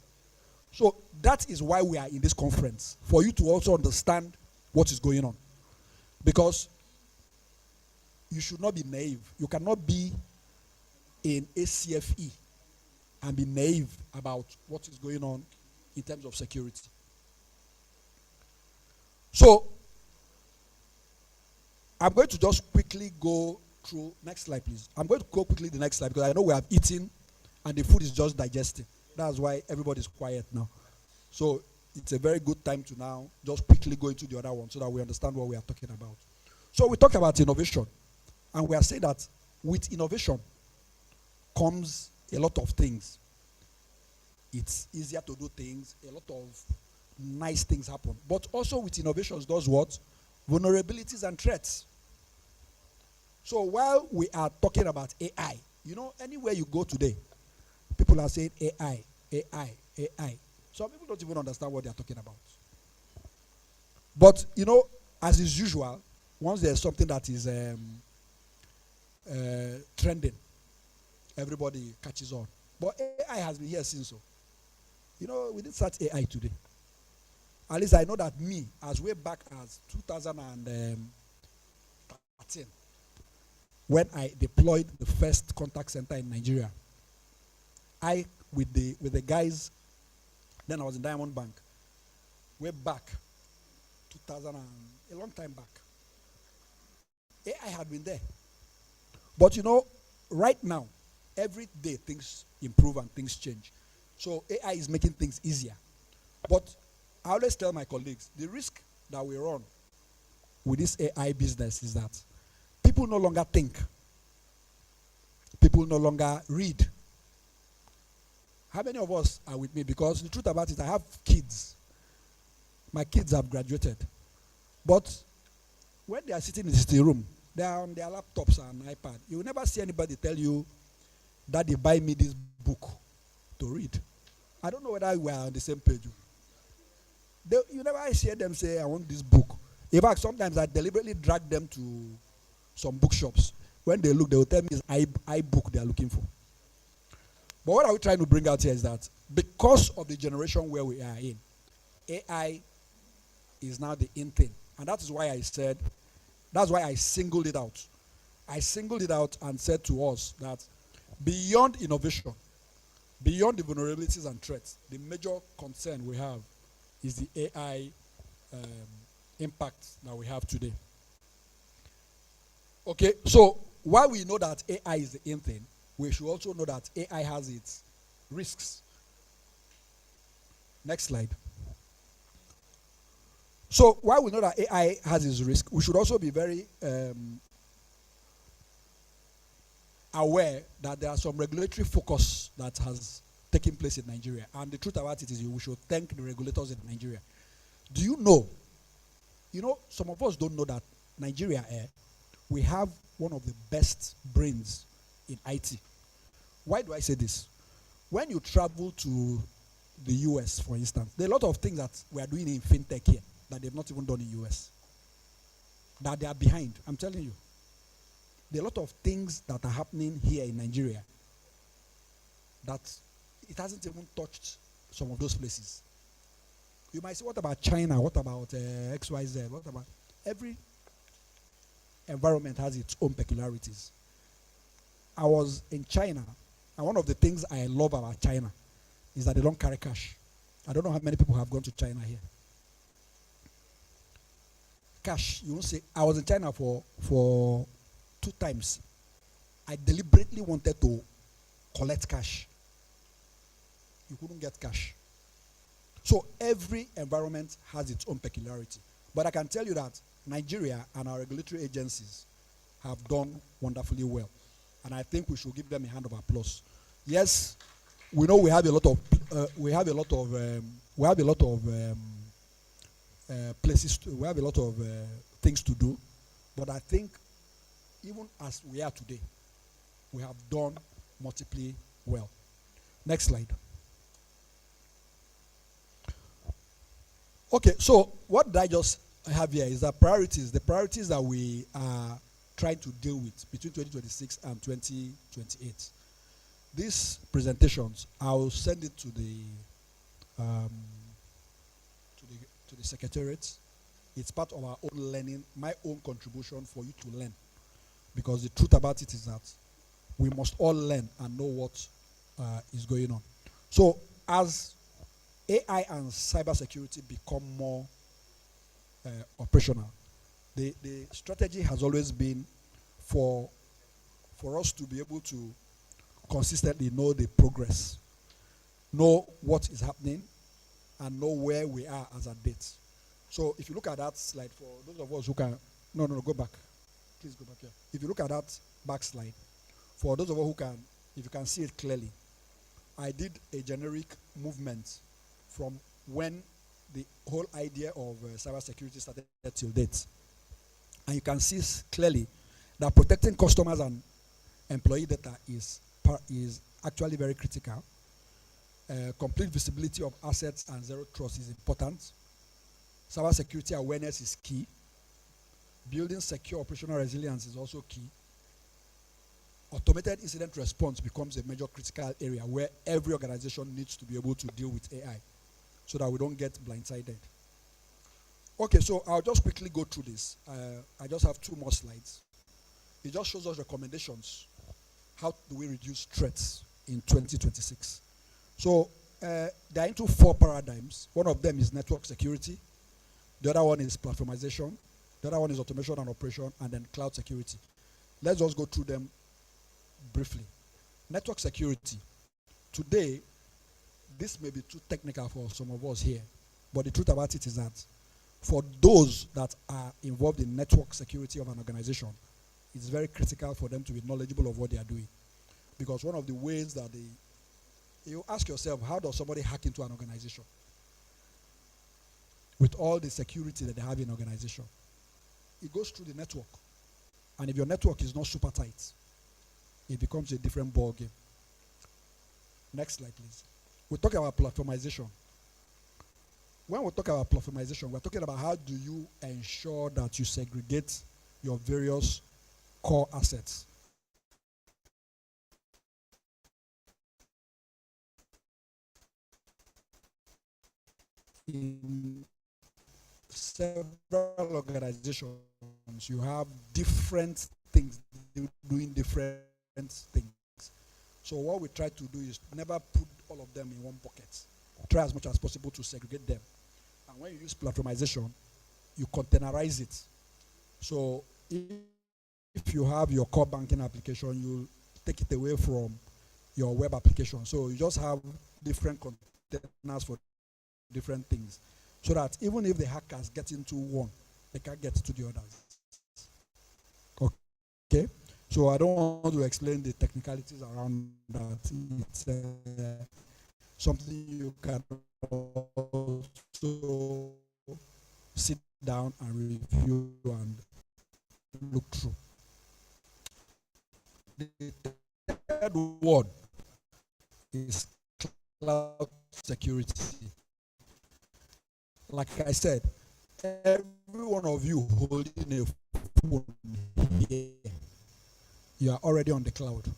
So that is why we are in this conference, for you to also understand what is going on. Because you should not be naive. You cannot be in ACFE and be naive about what is going on in terms of security. So I'm going to just quickly go through, next slide please. I'm going to go quickly the next slide because I know we have eaten and the food is just digesting. That's why everybody's quiet now. So it's a very good time to now just quickly go into the other one so that we understand what we are talking about. So we talk about innovation, and we are saying that with innovation comes a lot of things. It's easier to do things, a lot of nice things happen. But also with innovations does what? Vulnerabilities and threats. So while we are talking about AI, you know, anywhere you go today, people are saying AI, AI, AI. Some people don't even understand what they are talking about. But, you know, as is usual, once there's something that is trending, everybody catches on. But AI has been here since so. You know, we didn't start AI today. At least I know that me, as way back as 2013, when I deployed the first contact center in Nigeria, I, with the guys, then I was in Diamond Bank, way back, 2000 and a long time back. AI had been there. But you know, right now, every day things improve and things change. So AI is making things easier. But I always tell my colleagues, the risk that we run with this AI business is that people no longer think. People no longer read. How many of us are with me? Because the truth about it, I have kids. My kids have graduated. But when they are sitting in the sitting room, they are on their laptops and iPad. You will never see anybody tell you, Daddy, buy me this book to read. I don't know whether we are on the same page. You never hear them say, I want this book. In fact, sometimes I deliberately drag them to some bookshops. When they look, they will tell me it's iBook they are looking for. But what are we trying to bring out here is that because of the generation where we are in, AI is now the in thing. And that is why I said, that's why I singled it out. I singled it out and said to us that beyond innovation, beyond the vulnerabilities and threats, the major concern we have is the AI impact that we have today. Okay, so while we know that AI is the in thing, we should also know that AI has its risks. Next slide. So while we know that AI has its risk, we should also be very aware that there are some regulatory focus that has taken place in Nigeria. And the truth about it is we should thank the regulators in Nigeria. Do you know, some of us don't know that Nigeria, we have one of the best brains in IT. Why do I say this? When you travel to the US, for instance, there are a lot of things that we are doing in fintech here that they've not even done in US. That they are behind, I'm telling you. There are a lot of things that are happening here in Nigeria that it hasn't even touched some of those places. You might say, what about China? What about XYZ? What about every environment has its own peculiarities. I was in China, and one of the things I love about China is that they don't carry cash. I don't know how many people have gone to China here. Cash, you won't say, I was in China for 2 times. I deliberately wanted to collect cash. You couldn't get cash. So every environment has its own peculiarity. But I can tell you that Nigeria and our regulatory agencies have done wonderfully well. And I think we should give them a hand of applause. Yes, we know we have a lot of places, we have a lot of things to do. But I think even as we are today, we have done multiply well. Next slide. Okay, so what did I just have here is that the priorities that we are trying to deal with between 2026 and 2028. These presentations, I will send it to the secretariat. It's part of our own learning, my own contribution for you to learn. Because the truth about it is that we must all learn and know what is going on. So as AI and cybersecurity become more operational, the strategy has always been for us to be able to consistently know the progress, know what is happening, and know where we are as a date. So if you look at that slide, for those of us who can, no, go back. Please go back here. If you look at that back slide, for those of us who can, if you can see it clearly, I did a generic movement from when the whole idea of cybersecurity started till date. And you can see clearly that protecting customers and employee data is actually very critical. Complete visibility of assets and zero trust is important. Cybersecurity awareness is key. Building secure operational resilience is also key. Automated incident response becomes a major critical area where every organization needs to be able to deal with AI so that we don't get blindsided. Okay, so I'll just quickly go through this. I just have 2 more slides. It just shows us recommendations. How do we reduce threats in 2026? So they are into 4 paradigms. One of them is network security. The other one is platformization. The other one is automation and operation, and then cloud security. Let's just go through them briefly. Network security. Today, this may be too technical for some of us here, but the truth about it is that for those that are involved in network security of an organization, it's very critical for them to be knowledgeable of what they are doing. Because one of the ways that you ask yourself, how does somebody hack into an organization? With all the security that they have in organization. It goes through the network. And if your network is not super tight, it becomes a different ball game. Next slide, please. We talk about platformization. When we talk about platformization, we're talking about how do you ensure that you segregate your various core assets. In several organizations, you have different things doing different things. So what we try to do is never put all of them in one bucket. Try as much as possible to segregate them. And when you use platformization, you containerize it. So if you have your core banking application, you take it away from your web application. So you just have different containers for different things. So that even if the hackers get into one, they can't get to the others. Okay? So I don't want to explain the technicalities around that. It's something you can also sit down and review and look through. The third one is cloud security. Like I said, every one of you holding a phone here, you are already on the cloud.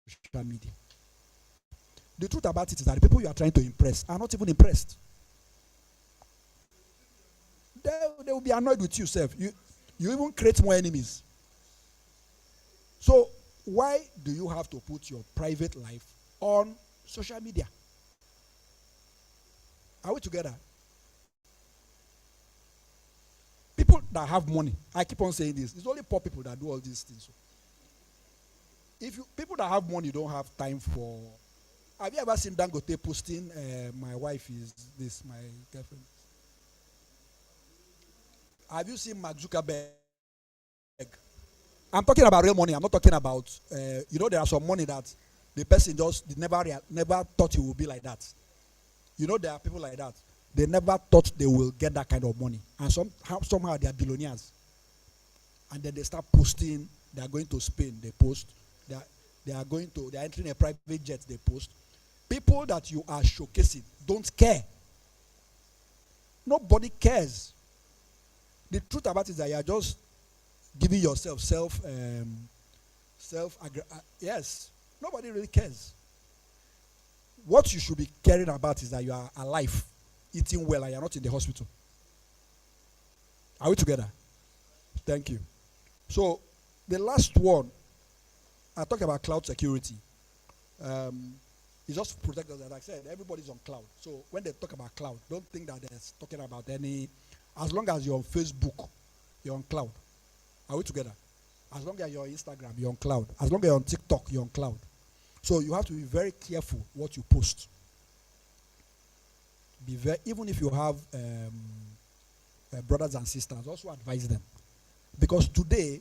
Social media. The truth about it is that the people you are trying to impress are not even impressed. They will be annoyed with you, self. You even create more enemies. So why do you have to put your private life on social media? Are we together? People that have money, I keep on saying this, it's only poor people that do all these things. So if people that have money don't have time for. Have you ever seen Dangote posting, my wife is this, my girlfriend? Have you seen Mark Zuckerberg? I'm talking about real money. I'm not talking about, there are some money that the person just never thought it would be like that. There are people like that. They never thought they will get that kind of money. And somehow they are billionaires. And then they start posting, they are going to Spain, they post. They are entering a private jet, they post. People that you are showcasing don't care. Nobody cares. The truth about it is that you are just giving yourself yes. Nobody really cares. What you should be caring about is that you are alive, eating well, and you are not in the hospital. Are we together? Thank you. So, the last one, I talk about cloud security. It's just to protect us. As I said, everybody's on cloud. So when they talk about cloud, don't think that they're talking about as long as you're on Facebook, you're on cloud. Are we together? As long as you're on Instagram, you're on cloud. As long as you're on TikTok, you're on cloud. So you have to be very careful what you post. Even if you have brothers and sisters, also advise them. Because today,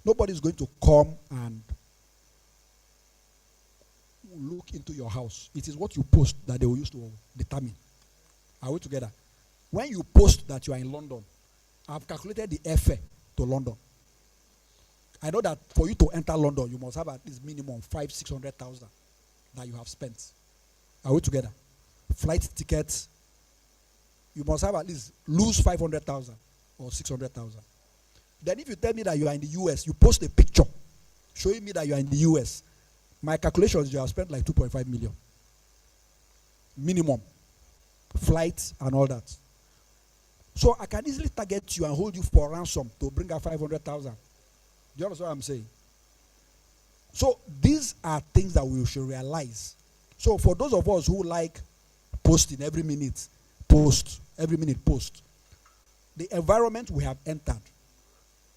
nobody's going to come and look into your house. It is what you post that they will use to determine. Are we together? When you post that you are in London, I've calculated the airfare to London. I know that for you to enter London, you must have at least minimum 500,000-600,000 that you have spent. Are we together? Flight tickets, you must have at least lose 500,000 or 600,000. Then if you tell me that you are in the US, you post a picture showing me that you are in the US, my calculations, you have spent like 2.5 million. Minimum. Flights and all that. So I can easily target you and hold you for ransom to bring out 500,000. Do you understand what I'm saying? So these are things that we should realize So for those of us who like posting every minute, post, every minute post, the environment we have entered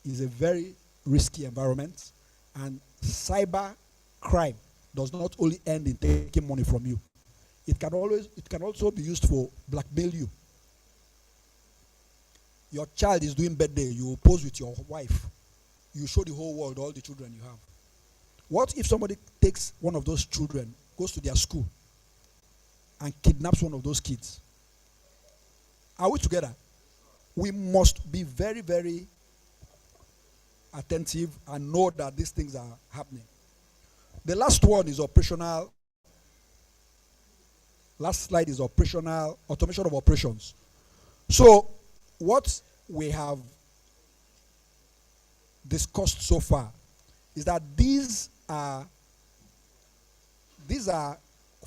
is a very risky environment, and cyber crime does not only end in taking money from you. It can also be used for blackmail you. Your child is doing birthday, you pose with your wife. You show the whole world all the children you have. What if somebody takes one of those children, goes to their school, and kidnaps one of those kids? Are we together? We must be very, very attentive and know that these things are happening. The last one is operational. Last slide is operational, automation of operations. So, what we have discussed so far is that these are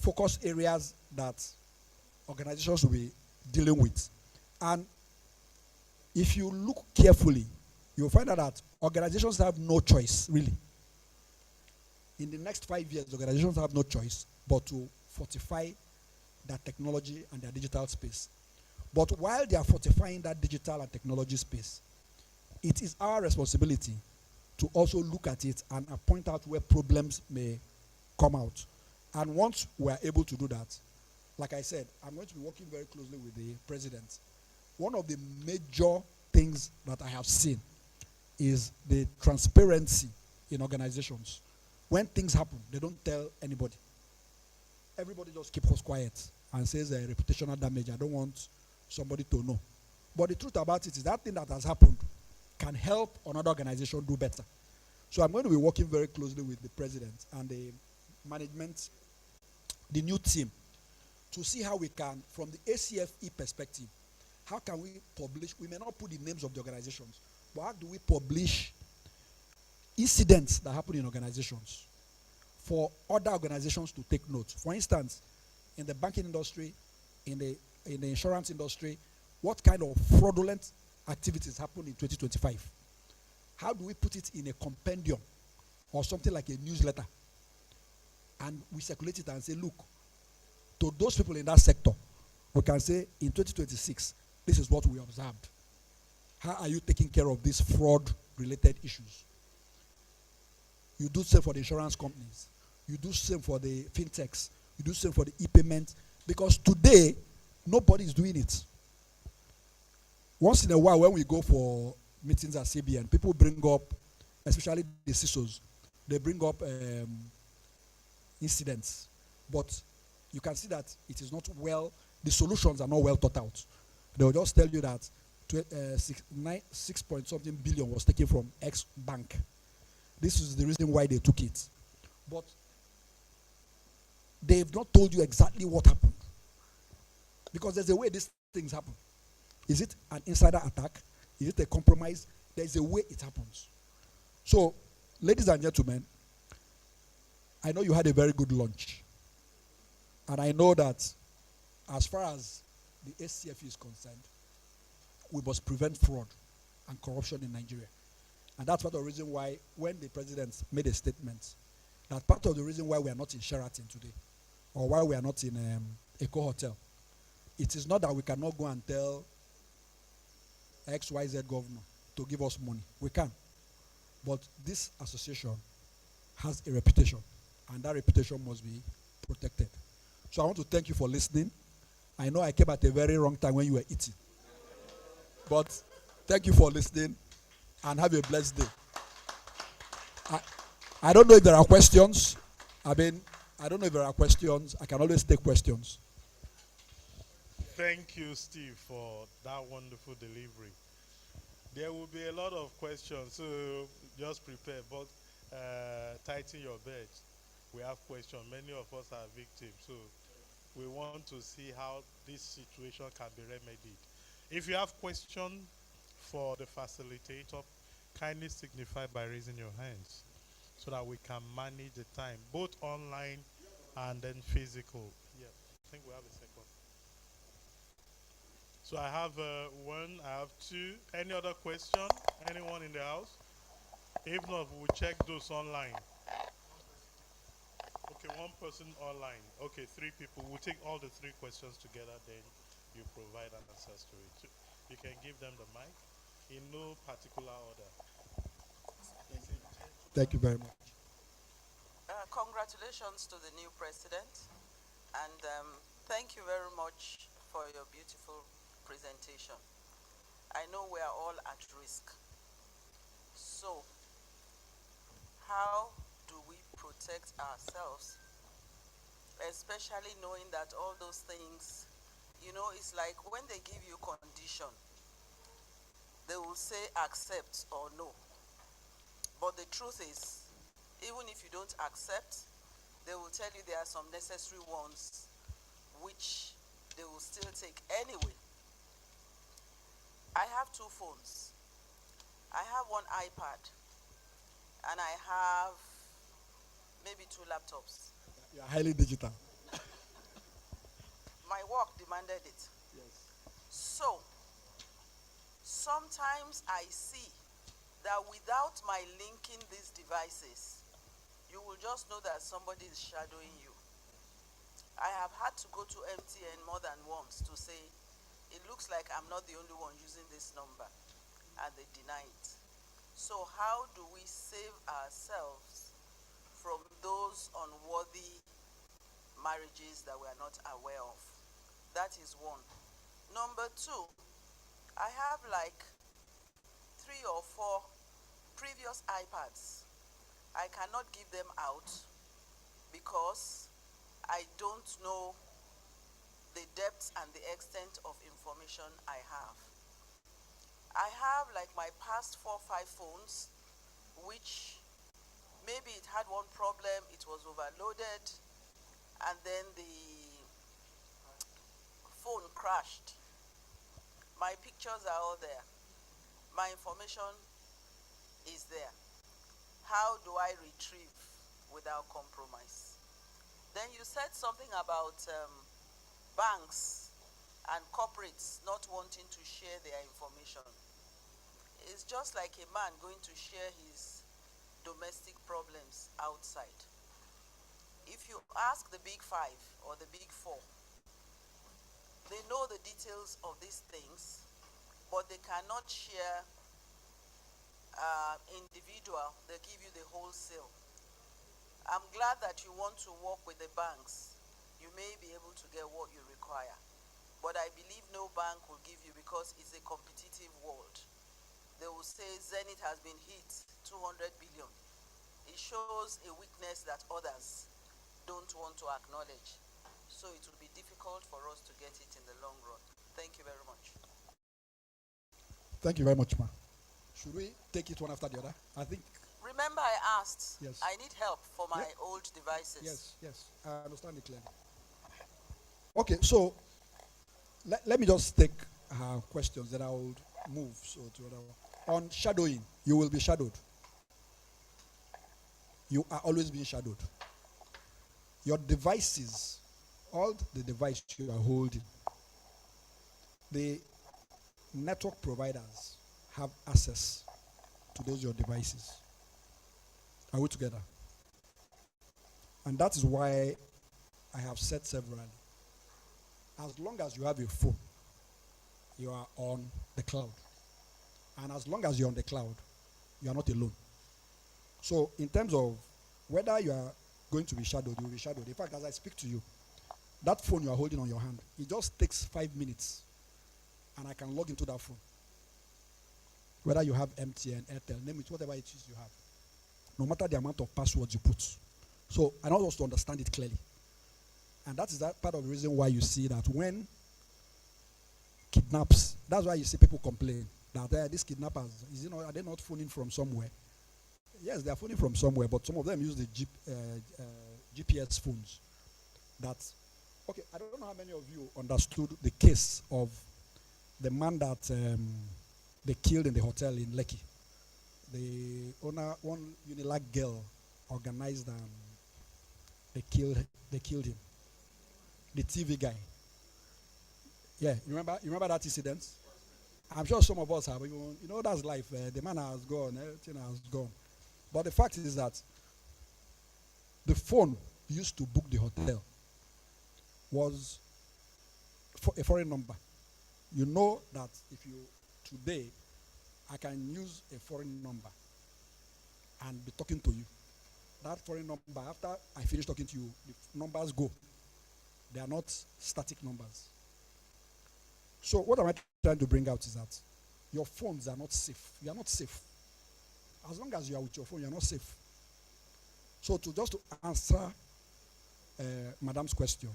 focus areas that organizations will be dealing with. And if you look carefully, you'll find out that organizations have no choice, really. In the next 5 years, organizations have no choice but to fortify their technology and their digital space. But while they are fortifying that digital and technology space, it is our responsibility to also look at it and point out where problems may come out. And once we are able to do that, like I said, I'm going to be working very closely with the president. One of the major things that I have seen is the transparency in organizations. When things happen, they don't tell anybody. Everybody just keeps quiet and says reputational damage. I don't want somebody to know. But the truth about it is that thing that has happened can help another organization do better. So I'm going to be working very closely with the president and the management, the new team, to see how we can, from the ACFE perspective, how can we publish, we may not put the names of the organizations, but how do we publish incidents that happen in organizations for other organizations to take note? For instance, in the banking industry, in the insurance industry, what kind of fraudulent activities happen in 2025? How do we put it in a compendium or something like a newsletter? And we circulate it and say, look, to those people in that sector, we can say in 2026, this is what we observed. How are you taking care of these fraud-related issues? You do the same for the insurance companies. You do the same for the fintechs. You do the same for the e-payment. Because today, nobody is doing it. Once in a while, when we go for meetings at CBN, people bring up, especially the CISOs, they bring up incidents. But you can see that it is not well, the solutions are not well thought out. They will just tell you that 6 point something billion was taken from X bank. This is the reason why they took it. But they've not told you exactly what happened. Because there's a way these things happen. Is it an insider attack? Is it a compromise? There's a way it happens. So, ladies and gentlemen, I know you had a very good lunch. And I know that as far as the SCF is concerned, we must prevent fraud and corruption in Nigeria. And that's part of the reason why, when the president made a statement, that part of the reason why we are not in Sheraton today, or why we are not in Eco Hotel, it is not that we cannot go and tell XYZ governor to give us money. We can. But this association has a reputation, and that reputation must be protected. So I want to thank you for listening. I know I came at a very wrong time when you were eating. But thank you for listening, and have a blessed day. I don't know if there are questions. I don't know if there are questions. I can always take questions. Thank you, Steve, for that wonderful delivery. There will be a lot of questions, so just prepare, but tighten your belt. We have questions. Many of us are victims, so we want to see how this situation can be remedied. If you have questions for the facilitator, kindly signify by raising your hands so that we can manage the time, both online and then physical. Yeah, I think we have a second. So I have one, I have two. Any other question? Anyone in the house? If not, we'll check those online. Okay. Okay, one person online. Okay, three people. We'll take all the three questions together, then you provide answers to it. You can give them the mic in no particular order. Thank you very much. Congratulations to the new president, and thank you very much for your beautiful presentation. I know we are all at risk. So, how do we protect ourselves, especially knowing that all those things, it's like when they give you condition, they will say accept or no. But the truth is, even if you don't accept, they will tell you there are some necessary ones which they will still take anyway. I have two phones. I have one iPad, and I have maybe two laptops. You are highly digital. My work demanded it. Yes. So, sometimes I see that without my linking these devices, you will just know that somebody is shadowing you. I have had to go to MTN more than once to say, it looks like I'm not the only one using this number, and they deny it. So how do we save ourselves from those unworthy marriages that we are not aware of? That is one. Number two, I have like 3 or 4 previous iPads. I cannot give them out because I don't know the depth and the extent of information I have. I have like my past 4 or 5 phones, which maybe it had one problem, it was overloaded, and then the phone crashed. My pictures are all there. My information is there. How do I retrieve without compromise? Then you said something about banks and corporates not wanting to share their information. It's just like a man going to share his domestic problems outside. If you ask the big 5 or the big 4, they know the details of these things, but they cannot share individual. They give you the wholesale. I'm glad that you want to work with the banks. You may be able to get what you require, but I believe no bank will give you, because it's a competitive world. They will say Zenith has been hit 200 billion. It shows a weakness that others don't want to acknowledge. So it will be difficult for us to get it in the long run. Thank you very much. Thank you very much, ma. Should we take it one after the other? I think. Remember I asked, Yes. I need help for my old devices. Yes, I understand it clearly. Okay, so let me just take questions, then I will move to other one. On shadowing, you will be shadowed. You are always being shadowed. Your devices, all the devices you are holding, the network providers have access to those your devices. Are we together? And that is why I have said severally, as long as you have a phone, you are on the cloud. And as long as you're on the cloud, you are not alone. So in terms of whether you are going to be shadowed, you will be shadowed. In fact, as I speak to you, that phone you are holding on your hand, it just takes 5 minutes, and I can log into that phone. Whether you have MTN, Airtel, name it, whatever it is you have. No matter the amount of passwords you put. So I want us to understand it clearly. And that is that part of the reason why you see that when kidnaps, that's why you see people complain that these kidnappers, are they not phoning from somewhere? Yes, they are phoning from somewhere, but some of them use the GPS phones. Okay, I don't know how many of you understood the case of the man that they killed in the hotel in Lekki. The owner, one Unilag girl, organized and they killed him. The TV guy. Yeah, you remember that incident? I'm sure some of us have. That's life. The man has gone. Everything has gone. But the fact is that the phone used to book the hotel was for a foreign number. You know that if you, today, I can use a foreign number and be talking to you. That foreign number, after I finish talking to you, the numbers go. They are not static numbers. So what am I trying to bring out is that your phones are not safe. You are not safe. As long as you are with your phone, you are not safe. So to answer Madam's question,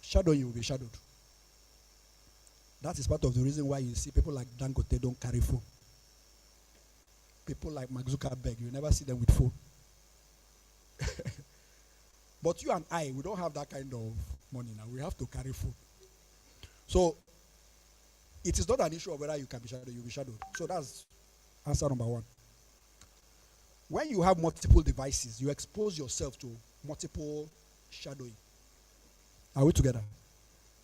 shadowing, you will be shadowed. That is part of the reason why you see people like Dangote don't carry phone. People like Mark Zuckerberg, you never see them with phone. But you and I, we don't have that kind of money now. We have to carry phone. So it is not an issue of whether you can be shadowed, you'll be shadowed. So that's answer number one. When you have multiple devices, you expose yourself to multiple shadowing. Are we together?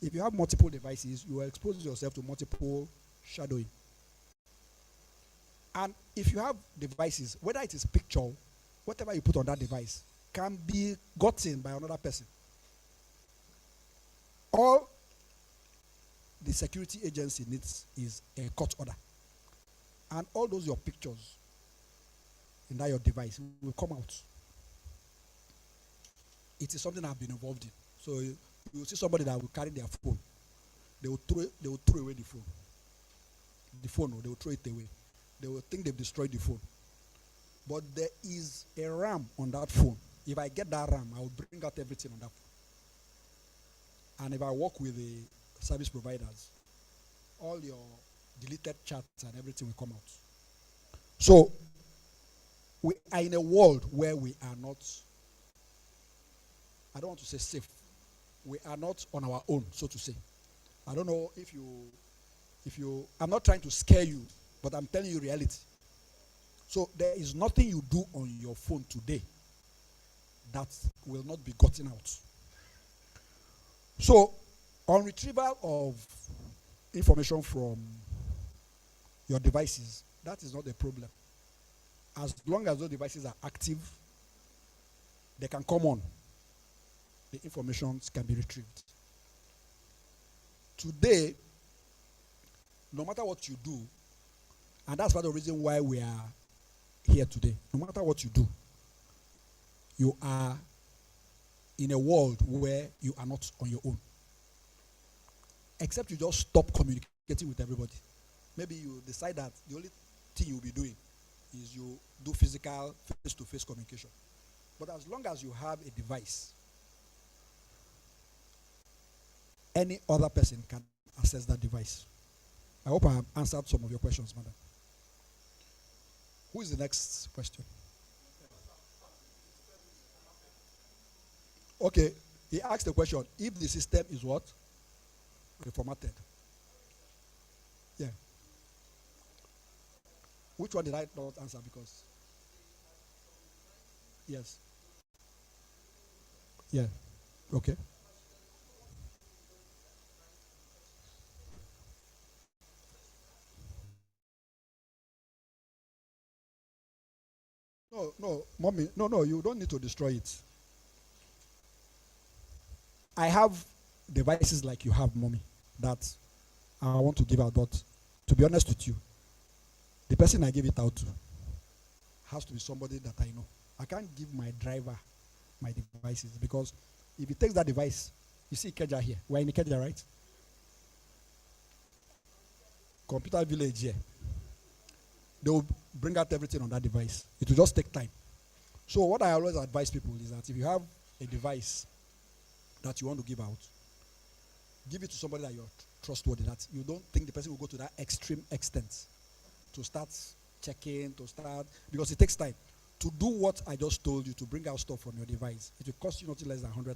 If you have multiple devices, you are exposing yourself to multiple shadowing. And if you have devices, whether it is picture, whatever you put on that device can be gotten by another person. All the security agency needs is a court order. And all those your pictures in that your device will come out. It is something I've been involved in. So you will see somebody that will carry their phone. They will throw away the phone. The phone, they will throw it away. They will think they've destroyed the phone. But there is a RAM on that phone. If I get that RAM, I will bring out everything on that phone. And if I work with the service providers, all your deleted chats and everything will come out. So we are in a world where we are not, I don't want to say safe. We are not on our own, so to say. I don't know if you, I'm not trying to scare you, but I'm telling you reality. So there is nothing you do on your phone today that will not be gotten out. So on retrieval of information from your devices, that is not a problem. As long as those devices are active, they can come on. The information can be retrieved. Today, no matter what you do, and that's part of the reason why we are here today, no matter what you do, you are in a world where you are not on your own. Except you just stop communicating with everybody. Maybe you decide that the only thing you'll be doing is you do physical face-to-face communication. But as long as you have a device, any other person can access that device. I hope I have answered some of your questions, madam. Who is the next question? Okay, he asked the question, if the system is what? Reformatted. Yeah. Which one did I not answer? Because, yes. Yeah, okay. No, mommy, no, you don't need to destroy it. I have devices like you have, mommy, that I want to give out, but to be honest with you, the person I give it out to has to be somebody that I know. I can't give my driver my devices because if he takes that device, you see Ikeja here. We're in Ikeja, right? Computer village here. They will bring out everything on that device. It will just take time. So what I always advise people is that if you have a device that you want to give out, give it to somebody that you're trustworthy, that you don't think the person will go to that extreme extent to start checking, because it takes time. To do what I just told you, to bring out stuff from your device, it will cost you nothing less than $100,000.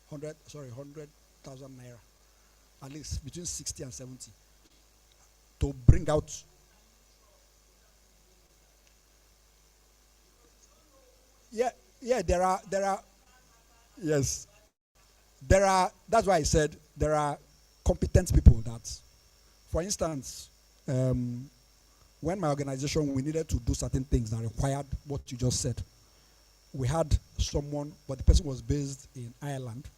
100,000 naira. At least between 60 and 70. To bring out. Yeah, there are, yes. That's why I said there are competent people that, for instance, when my organization, we needed to do certain things that required what you just said. we had someone, but the person was based in Ireland,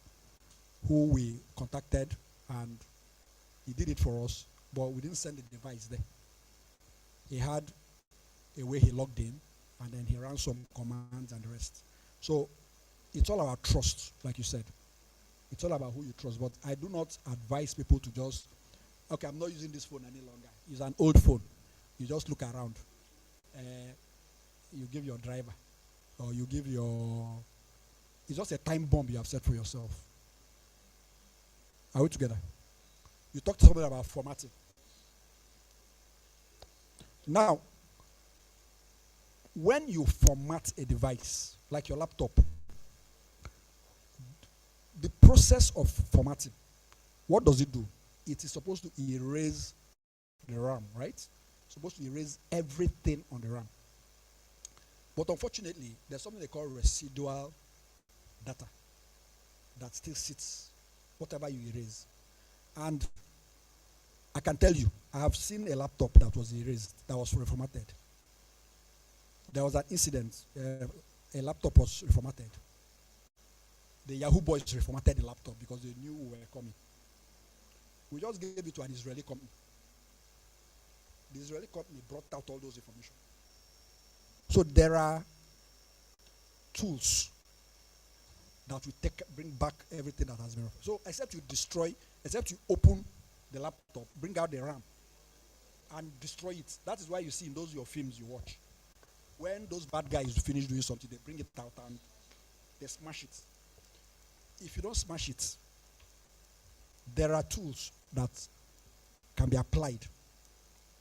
who we contacted, and he did it for us, but we didn't send the device there. He had a way he logged in, and then he ran some commands and the rest. So it's all about trust, like you said. It's all about who you trust. But I do not advise people to just, okay, I'm not using this phone any longer. It's an old phone. You just look around. You give your driver, or you give your, it's just a time bomb you have set for yourself. Are we together? You talked to somebody about formatting. Now, when you format a device, like your laptop, the process of formatting, what does it do? It is supposed to erase the RAM, right? It's supposed to erase everything on the RAM. But unfortunately, there's something they call residual data that still sits, whatever you erase. And I can tell you, I have seen a laptop that was erased, that was reformatted. There was an incident, a laptop was reformatted. The Yahoo boys reformatted the laptop because they knew we were coming. We just gave it to an Israeli company. The Israeli company brought out all those information. So there are tools that will bring back everything that has been. So except you destroy, except you open the laptop, bring out the RAM, and destroy it. That is why you see in those your films you watch, when those bad guys finish doing something, they bring it out and they smash it. If you don't smash it, there are tools that can be applied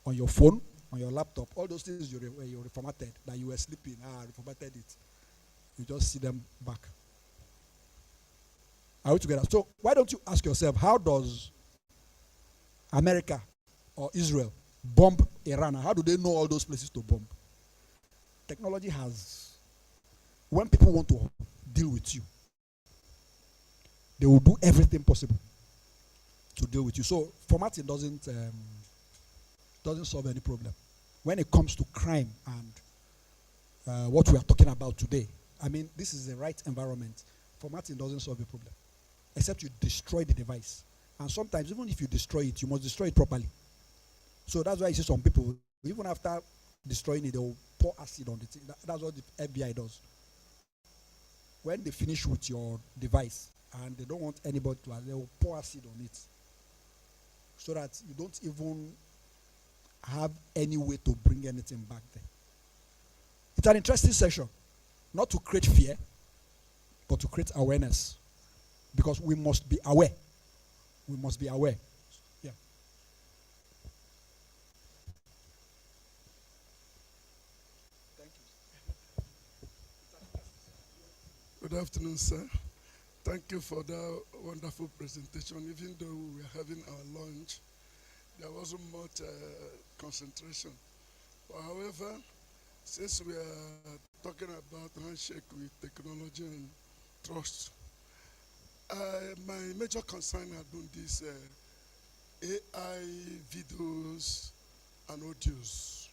on your phone, on your laptop, all those things you reformatted, that you were sleeping, reformatted it. You just see them back. Are we together? So why don't you ask yourself, how does America or Israel bomb Iran? How do they know all those places to bomb? Technology has, when people want to deal with you, they will do everything possible to deal with you. So formatting doesn't solve any problem. When it comes to crime and what we are talking about today, I mean, this is the right environment. Formatting doesn't solve a problem, except you destroy the device. And sometimes, even if you destroy it, you must destroy it properly. So that's why you see some people, even after destroying it, they will pour acid on the thing. That's what the FBI does. When they finish with your device and they don't want anybody to, they will pour acid on it, so that you don't even have any way to bring anything back there. It's an interesting session, not to create fear, but to create awareness, because we must be aware. We must be aware. Yeah. Thank you. Good afternoon, sir. Thank you for that wonderful presentation. Even though we were having our lunch, there wasn't much concentration. But however, since we are talking about handshake with technology and trust, my major concern has been these AI videos and audios.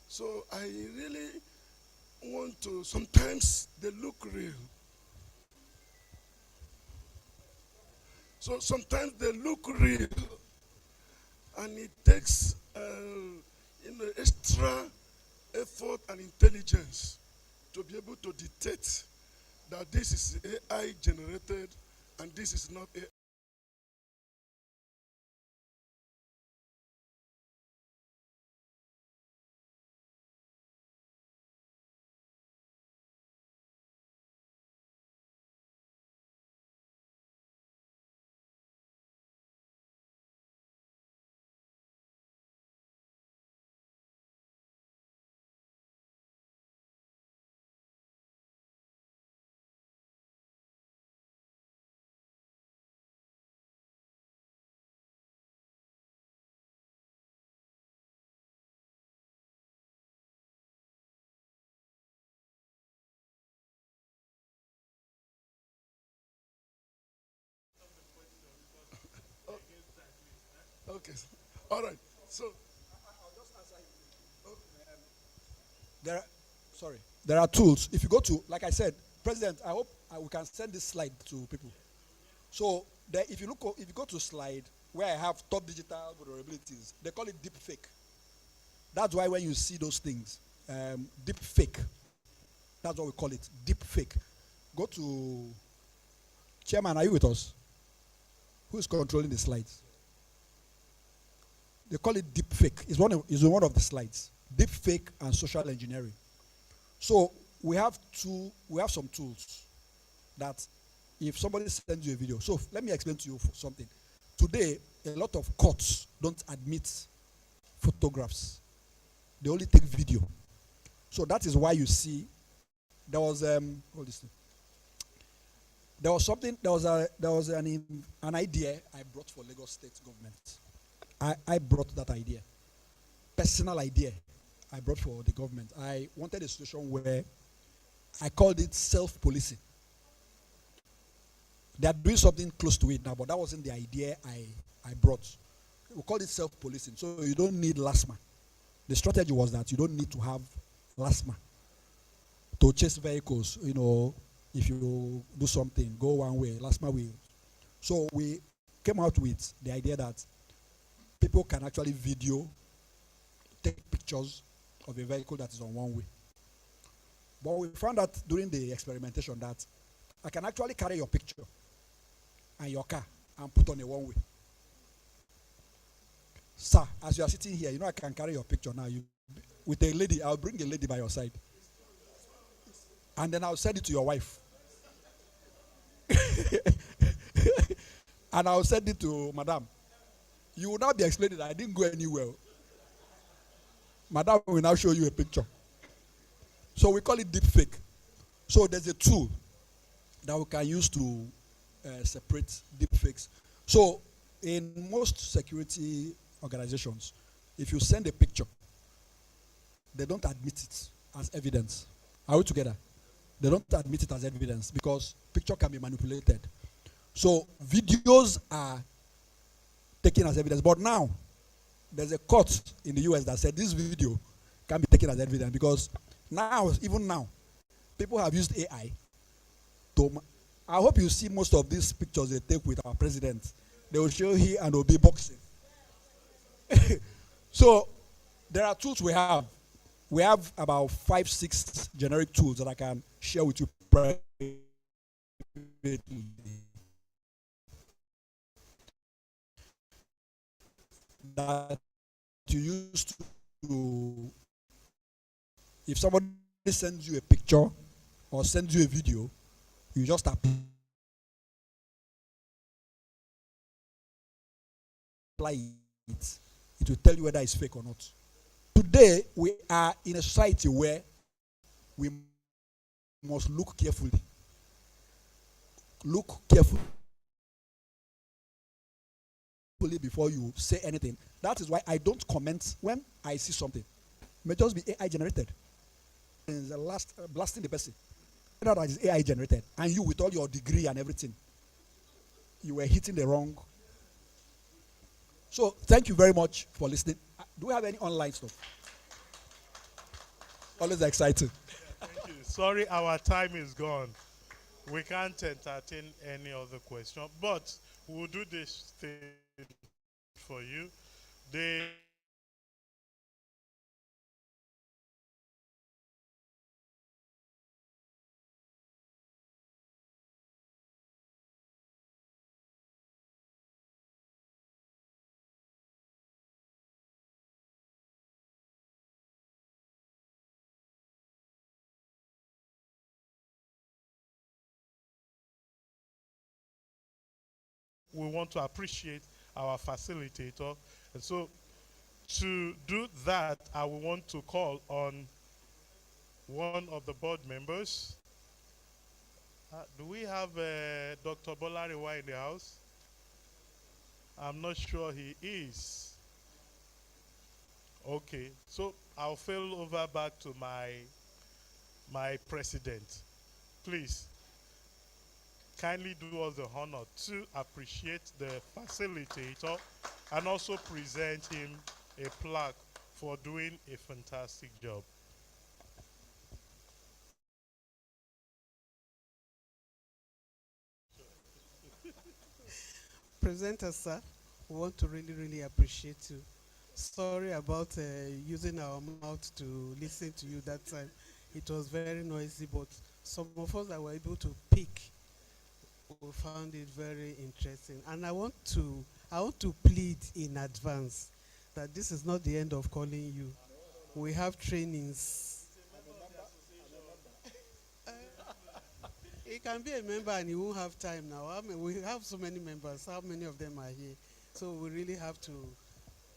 So I really want to, sometimes they look real. So sometimes they look real, and it takes extra effort and intelligence to be able to detect that this is AI generated and this is not AI. Okay, all right. So There are, sorry. there are tools. If you go to, like I said, President, I hope we can send this slide to people. So there, if you go to slide where I have top digital vulnerabilities, they call it deep fake. That's why when you see those things, deep fake, that's what we call it, deep fake. Go to, Chairman, are you with us? Who is controlling the slides? They call it deep fake. It's one of the slides. Deep fake and social engineering. So we have some tools that if somebody sends you a video. So let me explain to you something. Today, a lot of courts don't admit photographs. They only take video. So that is why you see there was hold this thing. There was an idea I brought for Lagos State government. I brought that idea. Personal idea I brought for the government. I wanted a situation where I called it self-policing. They are doing something close to it now, but that wasn't the idea I brought. We called it self-policing. So you don't need LASMA. The strategy was that you don't need to have LASMA to chase vehicles. You know, if you do something, go one way, LASMA will. So we came out with the idea that people can actually take pictures of a vehicle that is on one way. But we found out during the experimentation that I can actually carry your picture and your car and put on a one way. Sir, as you are sitting here, you know I can carry your picture now. With a lady, I'll bring a lady by your side. And then I'll send it to your wife. And I'll send it to Madam. You will not be explaining that I didn't go anywhere. Madam will now show you a picture. So we call it deep fake. So there's a tool that we can use to separate deep fakes. So in most security organizations, if you send a picture, they don't admit it as evidence. Are we together? They don't admit it as evidence because picture can be manipulated. So videos are taken as evidence. But now, there's a court in the US that said this video can be taken as evidence because now, even now, people have used AI to. I hope you see most of these pictures they take with our president. They will show he and Obi boxing. So there are tools we have. We have about 5-6 generic tools that I can share with you privately. That you use to, if somebody sends you a picture or sends you a video, you just apply it. It will tell you whether it's fake or not. Today, we are in a society where we must look carefully. Look carefully before you say anything. That is why I don't comment when I see something. It may just be AI generated. And the last blasting the person. That is AI generated. And you with all your degree and everything, you were hitting the wrong. So thank you very much for listening. Do we have any online stuff? Always excited. Thank you. Sorry, our time is gone. We can't entertain any other question, but we'll do this thing for you. We want to appreciate our facilitator. And so to do that, I will want to call on one of the board members. Do we have Dr. Bolariwa in the house? I'm not sure he is. Okay, so I'll fail over back to my president. Please, kindly do us the honor to appreciate the facilitator and also present him a plaque for doing a fantastic job. presenters, sir, we want to really, really appreciate you. Sorry about using our mouth to listen to you that time. It was very noisy, but some of us that were able to pick, we found it very interesting. And I want to plead in advance that this is not the end of calling you. We have trainings. He can be a member and he won't have time now. I mean, we have so many members. How many of them are here? So we really have to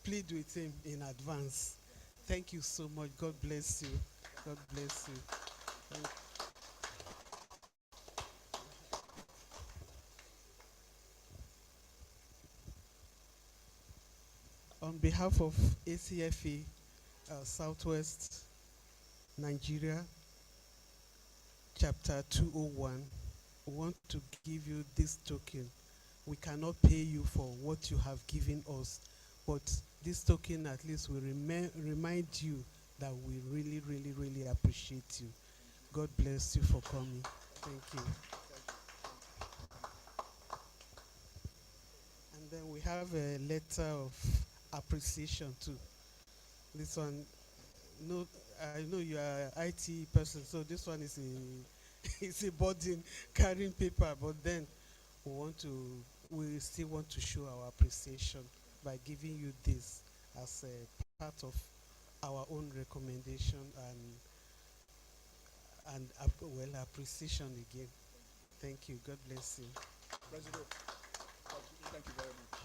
plead with him in advance. Thank you so much. God bless you. God bless you. On behalf of ACFE Southwest Nigeria, Chapter 201, we want to give you this token. We cannot pay you for what you have given us, but this token at least will remind you that we really, really, really appreciate you. God bless you for coming. Thank you. And then we have a letter of appreciation too. This one, no, I know you are IT person, so this one is a it's a burden carrying paper, but then we still want to show our appreciation by giving you this as a part of our own recommendation and well, appreciation again. Thank you. God bless you. President, thank you very much.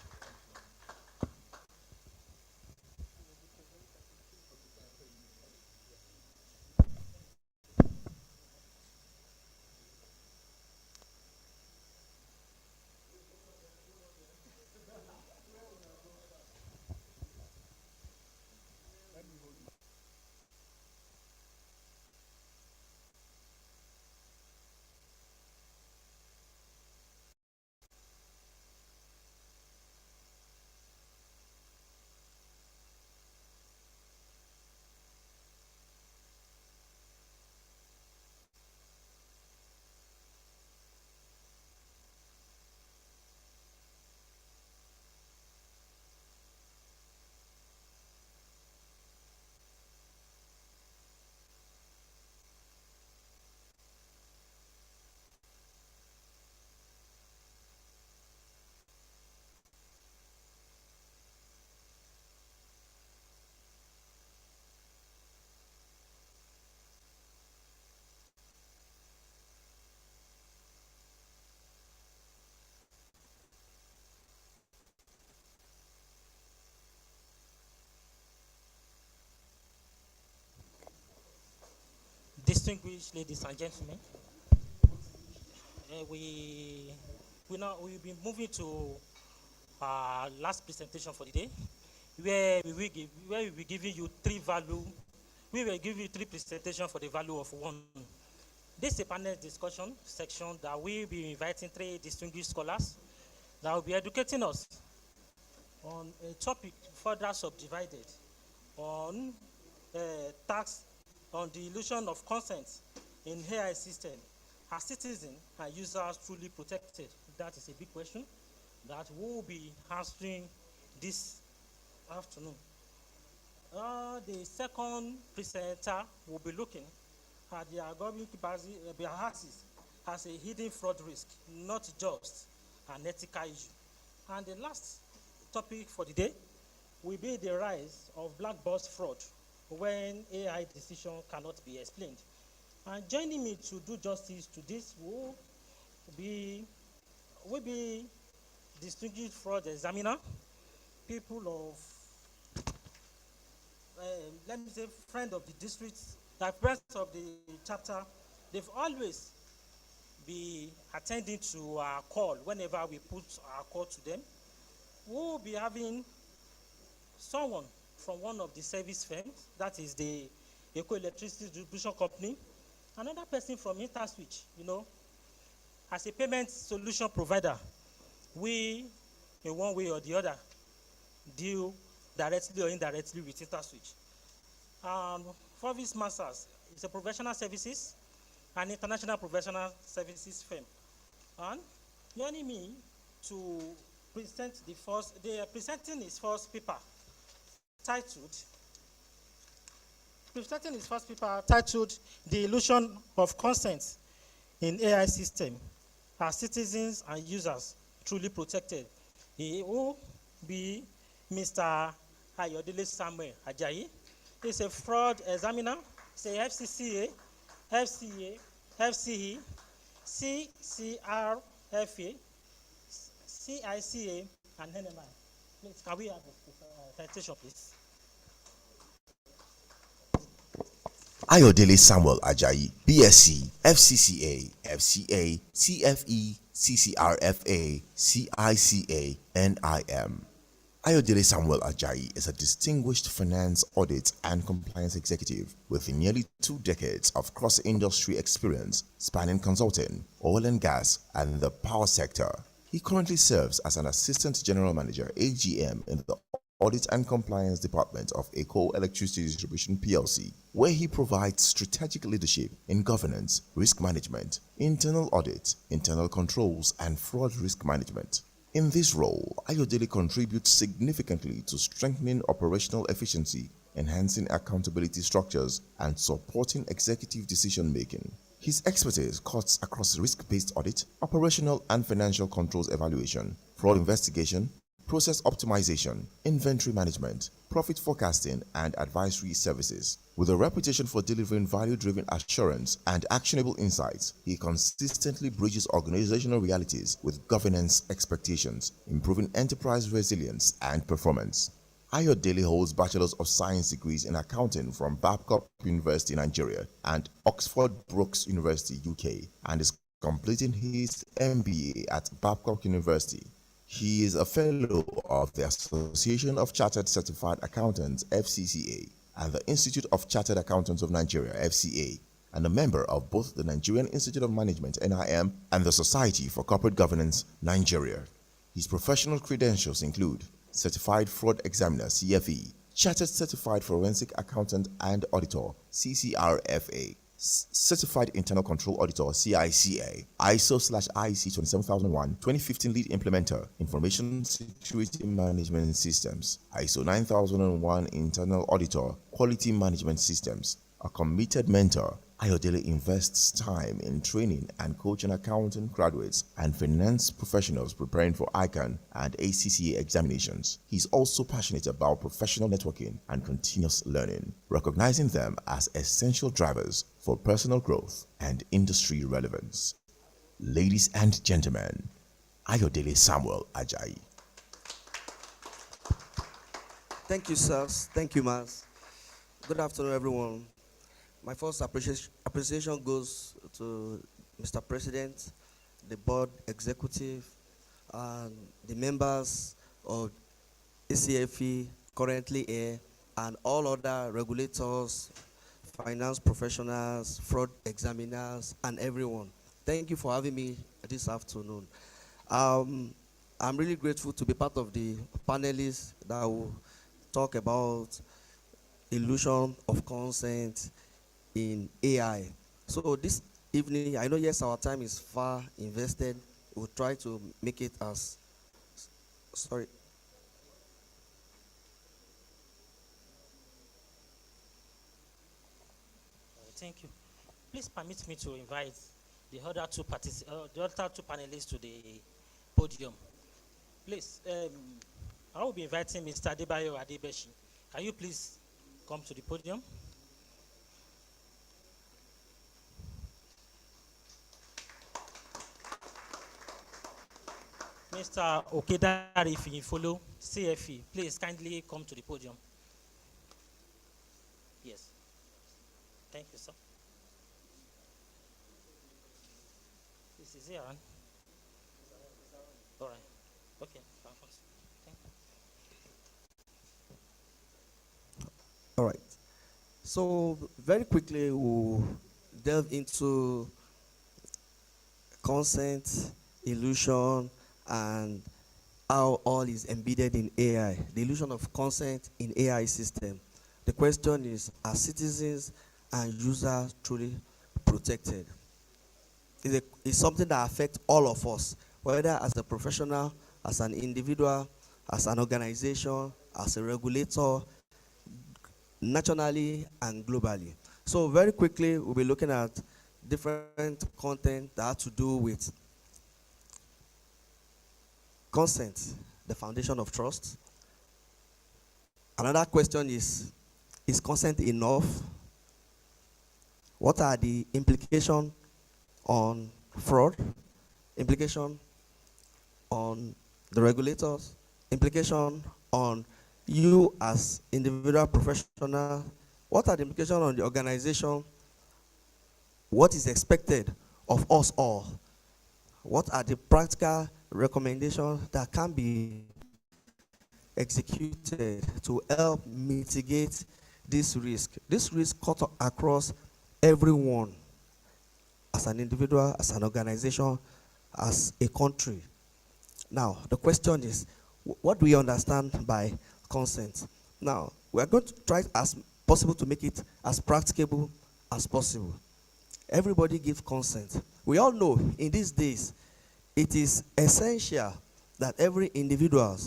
Distinguished ladies and gentlemen, we'll be moving to our last presentation for the day, where we will be giving you we will give you three presentations for the value of one. This is a panel discussion section that we will be inviting three distinguished scholars that will be educating us on a topic further subdivided on tax on the illusion of consent in AI system. Are citizens and users truly protected? That is a big question that we will be answering this afternoon. The second presenter will be looking at the algorithmic biases as a hidden fraud risk, not just an ethical issue. And the last topic for the day will be the rise of black box fraud when AI decision cannot be explained. And joining me to do justice to this will be distinguished fraud examiner, people of, let me say, friend of the district, the president of the chapter. They've always be attending to our call whenever we put our call to them. We'll be having someone from one of the service firms, that is the Eco Electricity Distribution Company, another person from InterSwitch. As a payment solution provider, we, in one way or the other, deal directly or indirectly with InterSwitch. Forvis Masters is a professional services and international professional services firm. And joining me to presenting his first paper titled The Illusion of Consent in AI System. Are citizens and users truly protected? He will be Mr. Ayodele Samuel Ajayi. He's a fraud examiner. He's a FCCA, FCA, FCE, CCRFA, CICA, and NMI. Please, can we have a citation, please? Ayodele Samuel Ajayi, BSc, FCCA, FCA, CFE, CCRFA, CICA, NIM. Ayodele Samuel Ajayi is a distinguished finance, audit, and compliance executive with nearly 2 decades of cross-industry experience spanning consulting, oil and gas, and the power sector. He currently serves as an Assistant General Manager, AGM, in the Audit and Compliance Department of Eco Electricity Distribution PLC, where he provides strategic leadership in governance, risk management, internal audit, internal controls, and fraud risk management. In this role, Ayodele contributes significantly to strengthening operational efficiency, enhancing accountability structures, and supporting executive decision-making. His expertise cuts across risk-based audit, operational and financial controls evaluation, fraud investigation, process optimization, inventory management, profit forecasting, and advisory services. With a reputation for delivering value-driven assurance and actionable insights, he consistently bridges organizational realities with governance expectations, improving enterprise resilience and performance. Ayodele holds Bachelor's of Science degrees in accounting from Babcock University, Nigeria, and Oxford Brookes University, UK, and is completing his MBA at Babcock University. He is a fellow of the Association of Chartered Certified Accountants, FCCA, and the Institute of Chartered Accountants of Nigeria, FCA, and a member of both the Nigerian Institute of Management, NIM, and the Society for Corporate Governance, Nigeria. His professional credentials include Certified Fraud Examiner, CFE, Chartered Certified Forensic Accountant and Auditor, CCRFA, Certified Internal Control Auditor, CICA, ISO/IEC 27001, 2015 Lead Implementer, Information Security Management Systems, ISO 9001 Internal Auditor, Quality Management Systems. A committed mentor, Ayodele invests time in training and coaching accounting graduates and finance professionals preparing for ICANN and ACCA examinations. He's also passionate about professional networking and continuous learning, recognizing them as essential drivers for personal growth and industry relevance. Ladies and gentlemen, Ayodele Samuel Ajayi. Thank you, sirs. Thank you, Mas. Good afternoon, everyone. My first appreciation goes to Mr. President, the board executive, and the members of ACFE currently here, and all other regulators, finance professionals, fraud examiners, and everyone. Thank you for having me this afternoon. I'm really grateful to be part of the panelists that will talk about illusion of consent in AI. So this evening, I know, yes, our time is far invested. We'll try to make it as, sorry. Thank you. Please permit me to invite the other two panelists to the podium. Please, I will be inviting Mr. Adebayo Adebeshi. Can you please come to the podium? Mr. Okedari Finifolo, CFE, please kindly come to the podium. Yes. Thank you, sir. This is here. All right. Okay. Thank you. All right. So very quickly, we'll delve into consent, illusion, and how all is embedded in AI. The illusion of consent in AI system. The question is, are citizens and users truly protected? It's something that affects all of us, whether as a professional as an individual, as an organization, as a regulator, nationally and globally. So very quickly, we'll be looking at different content that have to do with consent, the foundation of trust. Another question is consent enough? What are the implications on fraud, implication on the regulators, implication on you as individual professional? What are the implications on the organization? What is expected of us all? What are the practical recommendations that can be executed to help mitigate this risk? This risk cut across everyone, as an individual, as an organization, as a country. Now, the question is, what do we understand by consent? Now, we are going to try as possible to make it as practicable as possible. Everybody gives consent. We all know in these days, it is essential that every individual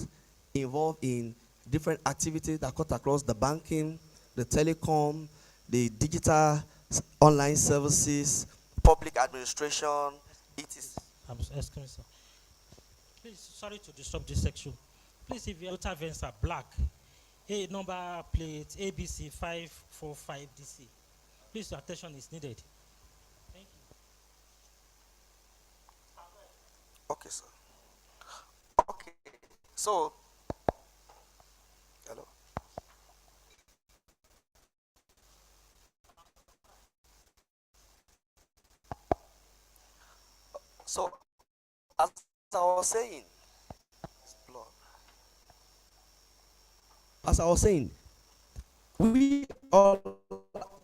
involved in different activities that cut across the banking, the telecom, the digital online services, public administration. It is. Excuse me, sir. Please, sorry to disturb this section. Please, if your outer vents are black, a number plate ABC 545DC. Please, your attention is needed. Thank you. Okay, sir. Okay. So, hello. So, as I was saying, we all,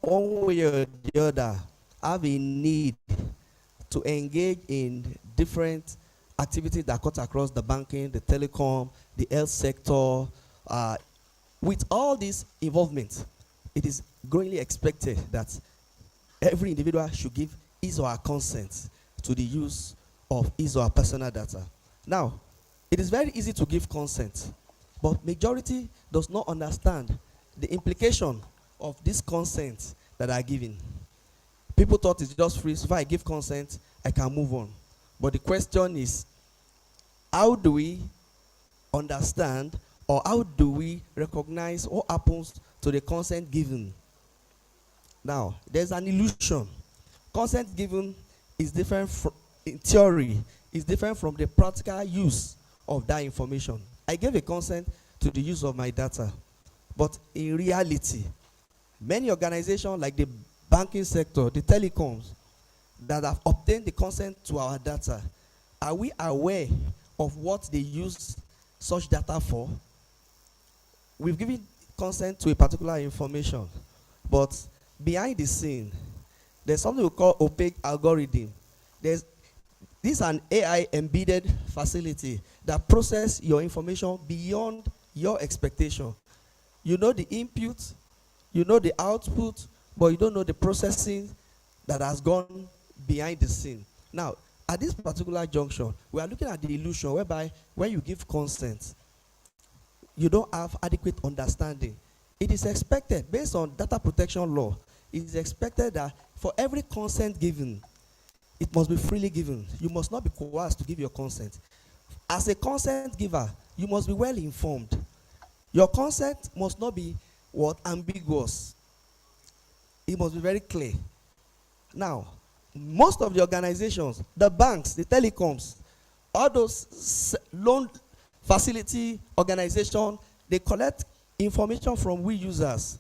one way or the other, have a need to engage in different activities that cut across the banking, the telecom, the health sector. With all this involvement, it is growingly expected that every individual should give his or her consent to the use of his or her personal data. Now, it is very easy to give consent, but majority does not understand the implication of this consent that are given. People thought it's just free, so if I give consent, I can move on. But the question is, how do we understand, or how do we recognize what happens to the consent given? Now, there's an illusion. Consent given is different in theory, is different from the practical use of that information. I gave a consent to the use of my data, but in reality, many organizations like the banking sector, the telecoms, that have obtained the consent to our data, are we aware of what they use such data for? We've given consent to a particular information, but behind the scene, there's something we call opaque algorithm. This is an AI embedded facility that processes your information beyond your expectation. You know the input, you know the output, but you don't know the processing that has gone behind the scene. Now, at this particular junction, we are looking at the illusion whereby when you give consent, you don't have adequate understanding. It is expected, based on data protection law, it is expected that for every consent given, it must be freely given. You must not be coerced to give your consent. As a consent giver, you must be well informed. Your consent must not be ambiguous. It must be very clear. Now, most of the organizations, the banks, the telecoms, all those loan facility organizations, they collect information from we users,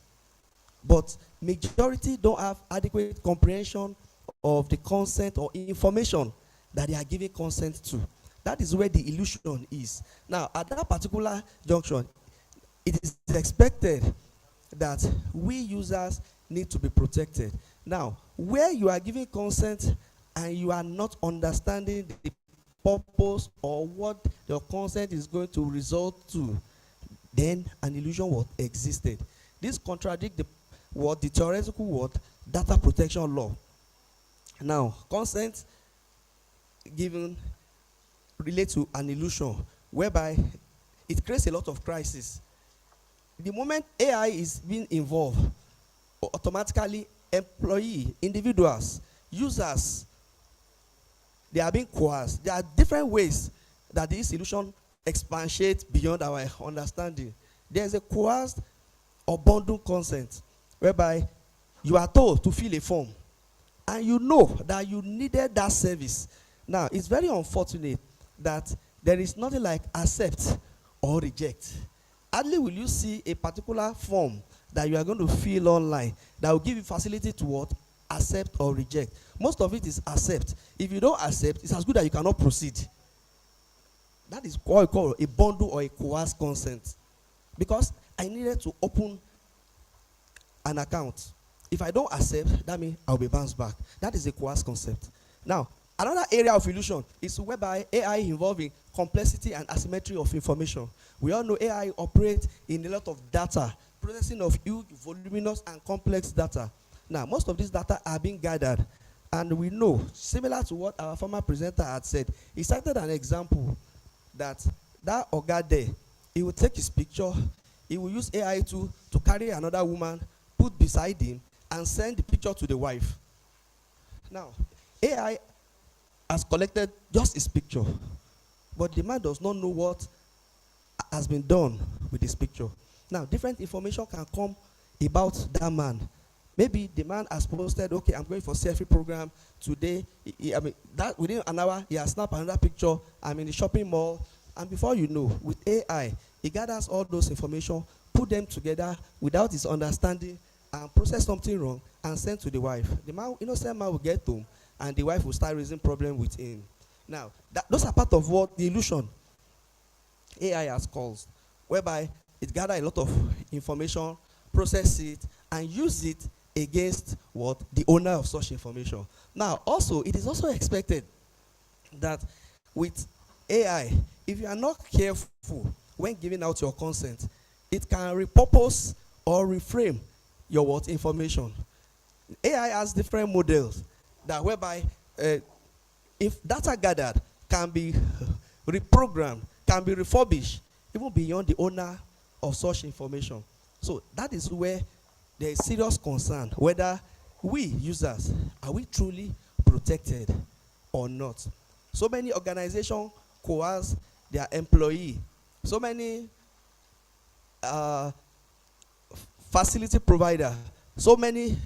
but majority don't have adequate comprehension of the consent or information that they are giving consent to. That is where the illusion is. Now, at that particular junction, it is expected that we users need to be protected. Now, where you are giving consent and you are not understanding the purpose or what your consent is going to result to, then an illusion was existed. This contradicts the theoretical word data protection law. Now, consent given relates to an illusion whereby it creates a lot of crisis. The moment AI is being involved, automatically employee, individuals, users, they are being coerced. There are different ways that this solution expatiates beyond our understanding. There is a coerced or bundled consent, whereby you are told to fill a form, and you know that you needed that service. Now, it's very unfortunate that there is nothing like accept or reject. Hardly will you see a particular form that you are going to fill online that will give you facility to what? Accept or reject. Most of it is accept. If you don't accept, it's as good that you cannot proceed. That is what we call a bundle or a coerced consent. Because I needed to open an account. If I don't accept, that means I'll be bounced back. That is a coerced concept. Now, another area of illusion is whereby AI involving complexity and asymmetry of information. We all know AI operates in a lot of data, processing of huge, voluminous, and complex data. Now, most of this data are being gathered, and we know, similar to what our former presenter had said, he cited an example that Oga there, he will take his picture, he will use AI to carry another woman, put beside him, and send the picture to the wife. Now, AI has collected just his picture, but the man does not know what has been done with this picture. Now, different information can come about that man. Maybe the man has posted, okay, I'm going for selfie program today. That within an hour, he has snapped another picture. I'm in the shopping mall. And before you know, with AI, he gathers all those information, put them together without his understanding, and process something wrong and send to the wife. The man, innocent man will get home, and the wife will start raising problem with him. Now, those are part of what the illusion AI has caused, whereby it gathers a lot of information, process it, and use it against what? The owner of such information. Now, also, it is also expected that with AI, if you are not careful when giving out your consent, it can repurpose or reframe your what? Information. AI has different models that whereby if data gathered can be reprogrammed, can be refurbished, even beyond the owner of such information. So that is where there is serious concern whether we users, are we truly protected or not? So many organizations coerce their employee. So many facility provider, so many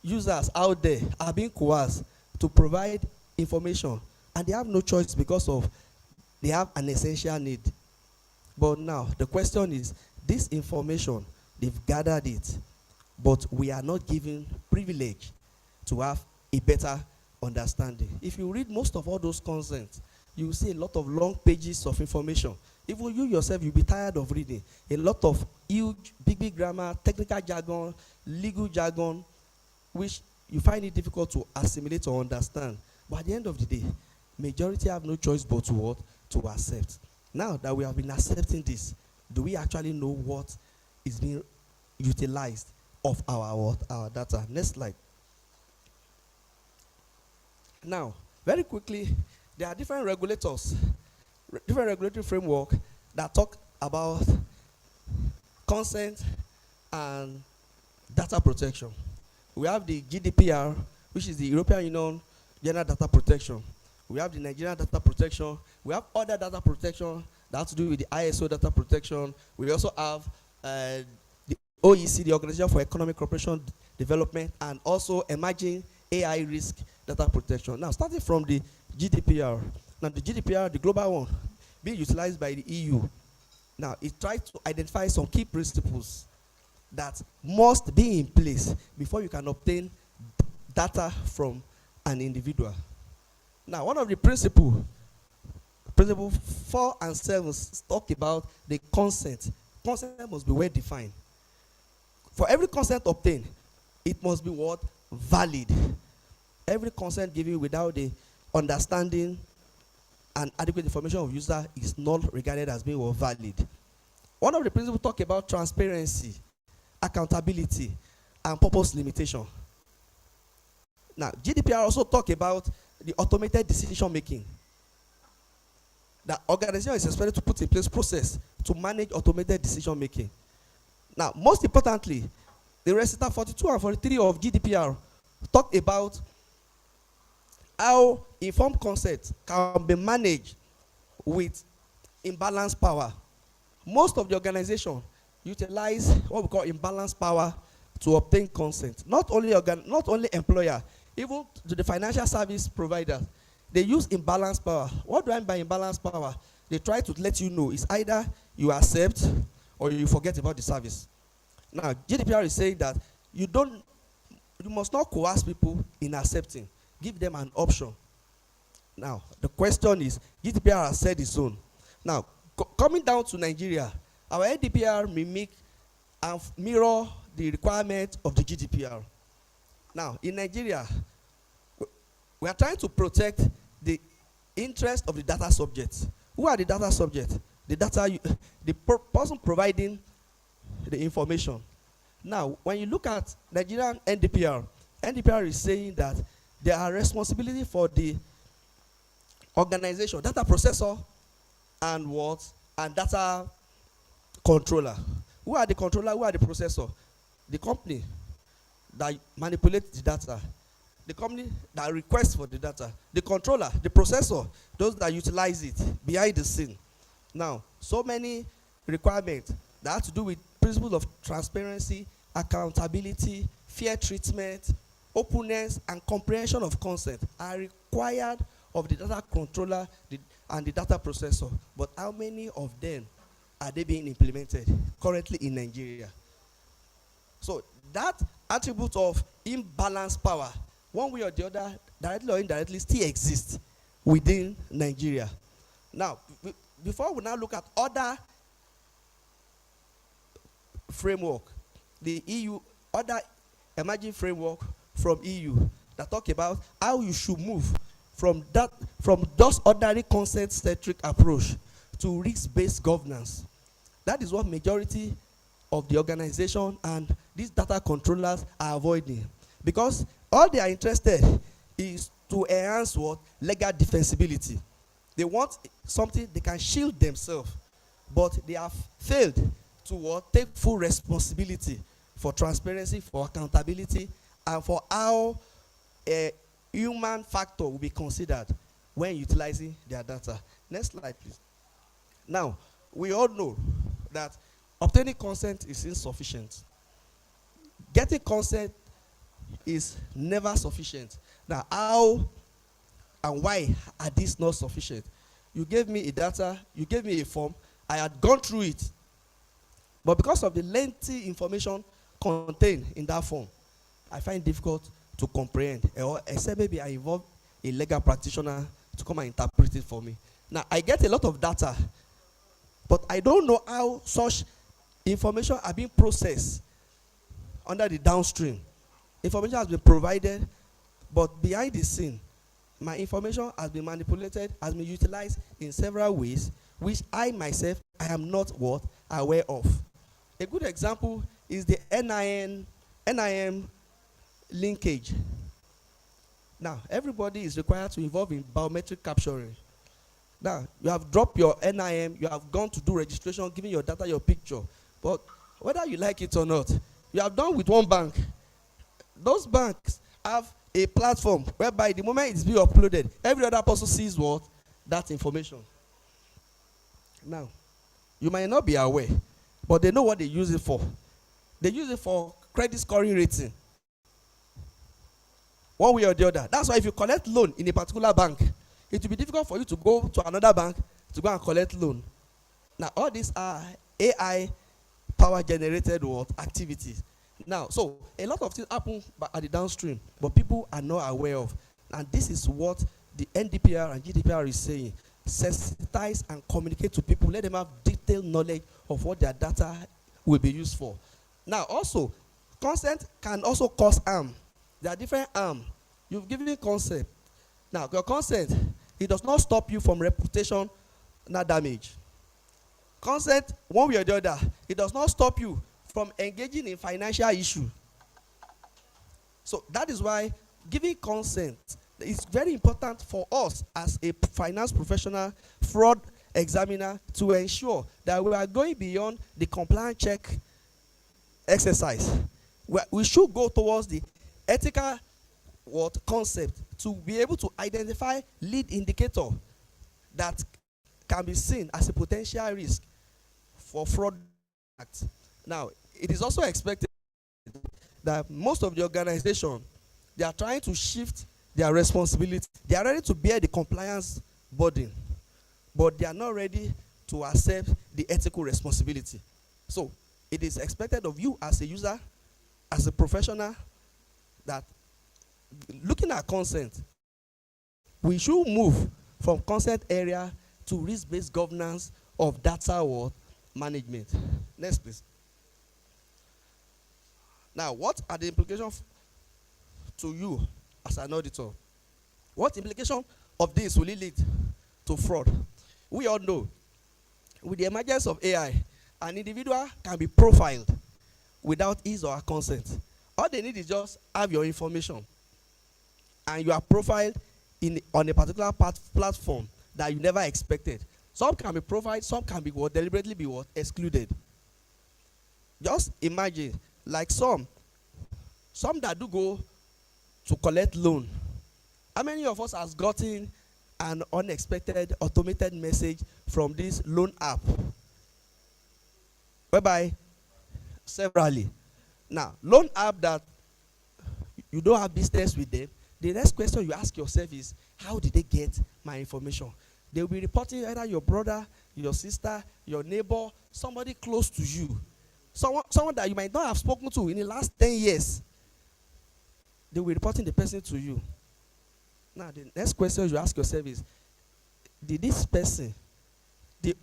users out there are being coerced to provide information, and they have no choice because of they have an essential need. But now the question is, this information, they've gathered it, but we are not given privilege to have a better understanding. If you read most of all those consents, you will see a lot of long pages of information. Even you yourself, you'll be tired of reading. A lot of huge, big grammar, technical jargon, legal jargon, which you find it difficult to assimilate or understand. But at the end of the day, majority have no choice but to what? To accept. Now that we have been accepting this, do we actually know what is being utilized of our data? Next slide. Now, very quickly, there are different regulators, different regulatory framework that talk about consent and data protection. We have the GDPR, which is the European Union General Data Protection. We have the Nigerian Data Protection. We have other data protection that have to do with the ISO data protection. We also have the OECD, the Organization for Economic Cooperation Development, and also emerging AI risk data protection. Now, starting from the GDPR. Now, the GDPR, the global one, being utilized by the EU. Now, it tries to identify some key principles that must be in place before you can obtain data from an individual. Now, one of the principles 4 and 7 talk about the consent. Consent must be well defined. For every consent obtained, it must be what? Valid. Every consent given without the understanding and adequate information of user is not regarded as being valid. One of the principles talk about transparency, accountability, and purpose limitation. Now, GDPR also talk about the automated decision making. The organization is expected to put in place process to manage automated decision making. Now, most importantly, the recital 42 and 43 of GDPR talk about how informed consent can be managed with imbalanced power. Most of the organization utilize what we call imbalanced power to obtain consent. Not only employer, even to the financial service provider, they use imbalanced power. What do I mean by imbalanced power? They try to let you know it's either you accept or you forget about the service. Now, GDPR is saying that you must not coerce people in accepting. Give them an option. Now, the question is, GDPR has said its own. Now, coming down to Nigeria, our NDPR mimic and mirror the requirement of the GDPR. Now, in Nigeria, we are trying to protect the interest of the data subjects. Who are the data subjects? The person providing the information. Now, when you look at Nigerian NDPR is saying that there are responsibility for the organization, data processor, and data controller. Who are the controller? Who are the processor? The company that manipulates the data, the company that requests for the data, the controller, the processor, those that utilize it behind the scene. Now, so many requirements that have to do with principles of transparency, accountability, fair treatment, openness, and comprehension of consent are required of the data controller and the data processor. But how many of them are they being implemented currently in Nigeria? So that attribute of imbalanced power, one way or the other, directly or indirectly, still exists within Nigeria. Now, before we now look at other framework, the EU, other emerging framework from EU that talk about how you should move from just ordinary consent-centric approach to risk-based governance. That is what majority of the organization and these data controllers are avoiding, because all they are interested is to enhance what? Legal defensibility. They want something they can shield themselves, but they have failed to what? Take full responsibility for transparency, for accountability, and for how a human factor will be considered when utilizing their data. Next slide, please. Now, we all know that obtaining consent is insufficient. Getting consent is never sufficient. Now, how and why are these not sufficient? You gave me a data, you gave me a form, I had gone through it. But because of the lengthy information contained in that form, I find it difficult to comprehend, or except maybe I involve a legal practitioner to come and interpret it for me. Now, I get a lot of data, but I don't know how such information are being processed under the downstream. Information has been provided, but behind the scene, my information has been manipulated, has been utilized in several ways, which I myself, I am not aware of. A good example is the NIM linkage. Now, everybody is required to involve in biometric capturing. Now, you have dropped your NIM, you have gone to do registration, giving your data, your picture. But whether you like it or not, you have done with one bank. Those banks have a platform whereby the moment it's being uploaded, every other person sees what? That information. Now, you might not be aware, but they know what they use it for. They use it for credit scoring rating. One way or the other. That's why if you collect loan in a particular bank, it will be difficult for you to go to another bank to go and collect loan. Now, all these are AI power generated activities. Now, so a lot of things happen at the downstream, but people are not aware of. And this is what the NDPR and GDPR is saying. Sensitize and communicate to people. Let them have detailed knowledge of what their data will be used for. Now, also, consent can also cause harm. There are different harm. You've given consent. Now, your consent, it does not stop you from reputational damage. Consent, one way or the other, it does not stop you from engaging in financial issue. So that is why giving consent is very important for us as a finance professional, fraud examiner to ensure that we are going beyond the compliance check exercise. We should go towards the ethical concept to be able to identify lead indicator that can be seen as a potential risk for fraud act. Now, it is also expected that most of the organization, they are trying to shift their responsibility. They are ready to bear the compliance burden, but they are not ready to accept the ethical responsibility. So it is expected of you as a user, as a professional, that looking at consent, we should move from consent area to risk-based governance of data management. Next, please. Now, what are the implications to you as an auditor? What implication of this will it lead to fraud? We all know, with the emergence of AI, an individual can be profiled without his or her consent. All they need is just have your information, and you are profiled on a particular platform that you never expected. Some can be profiled, some can be deliberately be excluded. Just imagine, like some that do go to collect loan. How many of us has gotten an unexpected automated message from this loan app? Whereby severally. Now, loan app that you don't have business with them, the next question you ask yourself is, how did they get my information? They will be reporting either your brother, your sister, your neighbor, somebody close to you. Someone that you might not have spoken to in the last 10 years. They will be reporting the person to you. Now, the next question you ask yourself is, did this person, the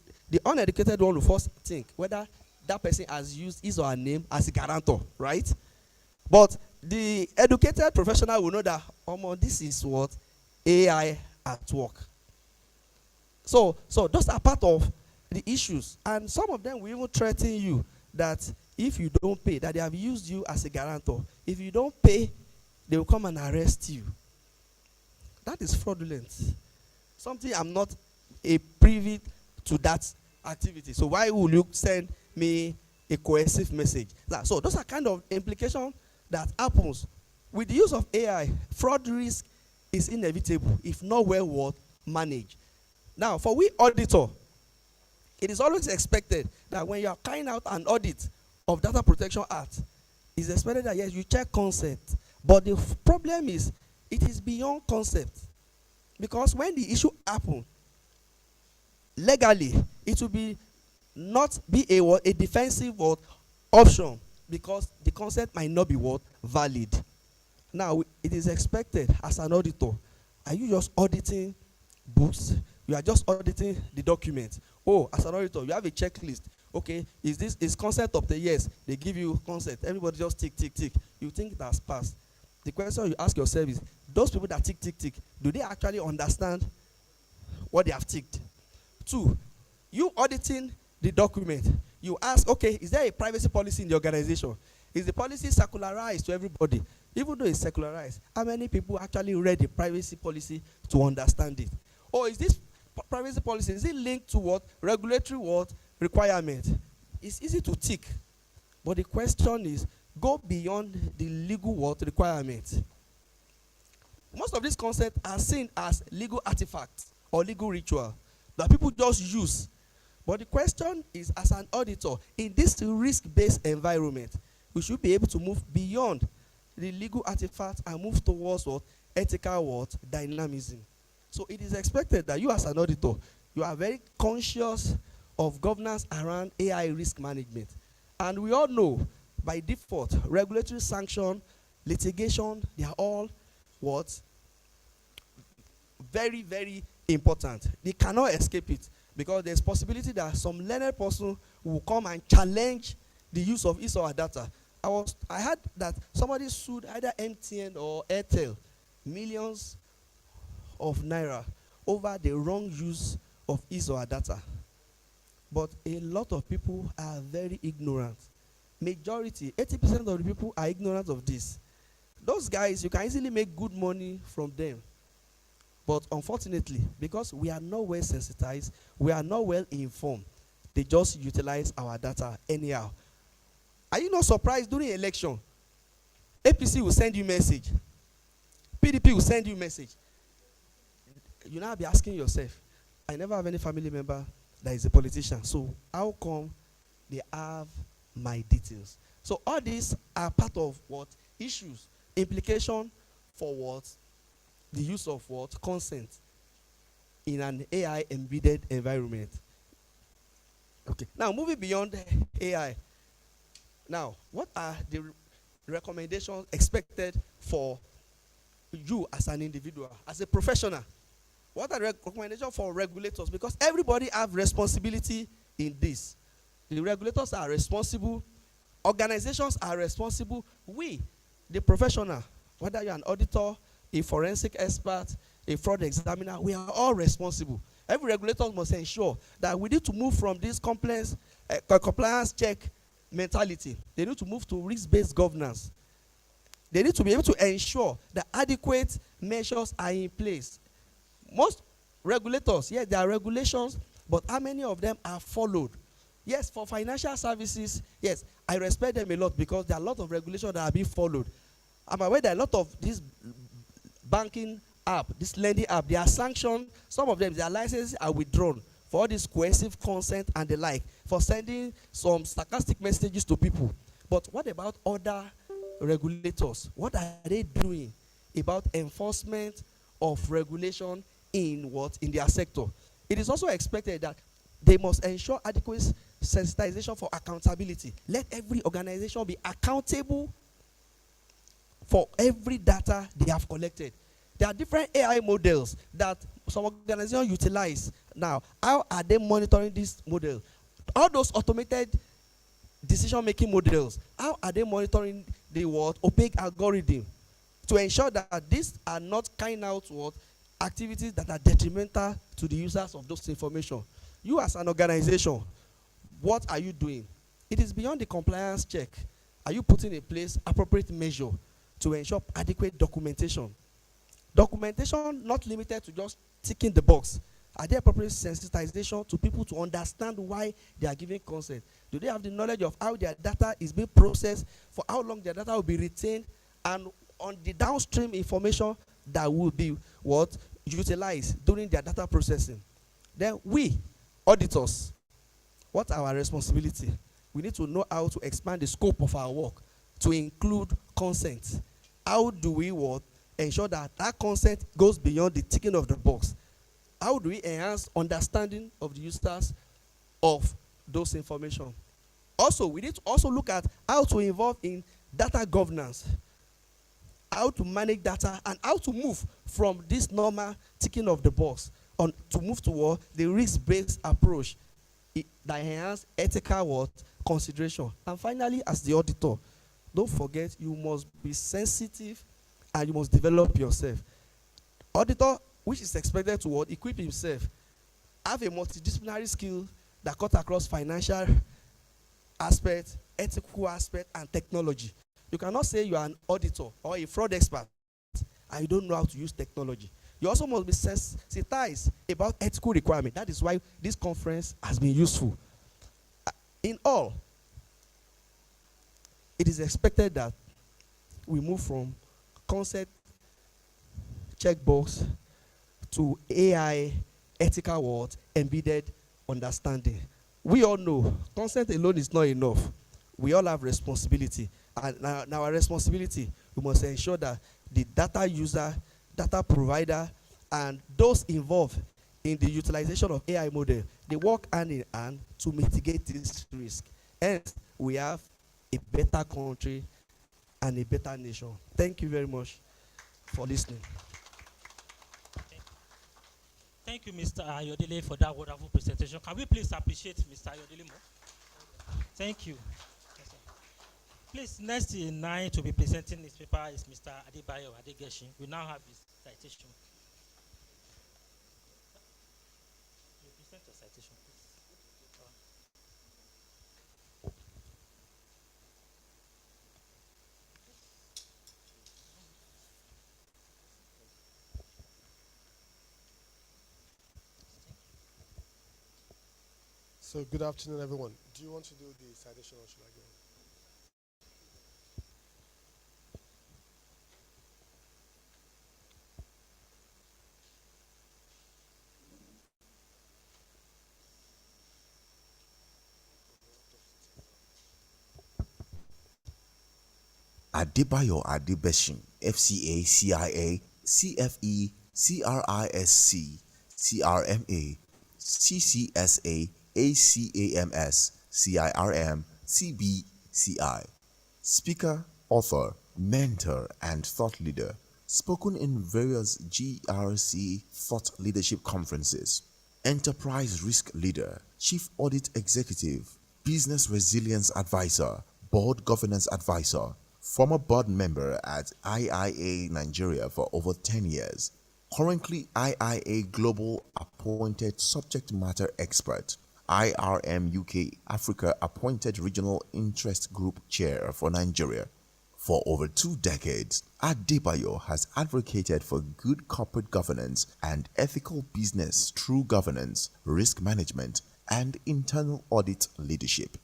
uneducated one will first think whether that person has used his or her name as a guarantor, right? But the educated professional will know that, this is what AI at work. So those are part of the issues. And some of them will even threaten you that if you don't pay, that they have used you as a guarantor. If you don't pay, they will come and arrest you. That is fraudulent. Something I'm not a privy to that activity. So why will you send me a coercive message? So those are kind of implications that happens. With the use of AI, fraud risk is inevitable if not well managed. Now, for we auditor, it is always expected that when you are carrying out an audit of Data Protection Act, it's expected that yes, you check consent. But the problem is, it is beyond concept. Because when the issue happens, legally, it will be not be a defensive option, because the consent might not be valid. Now, it is expected as an auditor, are you just auditing books? You are just auditing the document. Oh, as an auditor, you have a checklist. Okay, is consent of the yes? They give you consent. Everybody just tick, tick, tick. You think it has passed. The question you ask yourself is, those people that tick, tick, tick, do they actually understand what they have ticked? 2, you auditing the document. You ask, okay, is there a privacy policy in the organization? Is the policy circularized to everybody? Even though it's secularized, how many people actually read the privacy policy to understand it? Or is this privacy policy, is it linked to regulatory requirement? It's easy to tick. But the question is, go beyond the legal requirement. Most of these concepts are seen as legal artifacts or legal ritual that people just use. But the question is, as an auditor, in this risk-based environment, we should be able to move beyond the legal artifacts and move towards ethical dynamism. So it is expected that you as an auditor, you are very conscious of governance around AI risk management. And we all know, by default, regulatory sanction, litigation, they are all very, very important. They cannot escape it, because there's possibility that some learned person will come and challenge the use of his or her data. I heard that somebody sued either MTN or Airtel millions of naira over the wrong use of his or her data. But a lot of people are very ignorant. Majority, 80% of the people are ignorant of this. Those guys, you can easily make good money from them. But unfortunately, because we are not well sensitized, we are not well informed, they just utilize our data anyhow. Are you not surprised during election? APC will send you message. PDP will send you message. You now be asking yourself, I never have any family member that is a politician. So how come they have my details? So all these are part of what? Issues. Implication for what? The use of what? Consent in an AI embedded environment. Okay. Now moving beyond AI. Now, what are the recommendations expected for you as an individual, as a professional? What are the recommendations for regulators? Because everybody have responsibility in this. The regulators are responsible. Organizations are responsible. We, the professional, whether you're an auditor, a forensic expert, a fraud examiner, we are all responsible. Every regulator must ensure that we need to move from this compliance check mentality. They need to move to risk-based governance. They need to be able to ensure that adequate measures are in place. Most regulators, yes, there are regulations, but how many of them are followed? Yes, for financial services, yes, I respect them a lot because there are a lot of regulations that are being followed. I'm aware that a lot of these banking app, this lending app, they are sanctioned. Some of them, their licenses are withdrawn for all this coercive consent and the like, for sending some sarcastic messages to people. But what about other regulators? What are they doing about enforcement of regulation in what? In their sector. It is also expected that they must ensure adequate sensitization for accountability. Let every organization be accountable for every data they have collected. There are different AI models that some organizations utilize. Now, how are they monitoring this model? All those automated decision-making models, how are they monitoring the what? Opaque algorithm to ensure that these are not carrying out what? Activities that are detrimental to the users of those information. You as an organization, what are you doing? It is beyond the compliance check. Are you putting in place appropriate measure to ensure adequate documentation? Documentation not limited to just ticking the box. Are there appropriate sensitization to people to understand why they are giving consent? Do they have the knowledge of how their data is being processed, for how long their data will be retained, and on the downstream information that will be what? Utilized during their data processing? Then we, auditors, what are our responsibility? We need to know how to expand the scope of our work to include consent. How do we what? Ensure that that consent goes beyond the ticking of the box? How do we enhance understanding of the users of those information? Also, we need to also look at how to involve in data governance, how to manage data, and how to move from this normal ticking of the box on to move toward the risk-based approach that enhance ethical what? Consideration. And finally, as the auditor, don't forget you must be sensitive and you must develop yourself. Auditor, which is expected to what? Equip himself, have a multidisciplinary skill that cut across financial aspect, ethical aspect, and technology. You cannot say you are an auditor or a fraud expert and you don't know how to use technology. You also must be sensitized about ethical requirement. That is why this conference has been useful. In all, it is expected that we move from concept checkbox to AI ethical what? Embedded understanding. We all know consent alone is not enough. We all have responsibility. And now our responsibility, we must ensure that the data user, data provider, and those involved in the utilization of AI model, they work hand in hand to mitigate this risk. Hence, we have a better country and a better nation. Thank you very much for listening. Thank you, Mr. Ayodele, for that wonderful presentation. Can we please appreciate Mr. Ayodele more? Thank you. Yes, sir. Please, next in line to be presenting his paper is Mr. Adebayo Adegeshi. We now have his citation. You present your citation, please. So good afternoon, everyone. Do you want to do the citation or should I go? Adebayo Adebeshin, FCA, CIA, CFE, CRISC, CRMA, CCSA, ACAMS, CIRM, CBCI. Speaker, author, mentor, and thought leader. Spoken in various GRC thought leadership conferences. Enterprise risk leader, chief audit executive, business resilience advisor, board governance advisor, former board member at IIA Nigeria for over 10 years, currently IIA Global appointed subject matter expert, IRM UK Africa appointed regional interest group chair for Nigeria. For over 2 decades, Adebayo has advocated for good corporate governance and ethical business through governance, risk management, and internal audit leadership.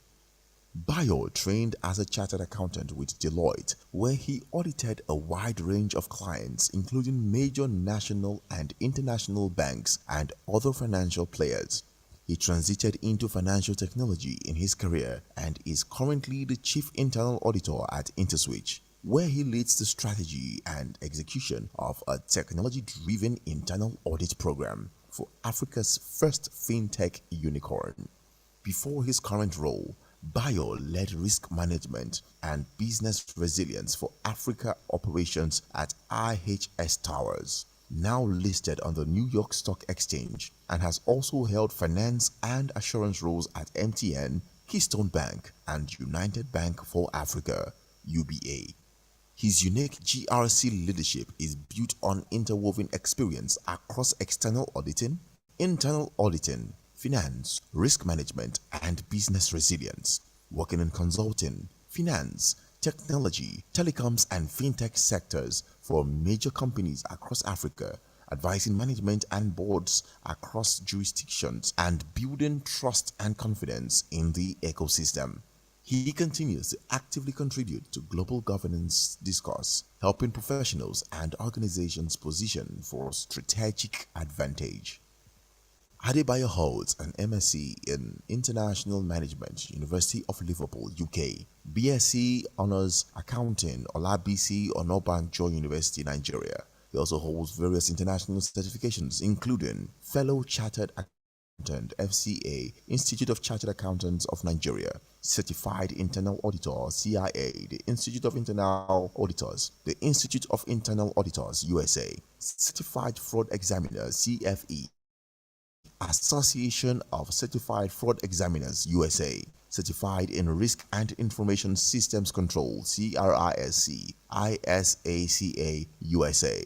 Bayo trained as a chartered accountant with Deloitte, where he audited a wide range of clients, including major national and international banks and other financial players. He transited into financial technology in his career and is currently the chief internal auditor at Interswitch, where he leads the strategy and execution of a technology-driven internal audit program for Africa's first fintech unicorn. Before his current role, Bayo led risk management and business resilience for Africa operations at IHS Towers, now listed on the New York Stock Exchange, and has also held finance and assurance roles at MTN, Keystone Bank, and United Bank for Africa, UBA. His unique GRC leadership is built on interwoven experience across external auditing, internal auditing, finance, risk management, and business resilience, working in consulting, finance, technology, telecoms, and fintech sectors for major companies across Africa, advising management and boards across jurisdictions, and building trust and confidence in the ecosystem. He continues to actively contribute to global governance discourse, helping professionals and organizations position for strategic advantage. Adebayo holds an MSc in International Management, University of Liverpool, UK, BSc Honours Accounting, Olabisi Onabanjo University, Nigeria. He also holds various international certifications, including Fellow Chartered Accountant, FCA, Institute of Chartered Accountants of Nigeria, Certified Internal Auditor, CIA, the Institute of Internal Auditors, the Institute of Internal Auditors, USA, Certified Fraud Examiner, CFE, Association of Certified Fraud Examiners, USA, Certified in Risk and Information Systems Control, CRISC, ISACA, USA,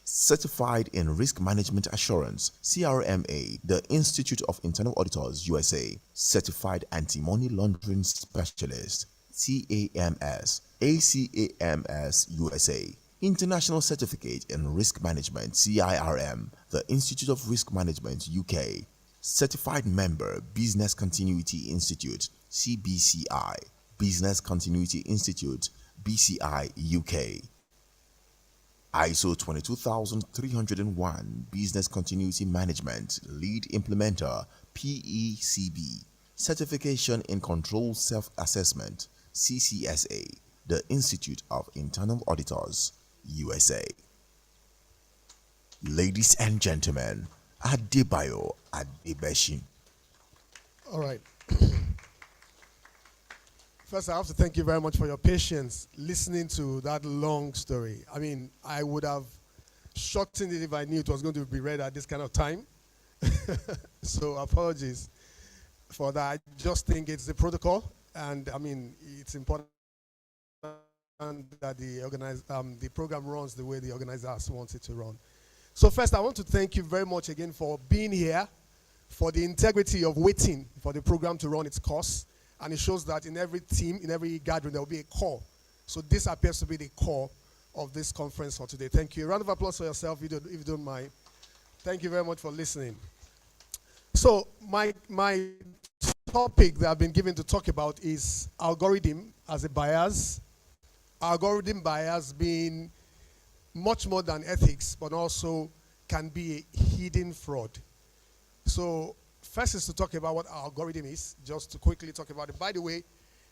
Certified in Risk Management Assurance, CRMA, the Institute of Internal Auditors, USA, Certified Anti-Money Laundering Specialist, CAMS, ACAMS, USA, International Certificate in Risk Management, CIRM, the Institute of Risk Management, UK, Certified Member, Business Continuity Institute, CBCI, Business Continuity Institute, BCI, UK, ISO 22301 Business Continuity Management Lead Implementer PECB, Certification in Control Self-Assessment CCSA, the Institute of Internal Auditors, USA. Ladies and gentlemen, Adebayo Adebeshin. All right. First, I have to thank you very much for your patience listening to that long story. I mean, I would have shortened it if I knew it was going to be read at this kind of time. So apologies for that. I just think it's the protocol, and I mean, it's important that the program runs the way the organizers want it to run. So first, I want to thank you very much again for being here, for the integrity of waiting for the program to run its course. And it shows that in every team, in every gathering, there will be a core. So this appears to be the core of this conference for today. Thank you. A round of applause for yourself, if you don't mind. Thank you very much for listening. So my topic that I've been given to talk about is algorithm as a bias. Algorithm bias being much more than ethics, but also can be a hidden fraud. So first is to talk about what algorithm is, just to quickly talk about it. By the way,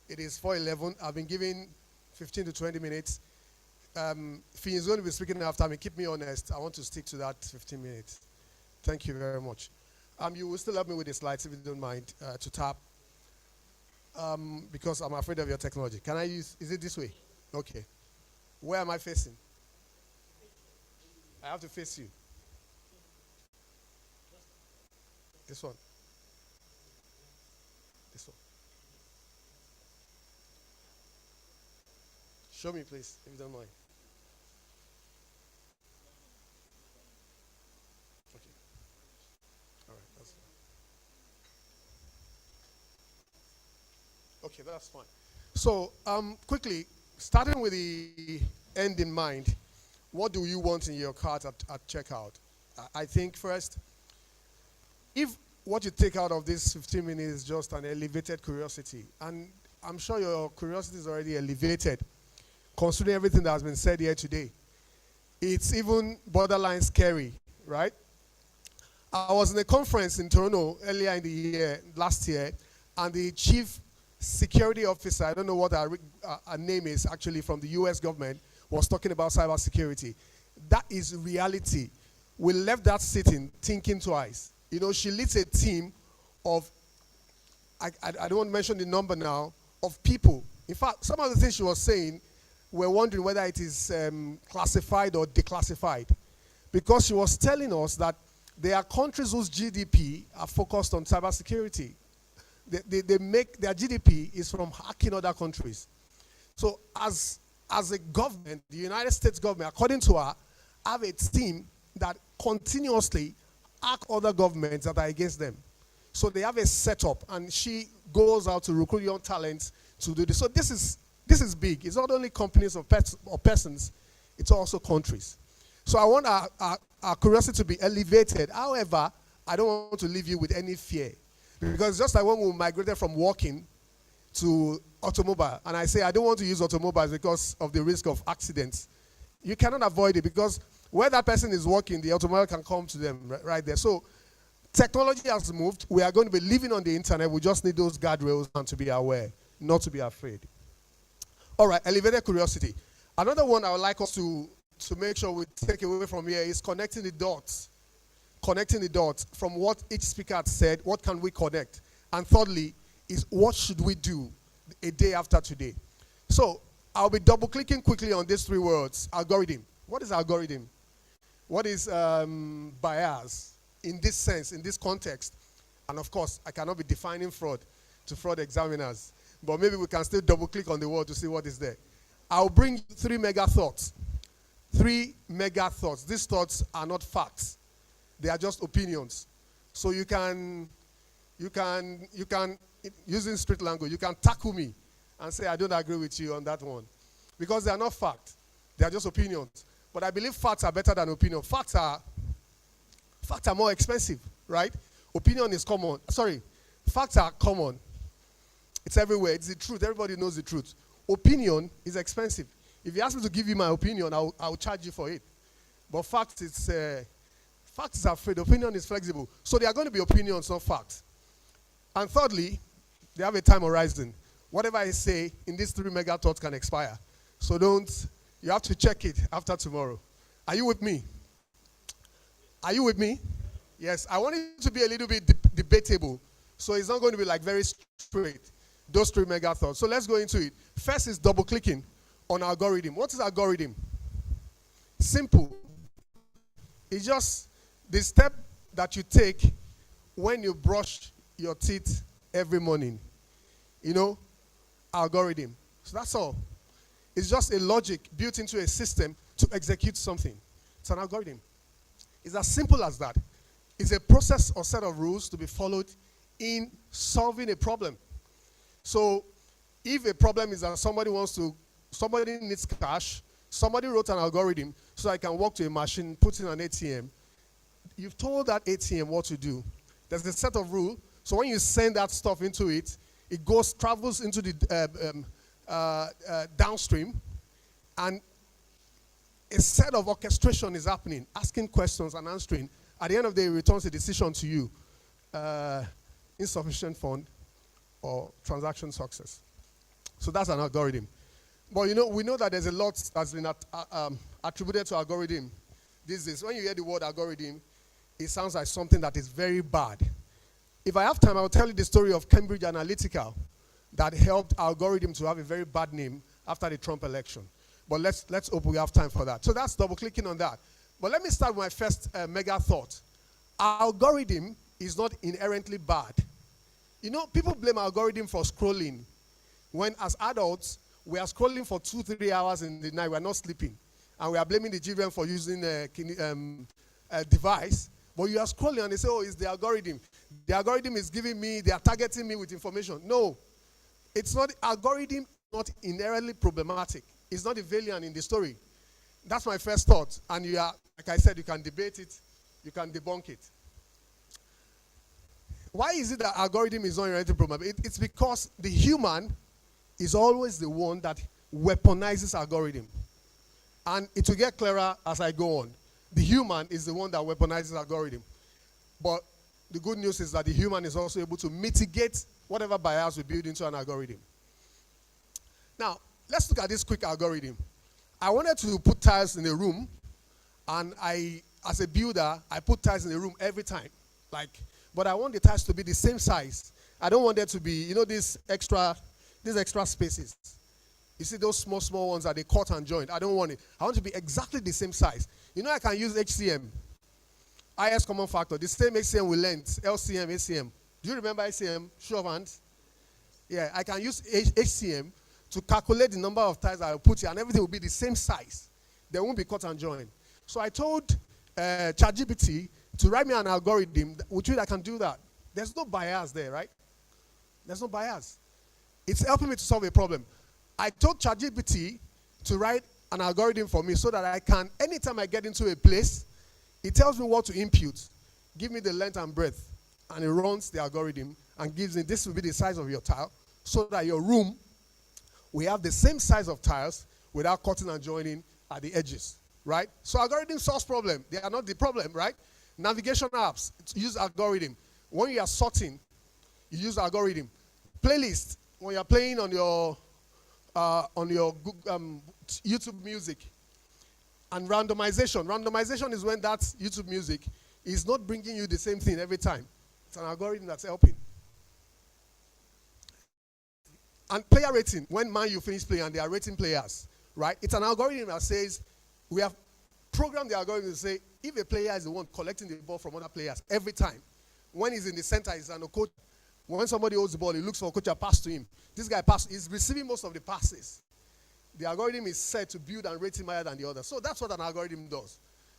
it is 4:11. I've been given 15 to 20 minutes. Finn is going to be speaking after me. Keep me honest. I want to stick to that 15 minutes. Thank you very much. You will still help me with the slides if you don't mind to tap, because I'm afraid of your technology. Can I use, is it this way? Okay. Where am I facing? I have to face you. This one. This one. Show me, please, if you don't mind. Okay. All right, that's fine. Okay, that's fine. So, quickly, starting with the end in mind, what do you want in your cart at checkout? I think first, if what you take out of this 15 minutes is just an elevated curiosity, and I'm sure your curiosity is already elevated, considering everything that has been said here today, it's even borderline scary, right? I was in a conference in Toronto earlier in the year, last year, and the chief security officer, I don't know what her name is actually, from the US government, was talking about cybersecurity. That is reality. We left that sitting thinking twice. You know, she leads a team of, I don't want to mention the number now, of people. In fact, some of the things she was saying, we're wondering whether it is classified or declassified. Because she was telling us that there are countries whose GDP are focused on cybersecurity. They make, their GDP is from hacking other countries. So as a government, the United States government, according to her, have a team that continuously hack other governments that are against them. So they have a setup, and she goes out to recruit young talents to do this. So this is big. It's not only companies or persons, it's also countries. So I want our curiosity to be elevated. However, I don't want to leave you with any fear. Because just like when we migrated from walking to automobile, and I say I don't want to use automobiles because of the risk of accidents, you cannot avoid it, because where that person is walking, the automobile can come to them right there. So technology has moved. We are going to be living on the internet. We just need those guardrails and to be aware, not to be afraid. All right, elevated curiosity. Another one I would like us to make sure we take away from here is connecting the dots. Connecting the dots from what each speaker had said. What can we connect? And thirdly is, what should we do a day after today? So I'll be double clicking quickly on these three words. Algorithm. What is algorithm? What is bias in this sense, in this context? And of course, I cannot be defining fraud to fraud examiners, but maybe we can still double click on the word to see what is there. I'll bring three mega thoughts. Three mega thoughts. These thoughts are not facts. They are just opinions. So you can, using street language, you can tackle me and say, I don't agree with you on that one. Because they are not facts. They are just opinions. But I believe facts are better than opinion. Facts are more expensive, right? Opinion is common. Sorry, facts are common. It's everywhere. It's the truth. Everybody knows the truth. Opinion is expensive. If you ask me to give you my opinion, I'll charge you for it. But facts, facts are free. The opinion is flexible. So there are going to be opinions, not facts. And thirdly, they have a time horizon. Whatever I say in these three mega thoughts can expire. So you have to check it after tomorrow. Are you with me? Are you with me? Yes, I want it to be a little bit debatable. So it's not going to be like very straight. Those three mega thoughts. So let's go into it. First is double clicking on algorithm. What is algorithm? Simple. It's just the step that you take when you brush your teeth every morning. You know, algorithm. So that's all. It's just a logic built into a system to execute something. It's an algorithm. It's as simple as that. It's a process or set of rules to be followed in solving a problem. So if a problem is that somebody needs cash, somebody wrote an algorithm so I can walk to a machine, put in an ATM. You've told that ATM what to do. There's a set of rules So when you send that stuff into it, it goes, travels into the downstream, and a set of orchestration is happening, asking questions and answering. At the end of the day, it returns a decision to you. Insufficient fund or transaction success. So that's an algorithm. But we know that there's a lot that's been attributed to algorithm these days. When you hear the word algorithm, it sounds like something that is very bad. If I have time, I'll tell you the story of Cambridge Analytica that helped algorithm to have a very bad name after the Trump election. But let's hope we have time for that. So that's double clicking on that. But let me start with my first mega thought. Algorithm is not inherently bad. People blame algorithm for scrolling. When as adults, we are scrolling for 2-3 hours in the night, we are not sleeping. And we are blaming the children for using a device. But you are scrolling and they say, oh, it's the algorithm. The algorithm is giving me, they are targeting me with information. No, it's not. Algorithm is not inherently problematic. It's not a villain in the story. That's my first thought. And you are, like I said, you can debate it, you can debunk it. Why is it that algorithm is not inherently problematic? It's because the human is always the one that weaponizes algorithm. And it will get clearer as I go on. The human is the one that weaponizes algorithm. But the good news is that the human is also able to mitigate whatever bias we build into an algorithm. Now, let's look at this quick algorithm. I wanted to put tiles in a room, and as a builder, I put tiles in a room every time. But I want the tiles to be the same size. I don't want there to be, these extra spaces. You see those small ones that they cut and join. I don't want it. I want it to be exactly the same size. I can use HCM, highest common factor. The same HCM with length, LCM, HCM. Do you remember HCM? Show of hands. Yeah, I can use HCM to calculate the number of tiles I will put here, and everything will be the same size. They won't be cut and joined. So I told ChatGPT to write me an algorithm with which I can do that. There's no bias there, right? There's no bias. It's helping me to solve a problem. I told ChatGPT to write an algorithm for me so that I can, anytime I get into a place, it tells me what to impute, give me the length and breadth, and it runs the algorithm and gives me, this will be the size of your tile, so that your room, we have the same size of tiles without cutting and joining at the edges, right? So algorithm solves problem. They are not the problem, right? Navigation apps use algorithm. When you are sorting, you use algorithm. Playlist, when you are playing on your YouTube music. And randomization. Randomization is when that YouTube music is not bringing you the same thing every time. It's an algorithm that's helping. And player rating, when Man U finish playing and they are rating players, right? It's an algorithm that says, we have programmed the algorithm to say, if a player is the one collecting the ball from other players every time, when he's in the center, he's an coach. When somebody holds the ball, he looks for a coach to pass to him. This guy is receiving most of the passes. The algorithm is set to build and rate him higher than the other. So that's what an algorithm does.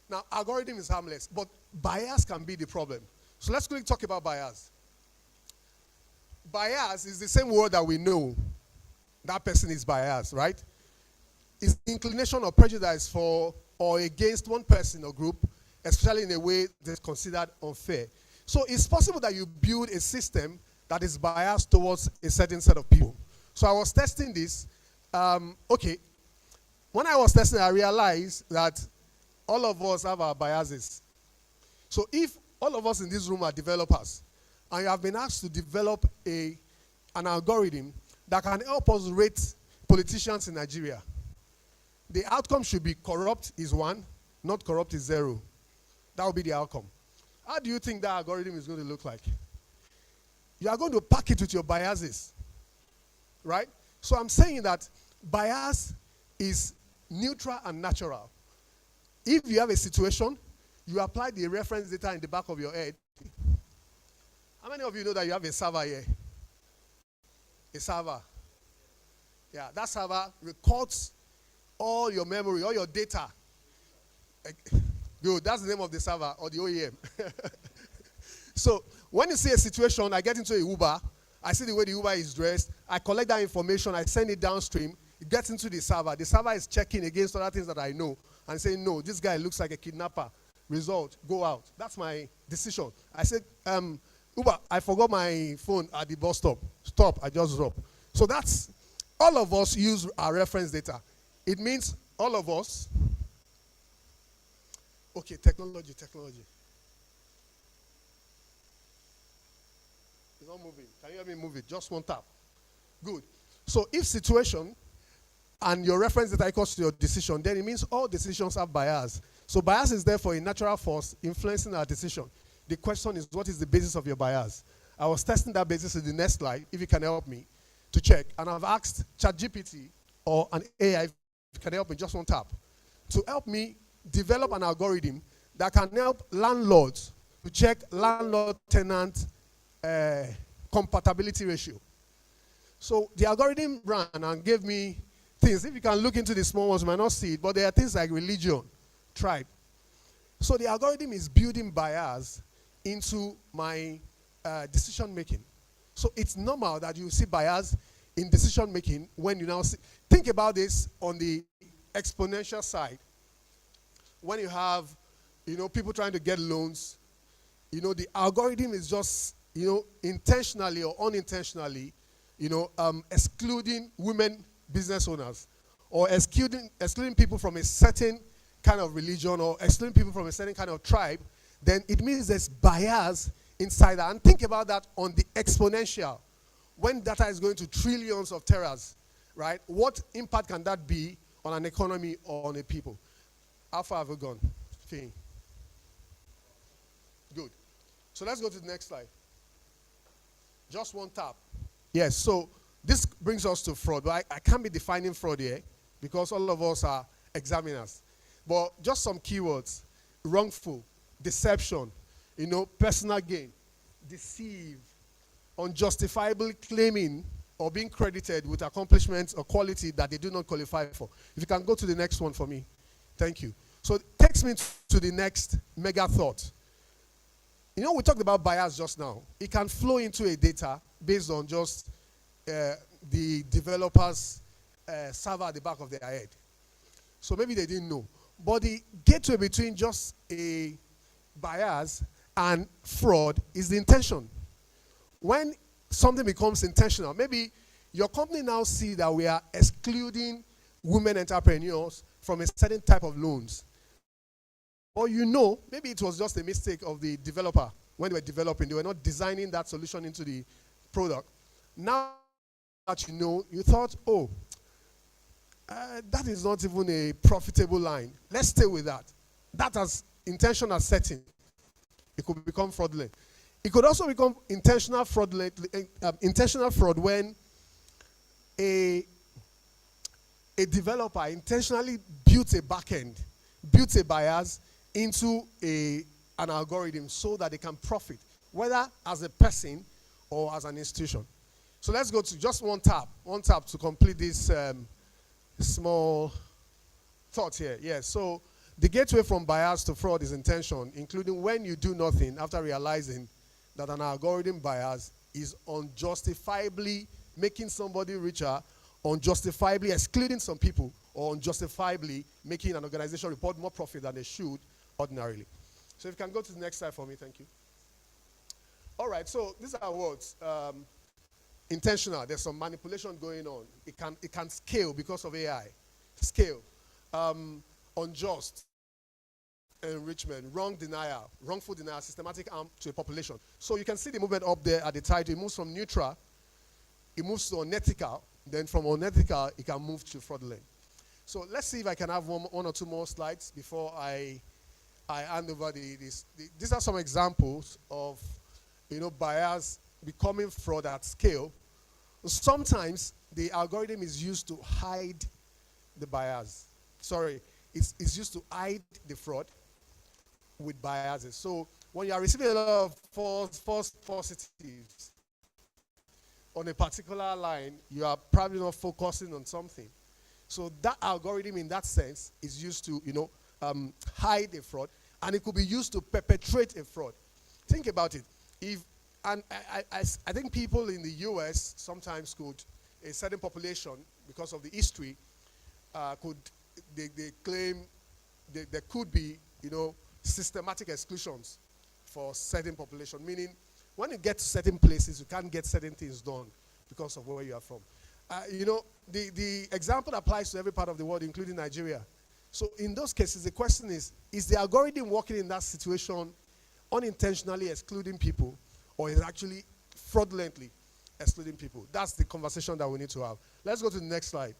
Now, algorithm is harmless, but bias can be the problem. So let's quickly talk about bias. Bias is the same word that we know. That person is biased, right? It's inclination or prejudice for or against one person or group, especially in a way that's considered unfair. So it's possible that you build a system that is biased towards a certain set of people. So I was testing this. When I was testing, I realized that all of us have our biases. So if all of us in this room are developers, and you have been asked to develop an algorithm that can help us rate politicians in Nigeria, the outcome should be corrupt is 1, not corrupt is 0. That will be the outcome. How do you think that algorithm is going to look like? You are going to pack it with your biases, right? So I'm saying that bias is neutral and natural. If you have a situation, you apply the reference data in the back of your head. How many of you know that you have a server here? A server. Yeah, that server records all your memory, all your data. Good, that's the name of the server or the OEM. So when you see a situation, I get into a Uber, I see the way the Uber is dressed, I collect that information, I send it downstream, it gets into the server. The server is checking against other things that I know and saying, no, this guy looks like a kidnapper. Result, go out. That's my decision. I said, Uber, I forgot my phone at the bus stop. Stop, I just dropped. So that's, all of us use our reference data. It means all of us, okay, technology. It's not moving. Can you help me move it? Just one tap. Good. So if situation and your reference data equals to your decision, then it means all decisions have bias. So bias is therefore a natural force influencing our decision. The question is, what is the basis of your bias? I was testing that basis in the next slide, if you can help me, to check. And I've asked ChatGPT or an AI, if you can help me, just one tap, to help me develop an algorithm that can help landlords to check landlord-tenant compatibility ratio. So the algorithm ran and gave me things. If you can look into the small ones, you might not see it, but there are things like religion, tribe. So the algorithm is building bias into my decision making. So it's normal that you see bias in decision making when you now see. Think about this on the exponential side. When you have, people trying to get loans, the algorithm is just, intentionally or unintentionally, excluding women business owners, or excluding people from a certain kind of religion, or excluding people from a certain kind of tribe, then it means there's bias inside that. And think about that on the exponential. When data is going to trillions of teras, right? What impact can that be on an economy or on a people? How far have we gone? Fine. Good. So let's go to the next slide. Just one tap. Yes, so this brings us to fraud. But I can't be defining fraud here because all of us are examiners. But just some keywords: wrongful, deception, personal gain, deceive, unjustifiably claiming or being credited with accomplishments or quality that they do not qualify for. If you can go to the next one for me. Thank you. So it takes me to the next mega thought. We talked about bias just now. It can flow into a data based on just the developer's server at the back of their head. So maybe they didn't know. But the gateway between just a bias and fraud is the intention. When something becomes intentional, maybe your company now see that we are excluding women entrepreneurs from a certain type of loans. Or maybe it was just a mistake of the developer when they were developing. They were not designing that solution into the product. Now that you thought, that is not even a profitable line. Let's stay with that. That as intentional setting, it could become fraudulent. It could also become intentional fraud when a developer intentionally built a backend, built a bias into an algorithm so that they can profit, whether as a person or as an institution. So let's go to just one tab to complete this small thought here. Yes, so the gateway from bias to fraud is intention, including when you do nothing after realizing that an algorithm bias is unjustifiably making somebody richer, unjustifiably excluding some people, or unjustifiably making an organization report more profit than they should ordinarily. So if you can go to the next slide for me, thank you. All right, so these are words. Intentional, there's some manipulation going on. It can scale because of AI. Scale. Unjust enrichment, wrongful denial, systematic harm to a population. So you can see the movement up there at the title. It moves from neutral, it moves to unethical, then from unethical, it can move to fraudulent. So let's see if I can have one or two more slides before I hand over these are some examples of, bias becoming fraud at scale. Sometimes the algorithm is used to hide the bias. It's used to hide the fraud with biases. So when you are receiving a lot of false positives on a particular line, you are probably not focusing on something. So that algorithm, in that sense, is used to, hide a fraud, and it could be used to perpetrate a fraud. Think about it. I think people in the U.S. sometimes a certain population, because of the history, they claim there could be, systematic exclusions for certain population, meaning when you get to certain places, you can't get certain things done because of where you are from. The example applies to every part of the world, including Nigeria. So in those cases, the question is the algorithm working in that situation unintentionally excluding people, or is actually fraudulently excluding people? That's the conversation that we need to have. Let's go to the next slide,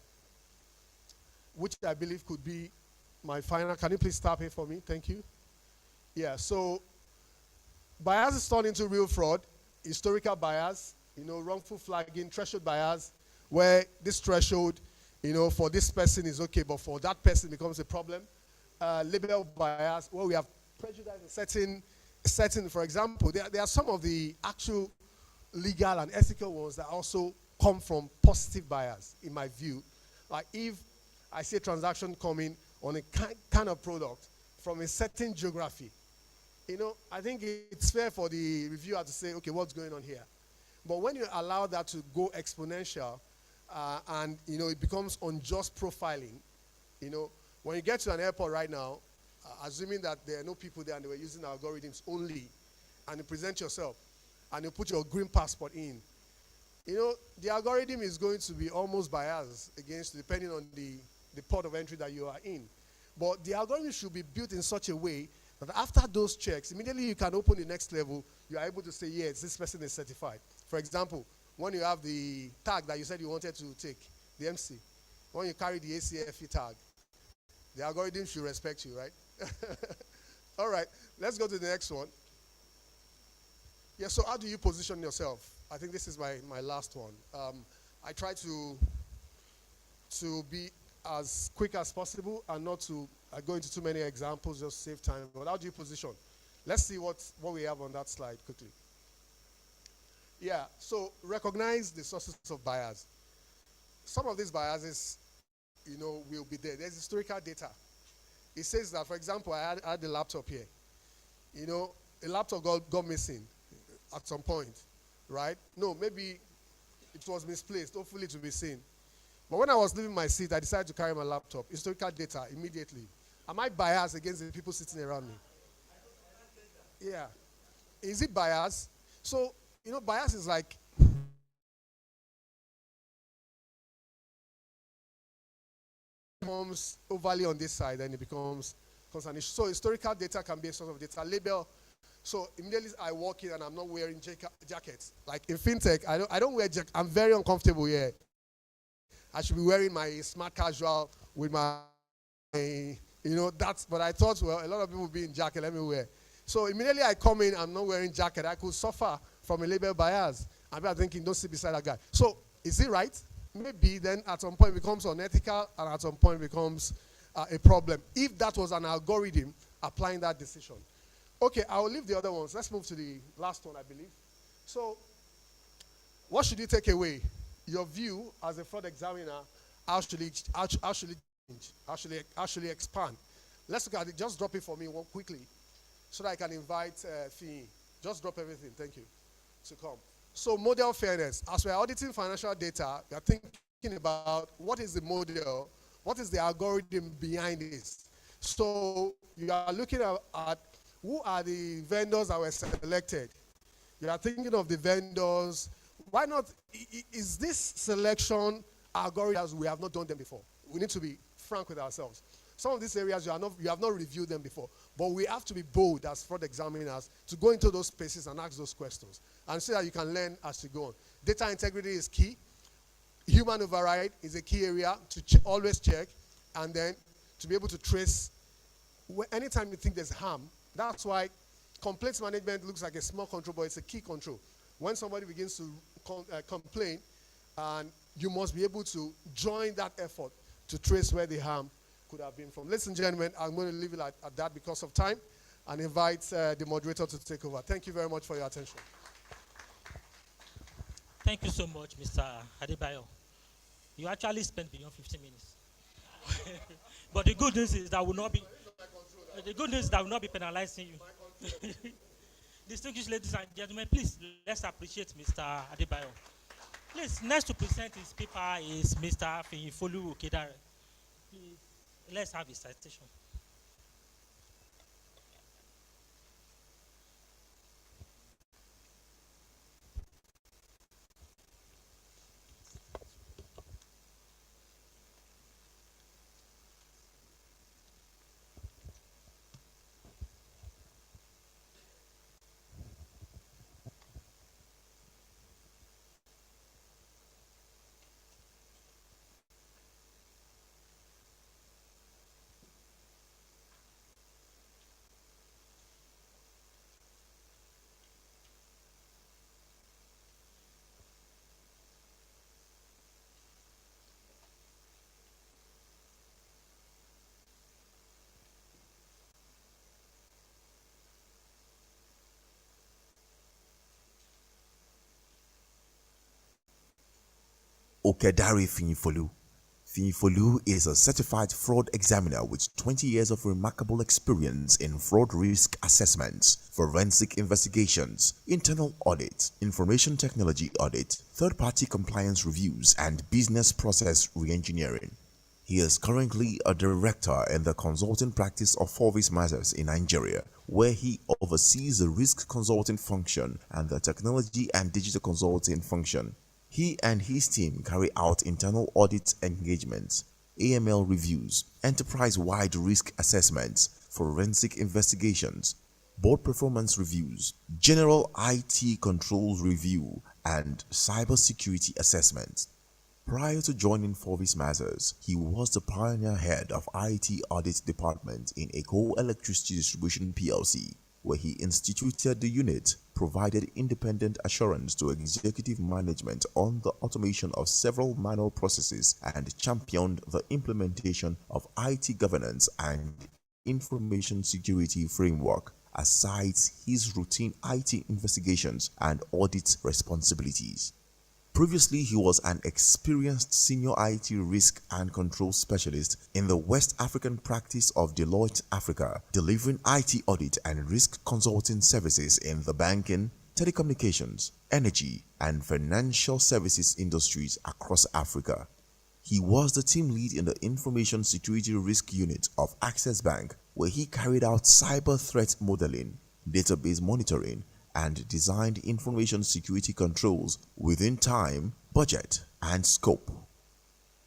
which I believe could be my final. Can you please stop here for me? Thank you. Yeah, so bias is turned into real fraud, historical bias, wrongful flagging, threshold bias, where this threshold, for this person is okay, but for that person becomes a problem. Label bias, where we have prejudice in certain, for example, there are some of the actual legal and ethical ones that also come from positive bias, in my view. Like if I see a transaction coming on a kind of product from a certain geography, I think it's fair for the reviewer to say, okay, what's going on here? But when you allow that to go exponential, and it becomes unjust profiling, when you get to an airport right now, assuming that there are no people there and they were using algorithms only, and you present yourself, and you put your green passport in, the algorithm is going to be almost biased against, depending on the port of entry that you are in. But the algorithm should be built in such a way that after those checks, immediately you can open the next level, you are able to say, yes, this person is certified. For example, when you have the tag that you said you wanted to take, the MC, when you carry the ACFE tag, the algorithm should respect you, right? All right, let's go to the next one. Yeah, so how do you position yourself? I think this is my last one. I try to be as quick as possible and not to go into too many examples, just save time. But how do you position? Let's see what we have on that slide quickly. Yeah, so recognize the sources of bias. Some of these biases, will be there. There's historical data. It says that, for example, I had a laptop here. A laptop got missing at some point, right? No, maybe it was misplaced. Hopefully it will be seen. But when I was leaving my seat, I decided to carry my laptop. Historical data immediately. Am I biased against the people sitting around me? Yeah. Is it bias? So, bias is like becomes overly on this side, and it becomes an issue. So historical data can be a sort of data label. So immediately I walk in and I'm not wearing jackets. Like in fintech, I don't wear jacket. I'm very uncomfortable here. I should be wearing my smart casual with my, but I thought, well, a lot of people will be in jacket, let me wear. So immediately I come in, I'm not wearing jacket. I could suffer from a label bias. I'm thinking, don't sit beside that guy. So is it right? Maybe then at some point it becomes unethical, and at some point it becomes a problem. If that was an algorithm applying that decision. Okay, I'll leave the other ones. Let's move to the last one, I believe. So what should you take away? Your view as a fraud examiner, how should it change? How should it expand? Let's look at it. Just drop it for me quickly so that I can invite Fee. Just drop everything. Thank you. To come. So model fairness. As we're auditing financial data, we are thinking about what is the model, what is the algorithm behind this. So you are looking at who are the vendors that were selected. You are thinking of the vendors. Why not? Is this selection algorithms? We have not done them before. We need to be frank with ourselves. Some of these areas you have not reviewed them before, but we have to be bold as fraud examiners to go into those spaces and ask those questions, and so that you can learn as you go on. Data integrity is key. Human override is a key area to always check, and then to be able to trace anytime you think there's harm. That's why complaints management looks like a small control, but it's a key control. When somebody begins to complain, and you must be able to join that effort to trace where the harm could have been from. Ladies and gentlemen, I'm going to leave it at that because of time and invite the moderator to take over. Thank you very much for your attention. Thank you so much, Mr. Adebayo. You actually spent beyond 15 minutes. But the good news is that will not be penalizing you. Distinguished ladies and gentlemen, please let's appreciate Mr. Adebayo. Please, next to present his paper is Mr. Feyifolu Okedare. Please, let's have his citation. Okedare Finifolu. Finifolu is a certified fraud examiner with 20 years of remarkable experience in fraud risk assessments, forensic investigations, internal audit, information technology audit, third-party compliance reviews, and business process reengineering. He is currently a director in the consulting practice of Forvis Matters in Nigeria, where he oversees the risk consulting function and the technology and digital consulting function. He and his team carry out internal audit engagements, AML reviews, enterprise-wide risk assessments, forensic investigations, board performance reviews, general IT controls review, and cybersecurity assessments. Prior to joining Forvis Matters, he was the pioneer head of IT audit department in Eco Electricity Distribution PLC, where he instituted the unit, provided independent assurance to executive management on the automation of several manual processes, and championed the implementation of IT governance and information security framework, aside his routine IT investigations and audit responsibilities. Previously, he was an experienced senior IT risk and control specialist in the West African practice of Deloitte Africa, delivering IT audit and risk consulting services in the banking, telecommunications, energy, and financial services industries across Africa. He was the team lead in the Information Security Risk Unit of Access Bank, where he carried out cyber threat modeling, database monitoring, and designed information security controls within time, budget, and scope.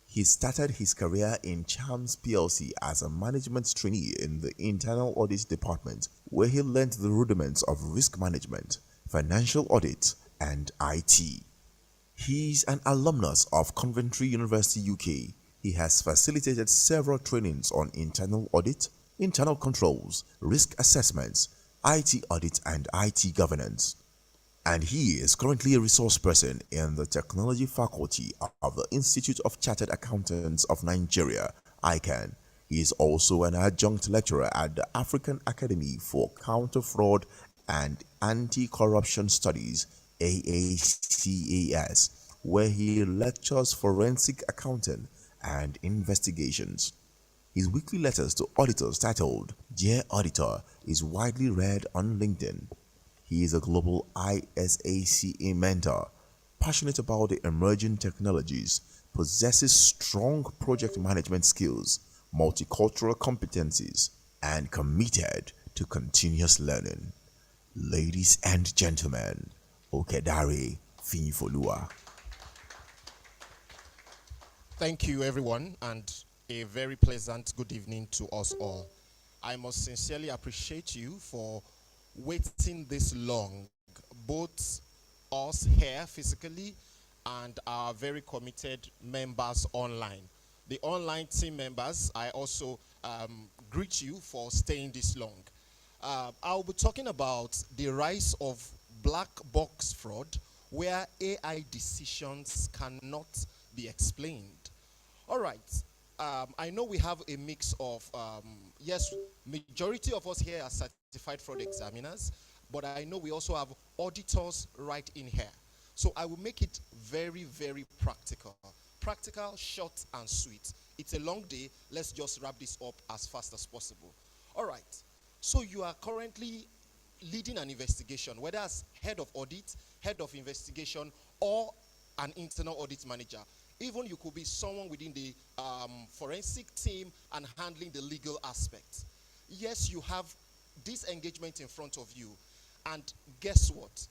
He started his career in Chams PLC as a management trainee in the internal audit department, where he learned the rudiments of risk management, financial audit, and IT. He is an alumnus of Coventry University, UK. He has facilitated several trainings on internal audit, internal controls, risk assessments, IT audit, and IT governance. And he is currently a resource person in the Technology Faculty of the Institute of Chartered Accountants of Nigeria, ICANN. He is also an adjunct lecturer at the African Academy for Counter-Fraud and Anti-Corruption Studies, AACAS, where he lectures forensic accounting and investigations. His weekly letters to auditors titled Dear Auditor is widely read on LinkedIn. He is a global ISACA mentor, passionate about the emerging technologies, possesses strong project management skills, multicultural competencies, and committed to continuous learning. Ladies and gentlemen, Okedare Finifolua. Thank you, everyone, and a very pleasant good evening to us all. I must sincerely appreciate you for waiting this long, both us here physically and our very committed members online. The online team members, I also greet you for staying this long. I'll be talking about the rise of black box fraud, where AI decisions cannot be explained. All right. I know we have a mix of, yes, majority of us here are certified fraud examiners, but I know we also have auditors right in here. So I will make it very, very practical. Practical, short, and sweet. It's a long day. Let's just wrap this up as fast as possible. All right. So you are currently leading an investigation, whether as head of audit, head of investigation, or an internal audit manager. Even you could be someone within the forensic team and handling the legal aspect. Yes, you have this engagement in front of you. And guess what?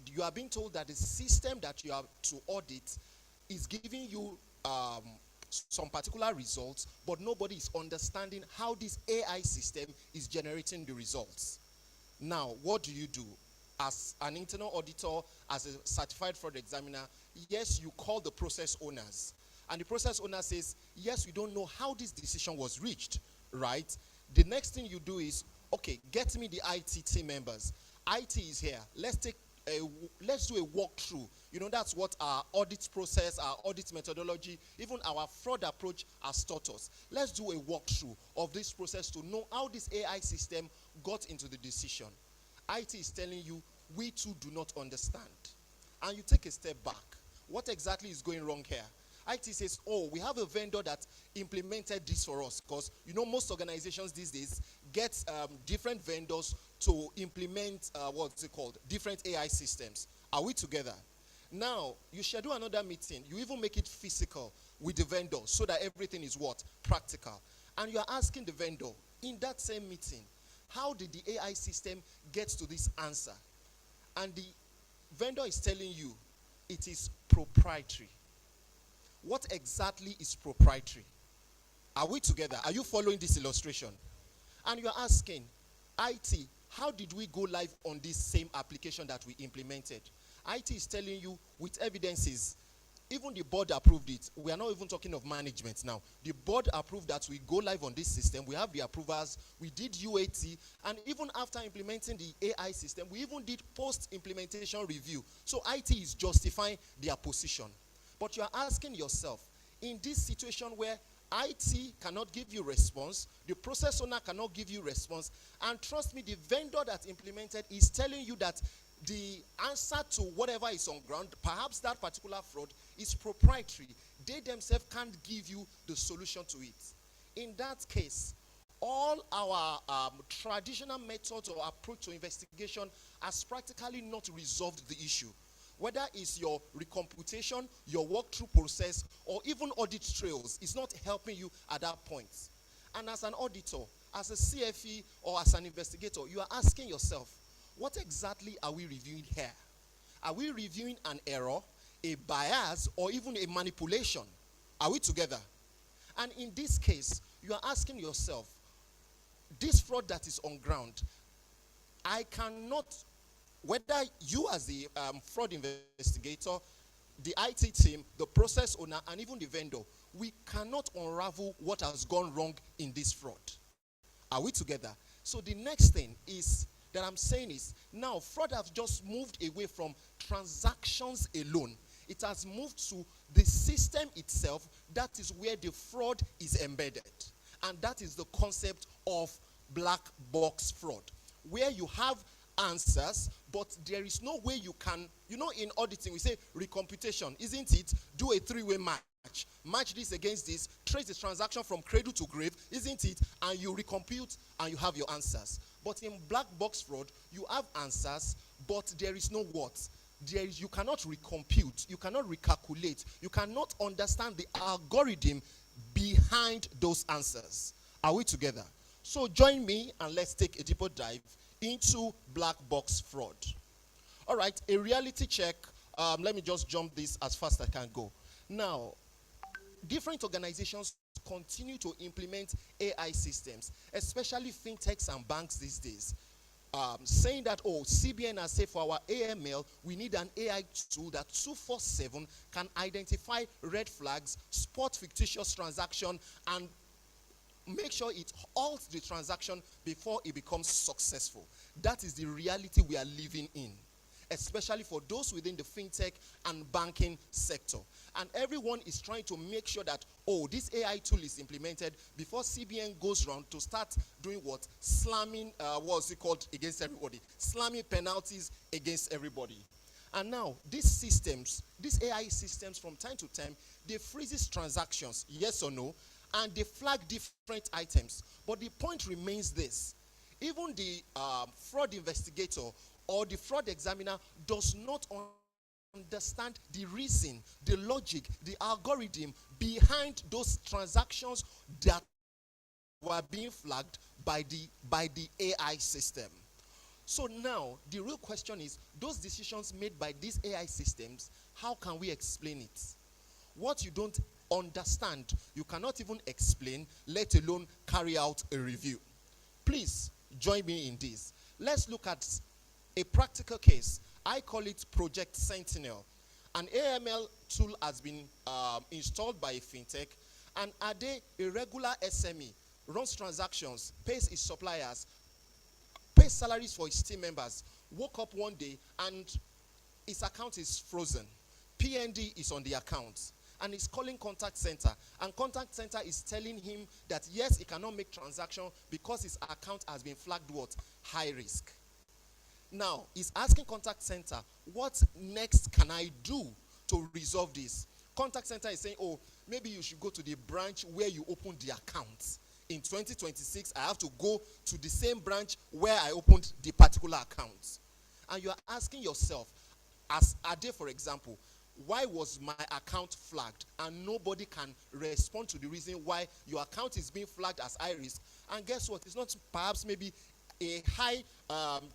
You are being told that the system that you have to audit is giving you some particular results, but nobody is understanding how this AI system is generating the results. Now, what do? As an internal auditor, as a certified fraud examiner, yes, you call the process owners. And the process owner says, yes, we don't know how this decision was reached, right? The next thing you do is, okay, get me the IT team members. IT is here. Let's do a walkthrough. You know, that's what our audit process, our audit methodology, even our fraud approach has taught us. Let's do a walkthrough of this process to know how this AI system got into the decision. IT is telling you, we too do not understand. And you take a step back. What exactly is going wrong here? IT says, oh, we have a vendor that implemented this for us, because you know most organizations these days get different vendors to implement what's it called, different AI systems. Are we together? Now you schedule another meeting, you even make it physical with the vendor so that everything is what? Practical. And you are asking the vendor in that same meeting, how did the AI system get to this answer? And the vendor is telling you it is proprietary. What exactly is proprietary? Are we together? Are you following this illustration? And you're asking, IT, how did we go live on this same application that we implemented? IT is telling you with evidences. Even the board approved it. We are not even talking of management now. The board approved that we go live on this system. We have the approvers. We did UAT. And even after implementing the AI system, we even did post-implementation review. So IT is justifying their position. But you are asking yourself, in this situation where IT cannot give you response, the process owner cannot give you response, and trust me, the vendor that implemented is telling you that the answer to whatever is on ground, perhaps that particular fraud, is proprietary. They themselves can't give you the solution to it. In that case, all our traditional methods or approach to investigation has practically not resolved the issue. Whether it's your recomputation, your walkthrough process, or even audit trails, is not helping you at that point. And as an auditor, as a CFE, or as an investigator, you are asking yourself, what exactly are we reviewing here? Are we reviewing an error, a bias, or even a manipulation? Are we together? And in this case, you are asking yourself, this fraud that is on ground, I cannot, whether you as the fraud investigator, the IT team, the process owner, and even the vendor, we cannot unravel what has gone wrong in this fraud. Are we together? So the next thing is that I'm saying is, now fraud has just moved away from transactions alone. It has moved to the system itself. That is where the fraud is embedded. And that is the concept of black box fraud, where you have answers, but there is no way you can, you know, in auditing, we say recomputation, isn't it? Do a three-way match. Match this against this, trace the transaction from cradle to grave, isn't it? And you recompute and you have your answers. But in black box fraud, you have answers, but there is no what? You cannot recompute, you cannot recalculate, you cannot understand the algorithm behind those answers. Are we together? So join me and let's take a deeper dive into black box fraud. All right, a reality check. Let me just jump this as fast as I can go. Now, different organizations continue to implement AI systems, especially fintechs and banks these days, saying that, oh, CBN has said for our AML, we need an AI tool that 247 can identify red flags, spot fictitious transaction, and make sure it halts the transaction before it becomes successful. That is the reality we are living in, especially for those within the fintech and banking sector. And everyone is trying to make sure that, oh, this AI tool is implemented before CBN goes around to start doing what? Slamming, what's it called, against everybody. Slamming penalties against everybody. And now, these systems, these AI systems from time to time, they freezes transactions, yes or no, and they flag different items. But the point remains this. Even the fraud investigator or the fraud examiner does not understand the reason, the logic, the algorithm behind those transactions that were being flagged by the AI system. So now, the real question is, those decisions made by these AI systems, how can we explain it? What you don't understand, you cannot even explain, let alone carry out a review. Please join me in this. Let's look at a practical case. I call it Project Sentinel. An AML tool has been installed by a fintech, and Ade, a regular SME, runs transactions, pays his suppliers, pays salaries for his team members, woke up one day and his account is frozen. PND is on the account. And he's calling contact center. And contact center is telling him that yes, he cannot make transaction because his account has been flagged what? High risk. Now, he's asking contact center, what next can I do to resolve this. Contact center is saying, oh, maybe you should go to the branch where you opened the account. In 2026, I have to go to the same branch where I opened the particular account. And you are asking yourself, as Ade, for example, why was my account flagged? And nobody can respond to the reason why your account is being flagged as high risk. And guess what? It's not perhaps maybe a high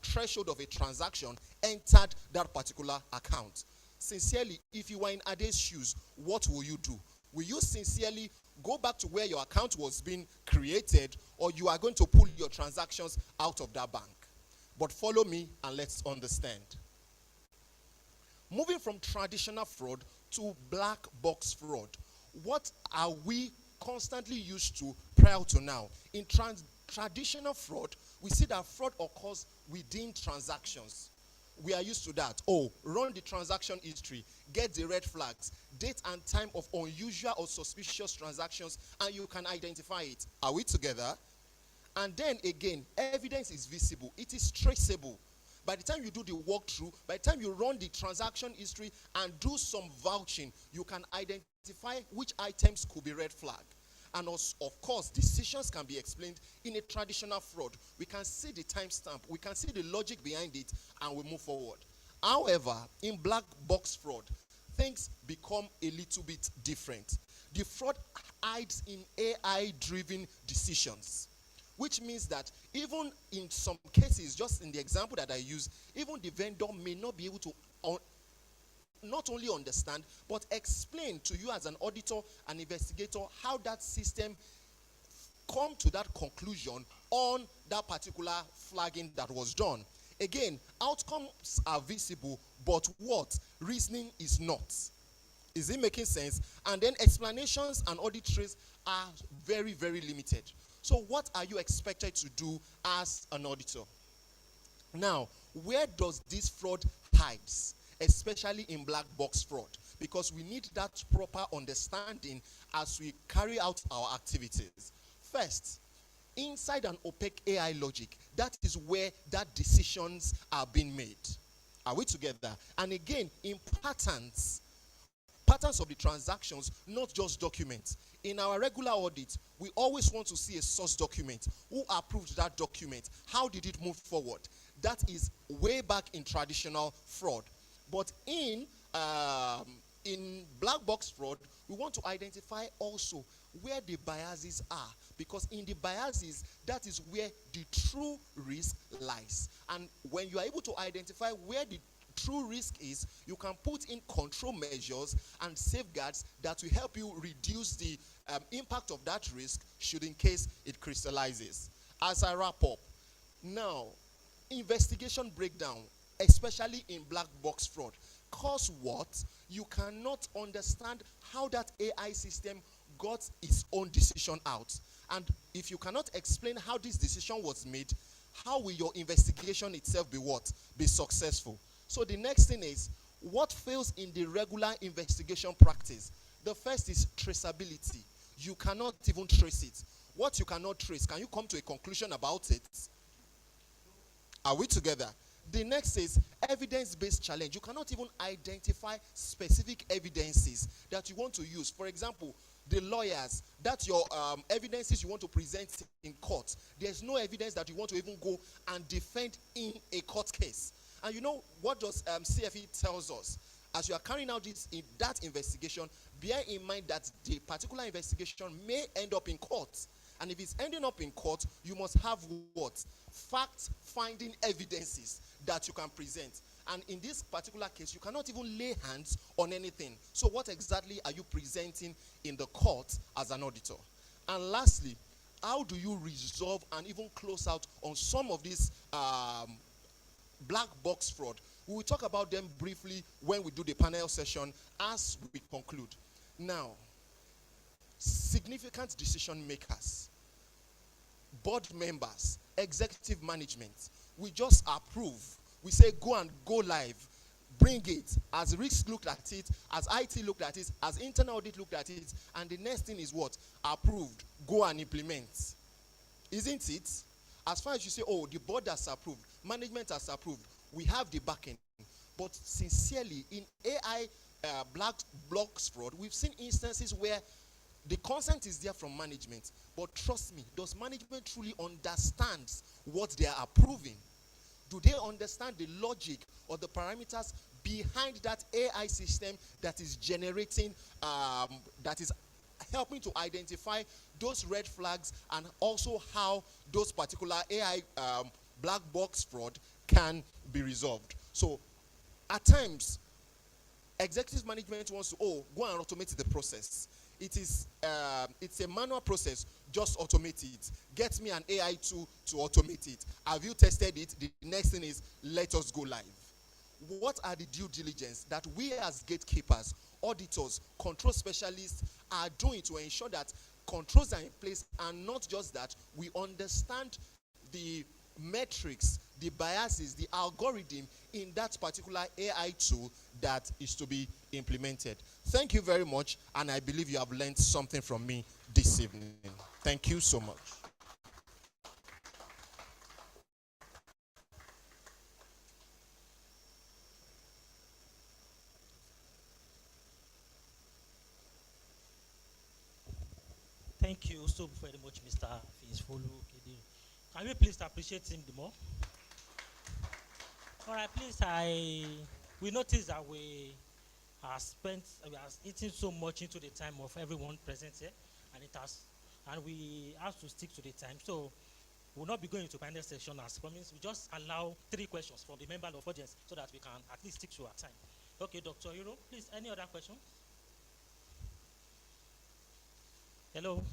threshold of a transaction entered that particular account. Sincerely, if you were in Ade's shoes, what will you do? Will you sincerely go back to where your account was being created, or you are going to pull your transactions out of that bank? But follow me and let's understand. Moving from traditional fraud to black box fraud, what are we constantly used to prior to now? In traditional fraud, we see that fraud occurs within transactions. We are used to that. Oh, run the transaction history, get the red flags, date and time of unusual or suspicious transactions, and you can identify it. Are we together? And then again, evidence is visible. It is traceable. By the time you do the walkthrough, by the time you run the transaction history and do some vouching, you can identify which items could be red flag. And also, of course, decisions can be explained. In a traditional fraud, we can see the timestamp, we can see the logic behind it, and we move forward. However, in black box fraud, things become a little bit different. The fraud hides in AI-driven decisions, which means that even in some cases, just in the example that I use, even the vendor may not be able to not only understand, but explain to you as an auditor, an investigator, how that system come to that conclusion on that particular flagging that was done. Again, outcomes are visible, but what? Reasoning is not. Is it making sense? And then explanations and audit trails are very, very limited. So what are you expected to do as an auditor? Now, where does this fraud hides? Especially in black box fraud, because we need that proper understanding as we carry out our activities. First, inside an opaque AI logic, that is where that decisions are being made. Are we together? And again, in patterns of the transactions, not just documents. In our regular audit, we always want to see a source document. Who approved that document? How did it move forward? That is way back in traditional fraud. But in black box fraud, we want to identify also where the biases are, because in the biases, that is where the true risk lies. And when you are able to identify where the true risk is, you can put in control measures and safeguards that will help you reduce the impact of that risk should in case it crystallizes. As I wrap up, now, investigation breakdown, especially in black box fraud, cause what? You cannot understand how that AI system got its own decision out. And if you cannot explain how this decision was made, how will your investigation itself be what? Be successful. So the next thing is, what fails in the regular investigation practice? The first is traceability. You cannot even trace it. What you cannot trace, can you come to a conclusion about it? Are we together? The next is evidence-based challenge. You cannot even identify specific evidences that you want to use. For example, the lawyers, that's your evidences you want to present in court. There's no evidence that you want to even go and defend in a court case. And you know what does CFE tells us? As you are carrying out that investigation, bear in mind that the particular investigation may end up in court. And if it's ending up in court, you must have what? Fact-finding evidences that you can present. And in this particular case, you cannot even lay hands on anything. So what exactly are you presenting in the court as an auditor? And lastly, how do you resolve and even close out on some of these black box fraud? We will talk about them briefly when we do the panel session as we conclude. Now, significant decision makers, board members, executive management, we just approve. We say go and go live, bring it, as risk looked at it, as IT looked at it, as internal audit looked at it, and the next thing is what? Approved, go and implement. Isn't it? As far as you say, oh, the board has approved, management has approved, we have the backing. But sincerely, in AI black blocks fraud, we've seen instances where the consent is there from management, but trust me, does management truly understand what they are approving? Do they understand the logic or the parameters behind that AI system that is generating, that is helping to identify those red flags, and also how those particular AI black box fraud can be resolved? So at times, executive management wants to, go and automate the process. It's a manual process, just automate it. Get me an AI tool to automate it. Have you tested it? The next thing is, let us go live. What are the due diligence that we as gatekeepers, auditors, control specialists are doing to ensure that controls are in place, and not just that, we understand the metrics, the biases, the algorithm in that particular AI tool that is to be implemented. Thank you very much, and I believe you have learned something from me this evening. Thank you so much. Thank you so very much, Mr. Finsfolu. Can we please appreciate him the more? All right, please. We noticed that we are eating so much into the time of everyone present here, and we have to stick to the time. So we'll not be going into panel session as promised. We just allow 3 questions from the member of audience so that we can at least stick to our time. Okay, Dr. Hiro, please. Any other question? Hello.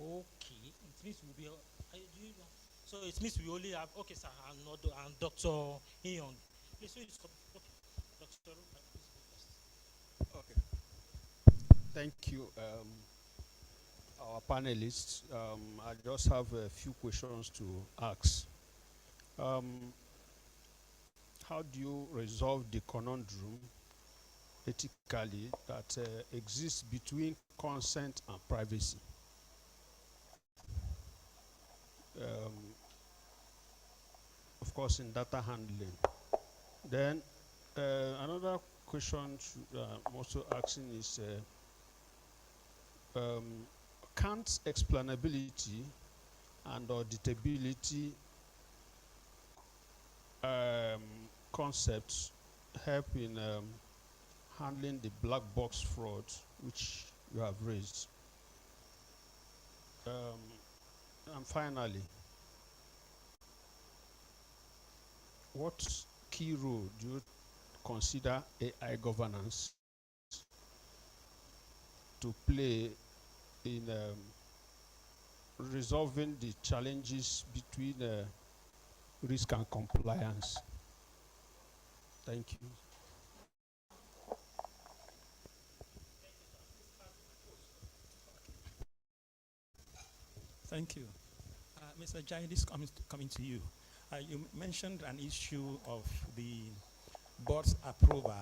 Okay, it means we'll be. So it means we only have, okay, sir, and Dr. Ion. Please, okay, Dr. please go first. Okay. Thank you, our panelists. I just have a few questions to ask. How do you resolve the conundrum ethically that exists between consent and privacy? Of course, in data handling. Then another question I'm also asking is, can't explainability and auditability concepts help in handling the black box fraud which you have raised? And finally, what key role do you consider AI governance to play in resolving the challenges between risk and compliance? Thank you. Thank you. Mr. Jai, this coming to you. You mentioned an issue of the board's approval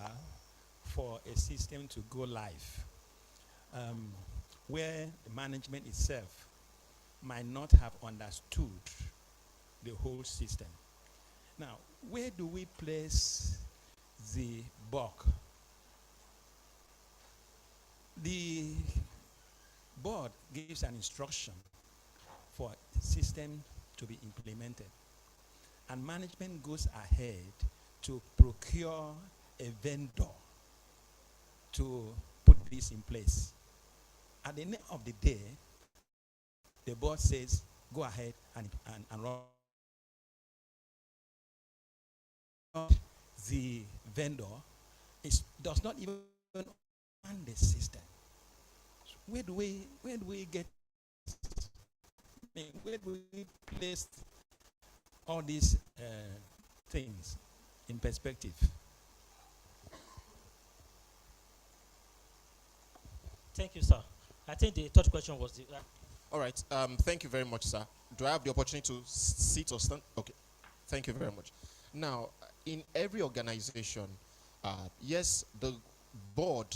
for a system to go live, where the management itself might not have understood the whole system. Now, where do we place the buck? The board gives an instruction for a system to be implemented, and management goes ahead to procure a vendor to put this in place. At the end of the day, the board says, go ahead and run. The vendor does not even run the system. So where do we get, where do we place all these things in perspective? Thank you, sir. I think the third question was the. All right. Thank you very much, sir. Do I have the opportunity to sit or stand? Okay. Thank you very much. Now, in every organization, yes, the board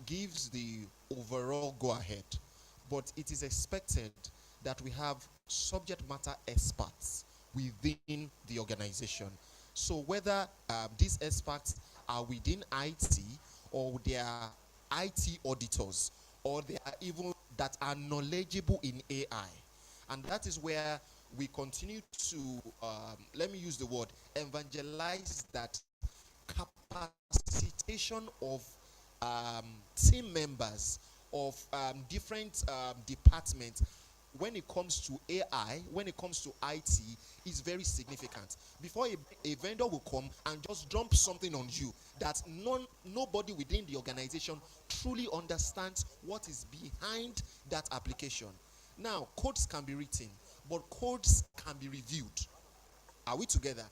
gives the overall go-ahead, but it is expected that we have subject matter experts within the organization. So whether these experts are within IT, or they are IT auditors, or they are even that are knowledgeable in AI. And that is where we continue to, let me use the word, evangelize that capacitation of team members of different departments when it comes to AI, when it comes to IT, is very significant. Before a vendor will come and just dump something on you that nobody within the organization truly understands what is behind that application. Now, codes can be written, but codes can be reviewed. Are we together?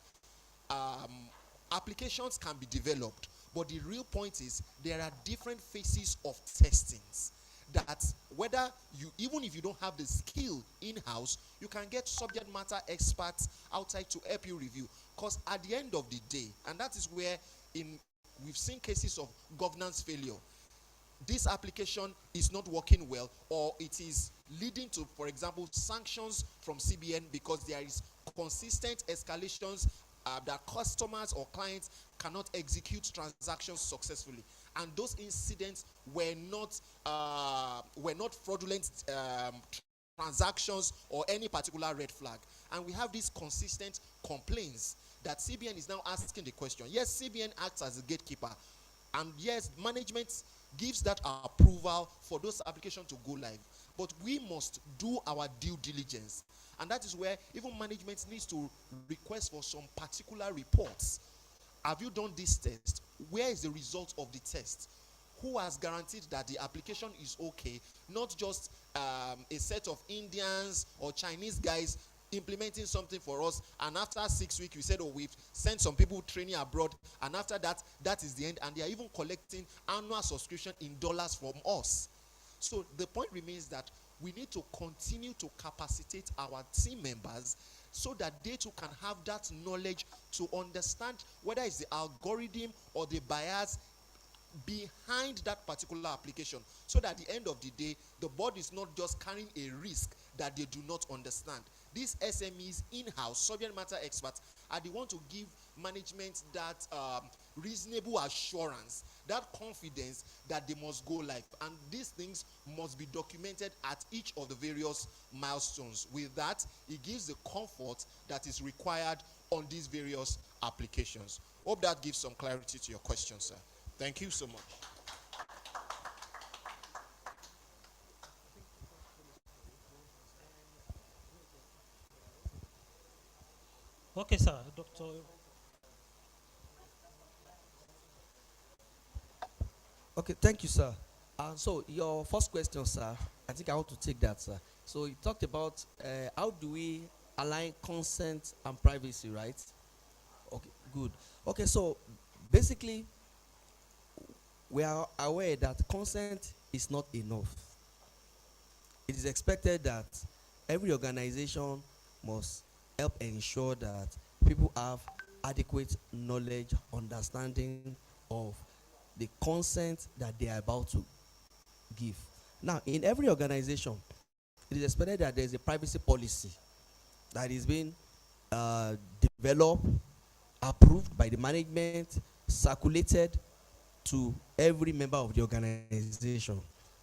Applications can be developed, but the real point is there are different phases of testings that whether you, even if you don't have the skill in-house, you can get subject matter experts outside to help you review. Because at the end of the day, and that is where we've seen cases of governance failure. This application is not working well, or it is leading to, for example, sanctions from CBN because there is consistent escalations that customers or clients cannot execute transactions successfully, and those incidents were not fraudulent transactions or any particular red flag. And we have these consistent complaints that CBN is now asking the question. Yes, CBN acts as a gatekeeper, and yes, management gives that approval for those applications to go live. But we must do our due diligence. And that is where even management needs to request for some particular reports. Have you done this test? Where is the result of the test? Who has guaranteed that the application is okay? Not just a set of Indians or Chinese guys implementing something for us, and after 6 weeks we said, oh, we've sent some people training abroad, and after that, that is the end, and they are even collecting annual subscription in dollars from us. So the point remains that we need to continue to capacitate our team members so that they too can have that knowledge to understand whether it's the algorithm or the bias behind that particular application, so that at the end of the day, the board is not just carrying a risk that they do not understand. These SMEs, in-house subject matter experts, are the ones to give management that reasonable assurance, that confidence that they must go live. And these things must be documented at each of the various milestones. With that, it gives the comfort that is required on these various applications. Hope that gives some clarity to your question, sir. Thank you so much. Okay, sir. Dr. Okay, thank you, sir. So your first question, sir, I think I want to take that, sir. So you talked about how do we align consent and privacy, right? Okay, good. Okay, so basically, we are aware that consent is not enough. It is expected that every organization must help ensure that people have adequate knowledge, understanding of the consent that they are about to give. Now, in every organization, it is expected that there is a privacy policy that is being developed, approved by the management, circulated to every member of the organization.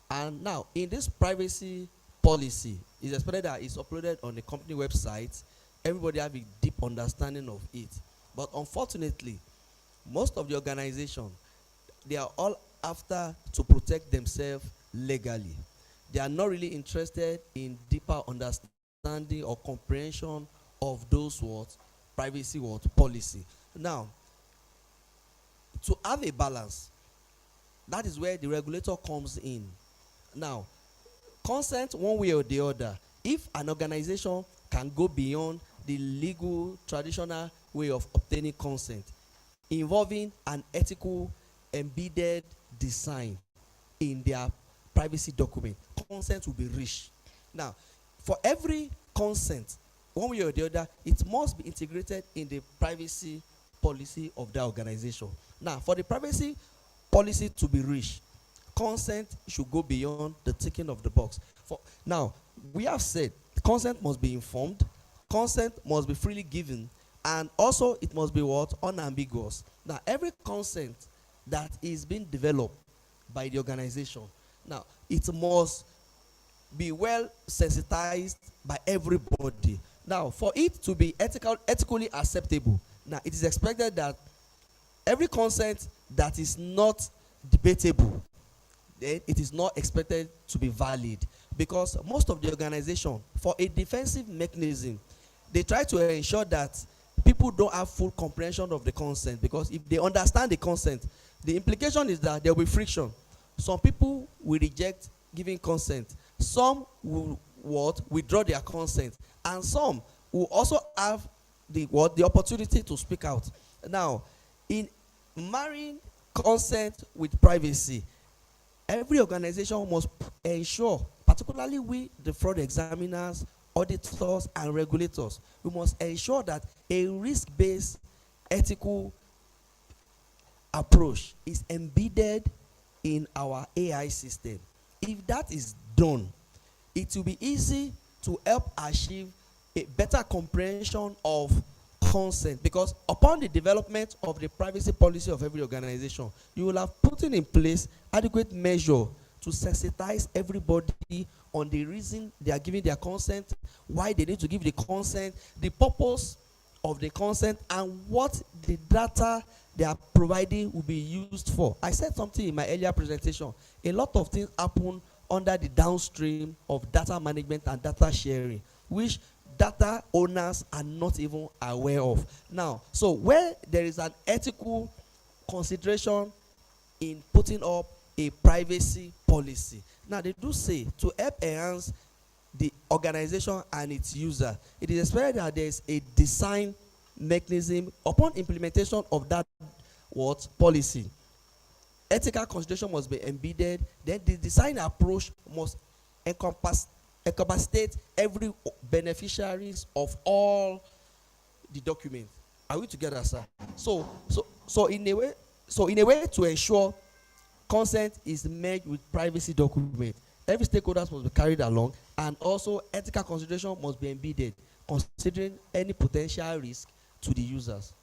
And now, in this privacy policy, it's expected that it's uploaded on the company website. Everybody have a deep understanding of it. But unfortunately, most of the organization, they are all after to protect themselves legally. They are not really interested in deeper understanding or comprehension of those words, privacy word policy. Now, to have a balance, that is where the regulator comes in. Now, consent one way or the other, if an organization can go beyond the legal traditional way of obtaining consent, involving an ethical embedded design in their privacy document, consent will be reached. Now, for every consent, one way or the other, it must be integrated in the privacy policy of the organization. Now, for the privacy policy to be reached, consent should go beyond the ticking of the box. Now, we have said consent must be informed, consent must be freely given, And also, it must be what? Unambiguous. Now, every consent that is being developed by the organization, now, it must be well sensitized by everybody. Now, for it to be ethically acceptable, now it is expected that every consent that is not debatable, then it is not expected to be valid, because most of the organization, for a defensive mechanism, they try to ensure that people don't have full comprehension of the consent, because if they understand the consent, the implication is that there will be friction. Some people will reject giving consent, some will withdraw their consent, and some will also have the opportunity to speak out. Now, in marrying consent with privacy, every organization must ensure, particularly we, the fraud examiners, auditors, and regulators, we must ensure that a risk-based ethical approach is embedded in our AI system. If that is done, it will be easy to help achieve a better comprehension of consent, because upon the development of the privacy policy of every organization, you will have put in place adequate measure to sensitize everybody on the reason they are giving their consent, why they need to give the consent, the purpose of the consent, and what the data they are providing will be used for. I said something in my earlier presentation. A lot of things happen under the downstream of data management and data sharing, which data owners are not even aware of. Now, so where there is an ethical consideration in putting up a privacy policy, now they do say to help enhance the organization and its user, it is expected that there is a design mechanism upon implementation of that policy. Ethical consideration must be embedded. Then the design approach must encompass every beneficiaries of all the documents. Are we together, sir? So in a way to ensure consent is merged with privacy document, every stakeholder must be carried along, and also ethical consideration must be embedded, considering any potential risk to the users.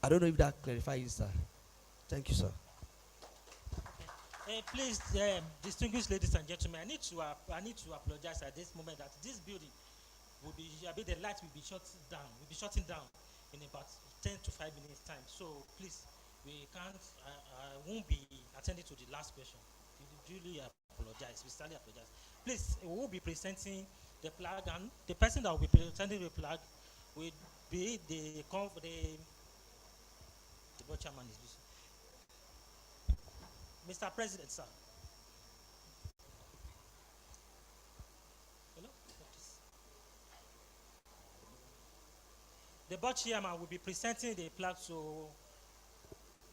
I don't know if that clarifies, sir. Thank you, sir. Please, distinguished ladies and gentlemen, I need to apologize at this moment that this building will be, the light will be shutting down in about 10 to 5 minutes time. So please, we can't, I won't be attending to the last question. We duly apologize. We sincerely apologize. Please, we will be presenting the flag, and the person that will be presenting the flag will be the board chairman is busy. Mr. President, sir. Hello? The board chairman will be presenting the flag to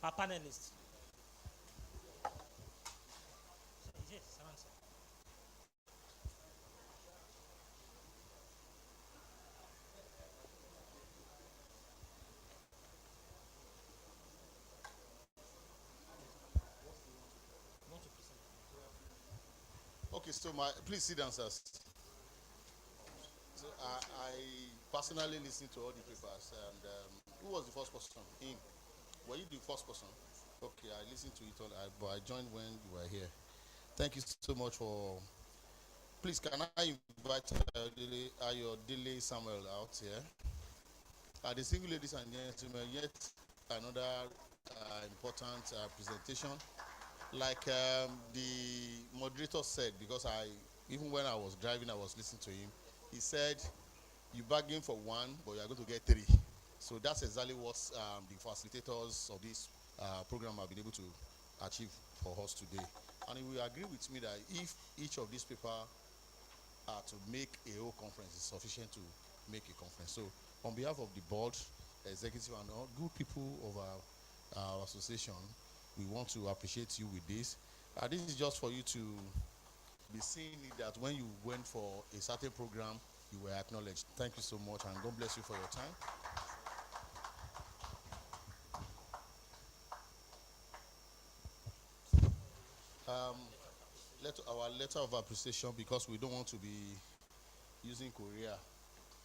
our panelists. Yes, sir. Okay, so please sit down, sirs. So I personally listened to all the papers, and who was the first person? Him. Were you the first person? Okay, I listened to it all, but I joined when you were here. Thank you so much for. Please, can I invite Ayodele Samuel out here? The single ladies and gentlemen, yet another important presentation. Like the moderator said, because even when I was driving, I was listening to him. He said, you bargain for one, but you are going to get three. So that's exactly what the facilitators of this program have been able to achieve for us today. And he will agree with me that if each of these people are to make a whole conference, it's sufficient to make a conference. So on behalf of the board, executive, and all good people of our association, we want to appreciate you with this. This is just for you to be seeing that when you went for a certain program, you were acknowledged. Thank you so much, and God bless you for your time. Our letter of appreciation, because we don't want to be using Korea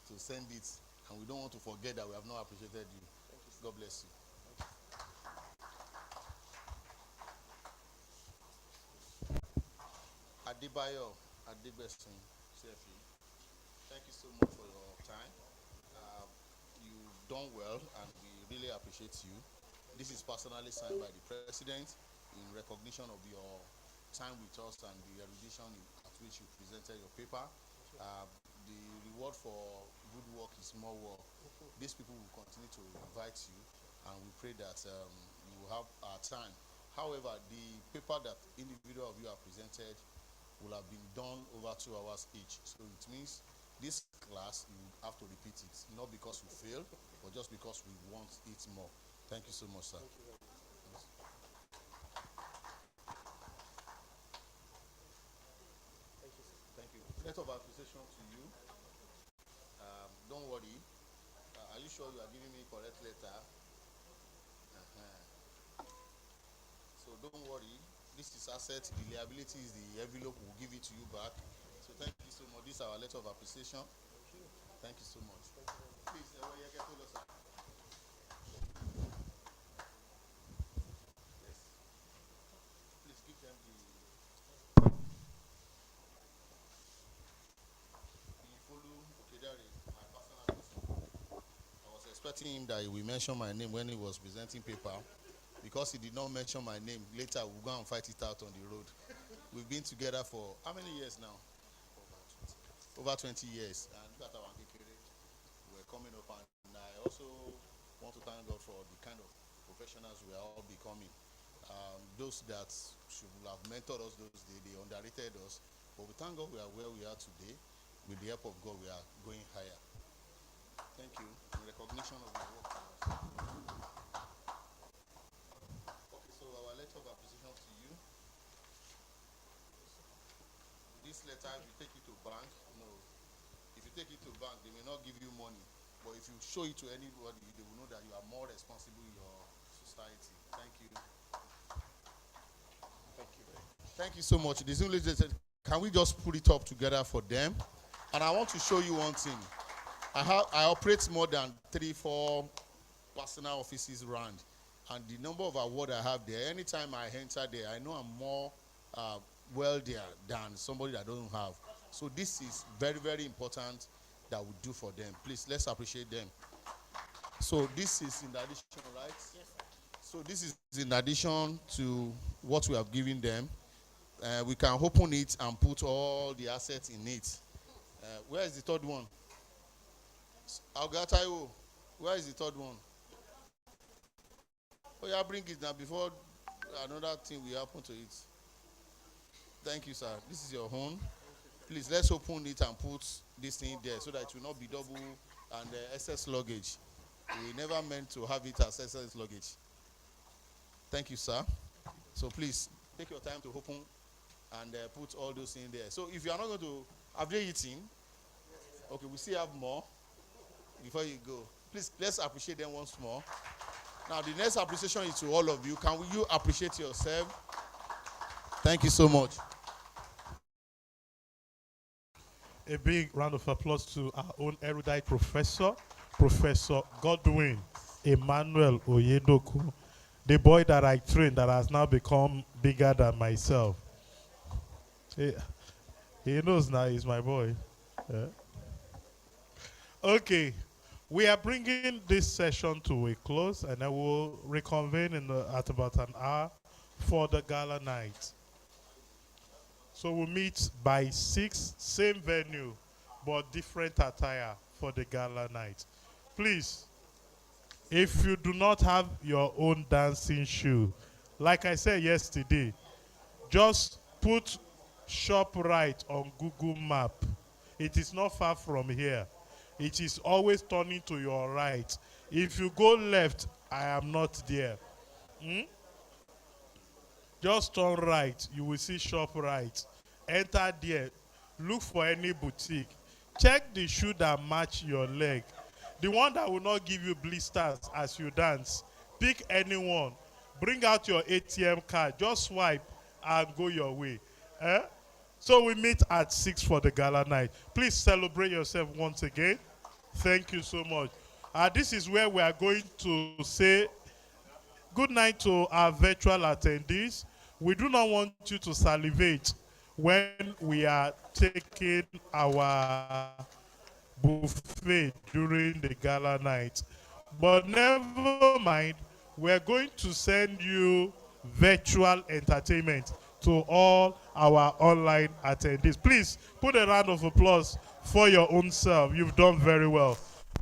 to send it And we don't want to forget that we have not appreciated you. God bless you. Adebayo Adebesun, CFE. Thank you so much for your time. You've done well, and we really appreciate you. This is personally signed by the President in recognition of your time with us and the erudition at which you presented your paper. The reward for good work is more work. These people will continue to invite you, and we pray that you will have our time. However, the paper that individual of you have presented will have been done over 2 hours each. So it means this class, you have to repeat it, not because we failed, but just because we want it more. Thank you so much, sir. Thank you. Letter of appreciation to you. Don't worry. Are you sure you are giving me correct letter? So don't worry. This is asset. The liability is the envelope. We'll give it to you back. So thank you so much. This is our letter of appreciation. Thank you so much. Please, yes. Please give them the follow. Okay, there is my personal person. I was expecting him that he will mention my name when he was presenting paper. Because he did not mention my name, later we'll go and fight it out on the road. We've been together for how many years now? Over 20 years. And look at our Kekere. We're coming up, and I also want to thank God for the kind of professionals we are all becoming. Those that should have mentored us those days, they underrated us. But we thank God we are where we are today. With the help of God, we are going higher. Thank you. In recognition of your work. Okay, so our letter of appreciation to you. This letter, if you take it to bank, no. If you take it to bank, they may not give you money. But if you show it to anybody, they will know that you are more responsible in your society. Thank you. Thank you. Thank you so much. The Zoom lady said, can we just put it up together for them? And I want to show you one thing. I operate more than 3-4 personal offices around. And the number of awards I have there, anytime I enter there, I know I'm more wealthier than somebody that doesn't have. So this is very, very important that we do for them. Please, let's appreciate them. So this is in addition, right? Yes, sir. So this is in addition to what we have given them. We can open it and put all the assets in it. Where is the third one? Algatayo, where is the third one? Oh yeah, bring it now before another thing will happen to it. Thank you, sir. This is your own. Please, let's open it and put this thing there so that it will not be double and excess luggage. We never meant to have it as excess luggage. Thank you, sir. So please, take your time to open and put all those in there. So if you are not going to, have they eaten? Okay, we still have more before you go. Please, let's appreciate them once more. Now, the next appreciation is to all of you. Can you appreciate yourself? Thank you so much. A big round of applause to our own erudite professor, Professor Godwin Emmanuel Oyedoku, the boy that I trained that has now become bigger than myself. He knows now he's my boy. Okay, we are bringing this session to a close, and I will reconvene at about an hour for the gala night. So we'll meet by 6, same venue, but different attire for the gala night. Please, if you do not have your own dancing shoe, like I said yesterday, just put ShopRite on Google Map. It is not far from here. It is always turning to your right. If you go left, I am not there. Just turn right, you will see ShopRite. Enter there, look for any boutique. Check the shoe that match your leg. The one that will not give you blisters as you dance. Pick anyone. Bring out your ATM card. Just swipe and go your way. So we meet at 6 for the gala night. Please celebrate yourself once again. Thank you so much. This is where we are going to say good night to our virtual attendees. We do not want you to salivate when we are taking our buffet during the gala night. But never mind, we're going to send you virtual entertainment to all our online attendees. Please put a round of applause for your own self. You've done very well.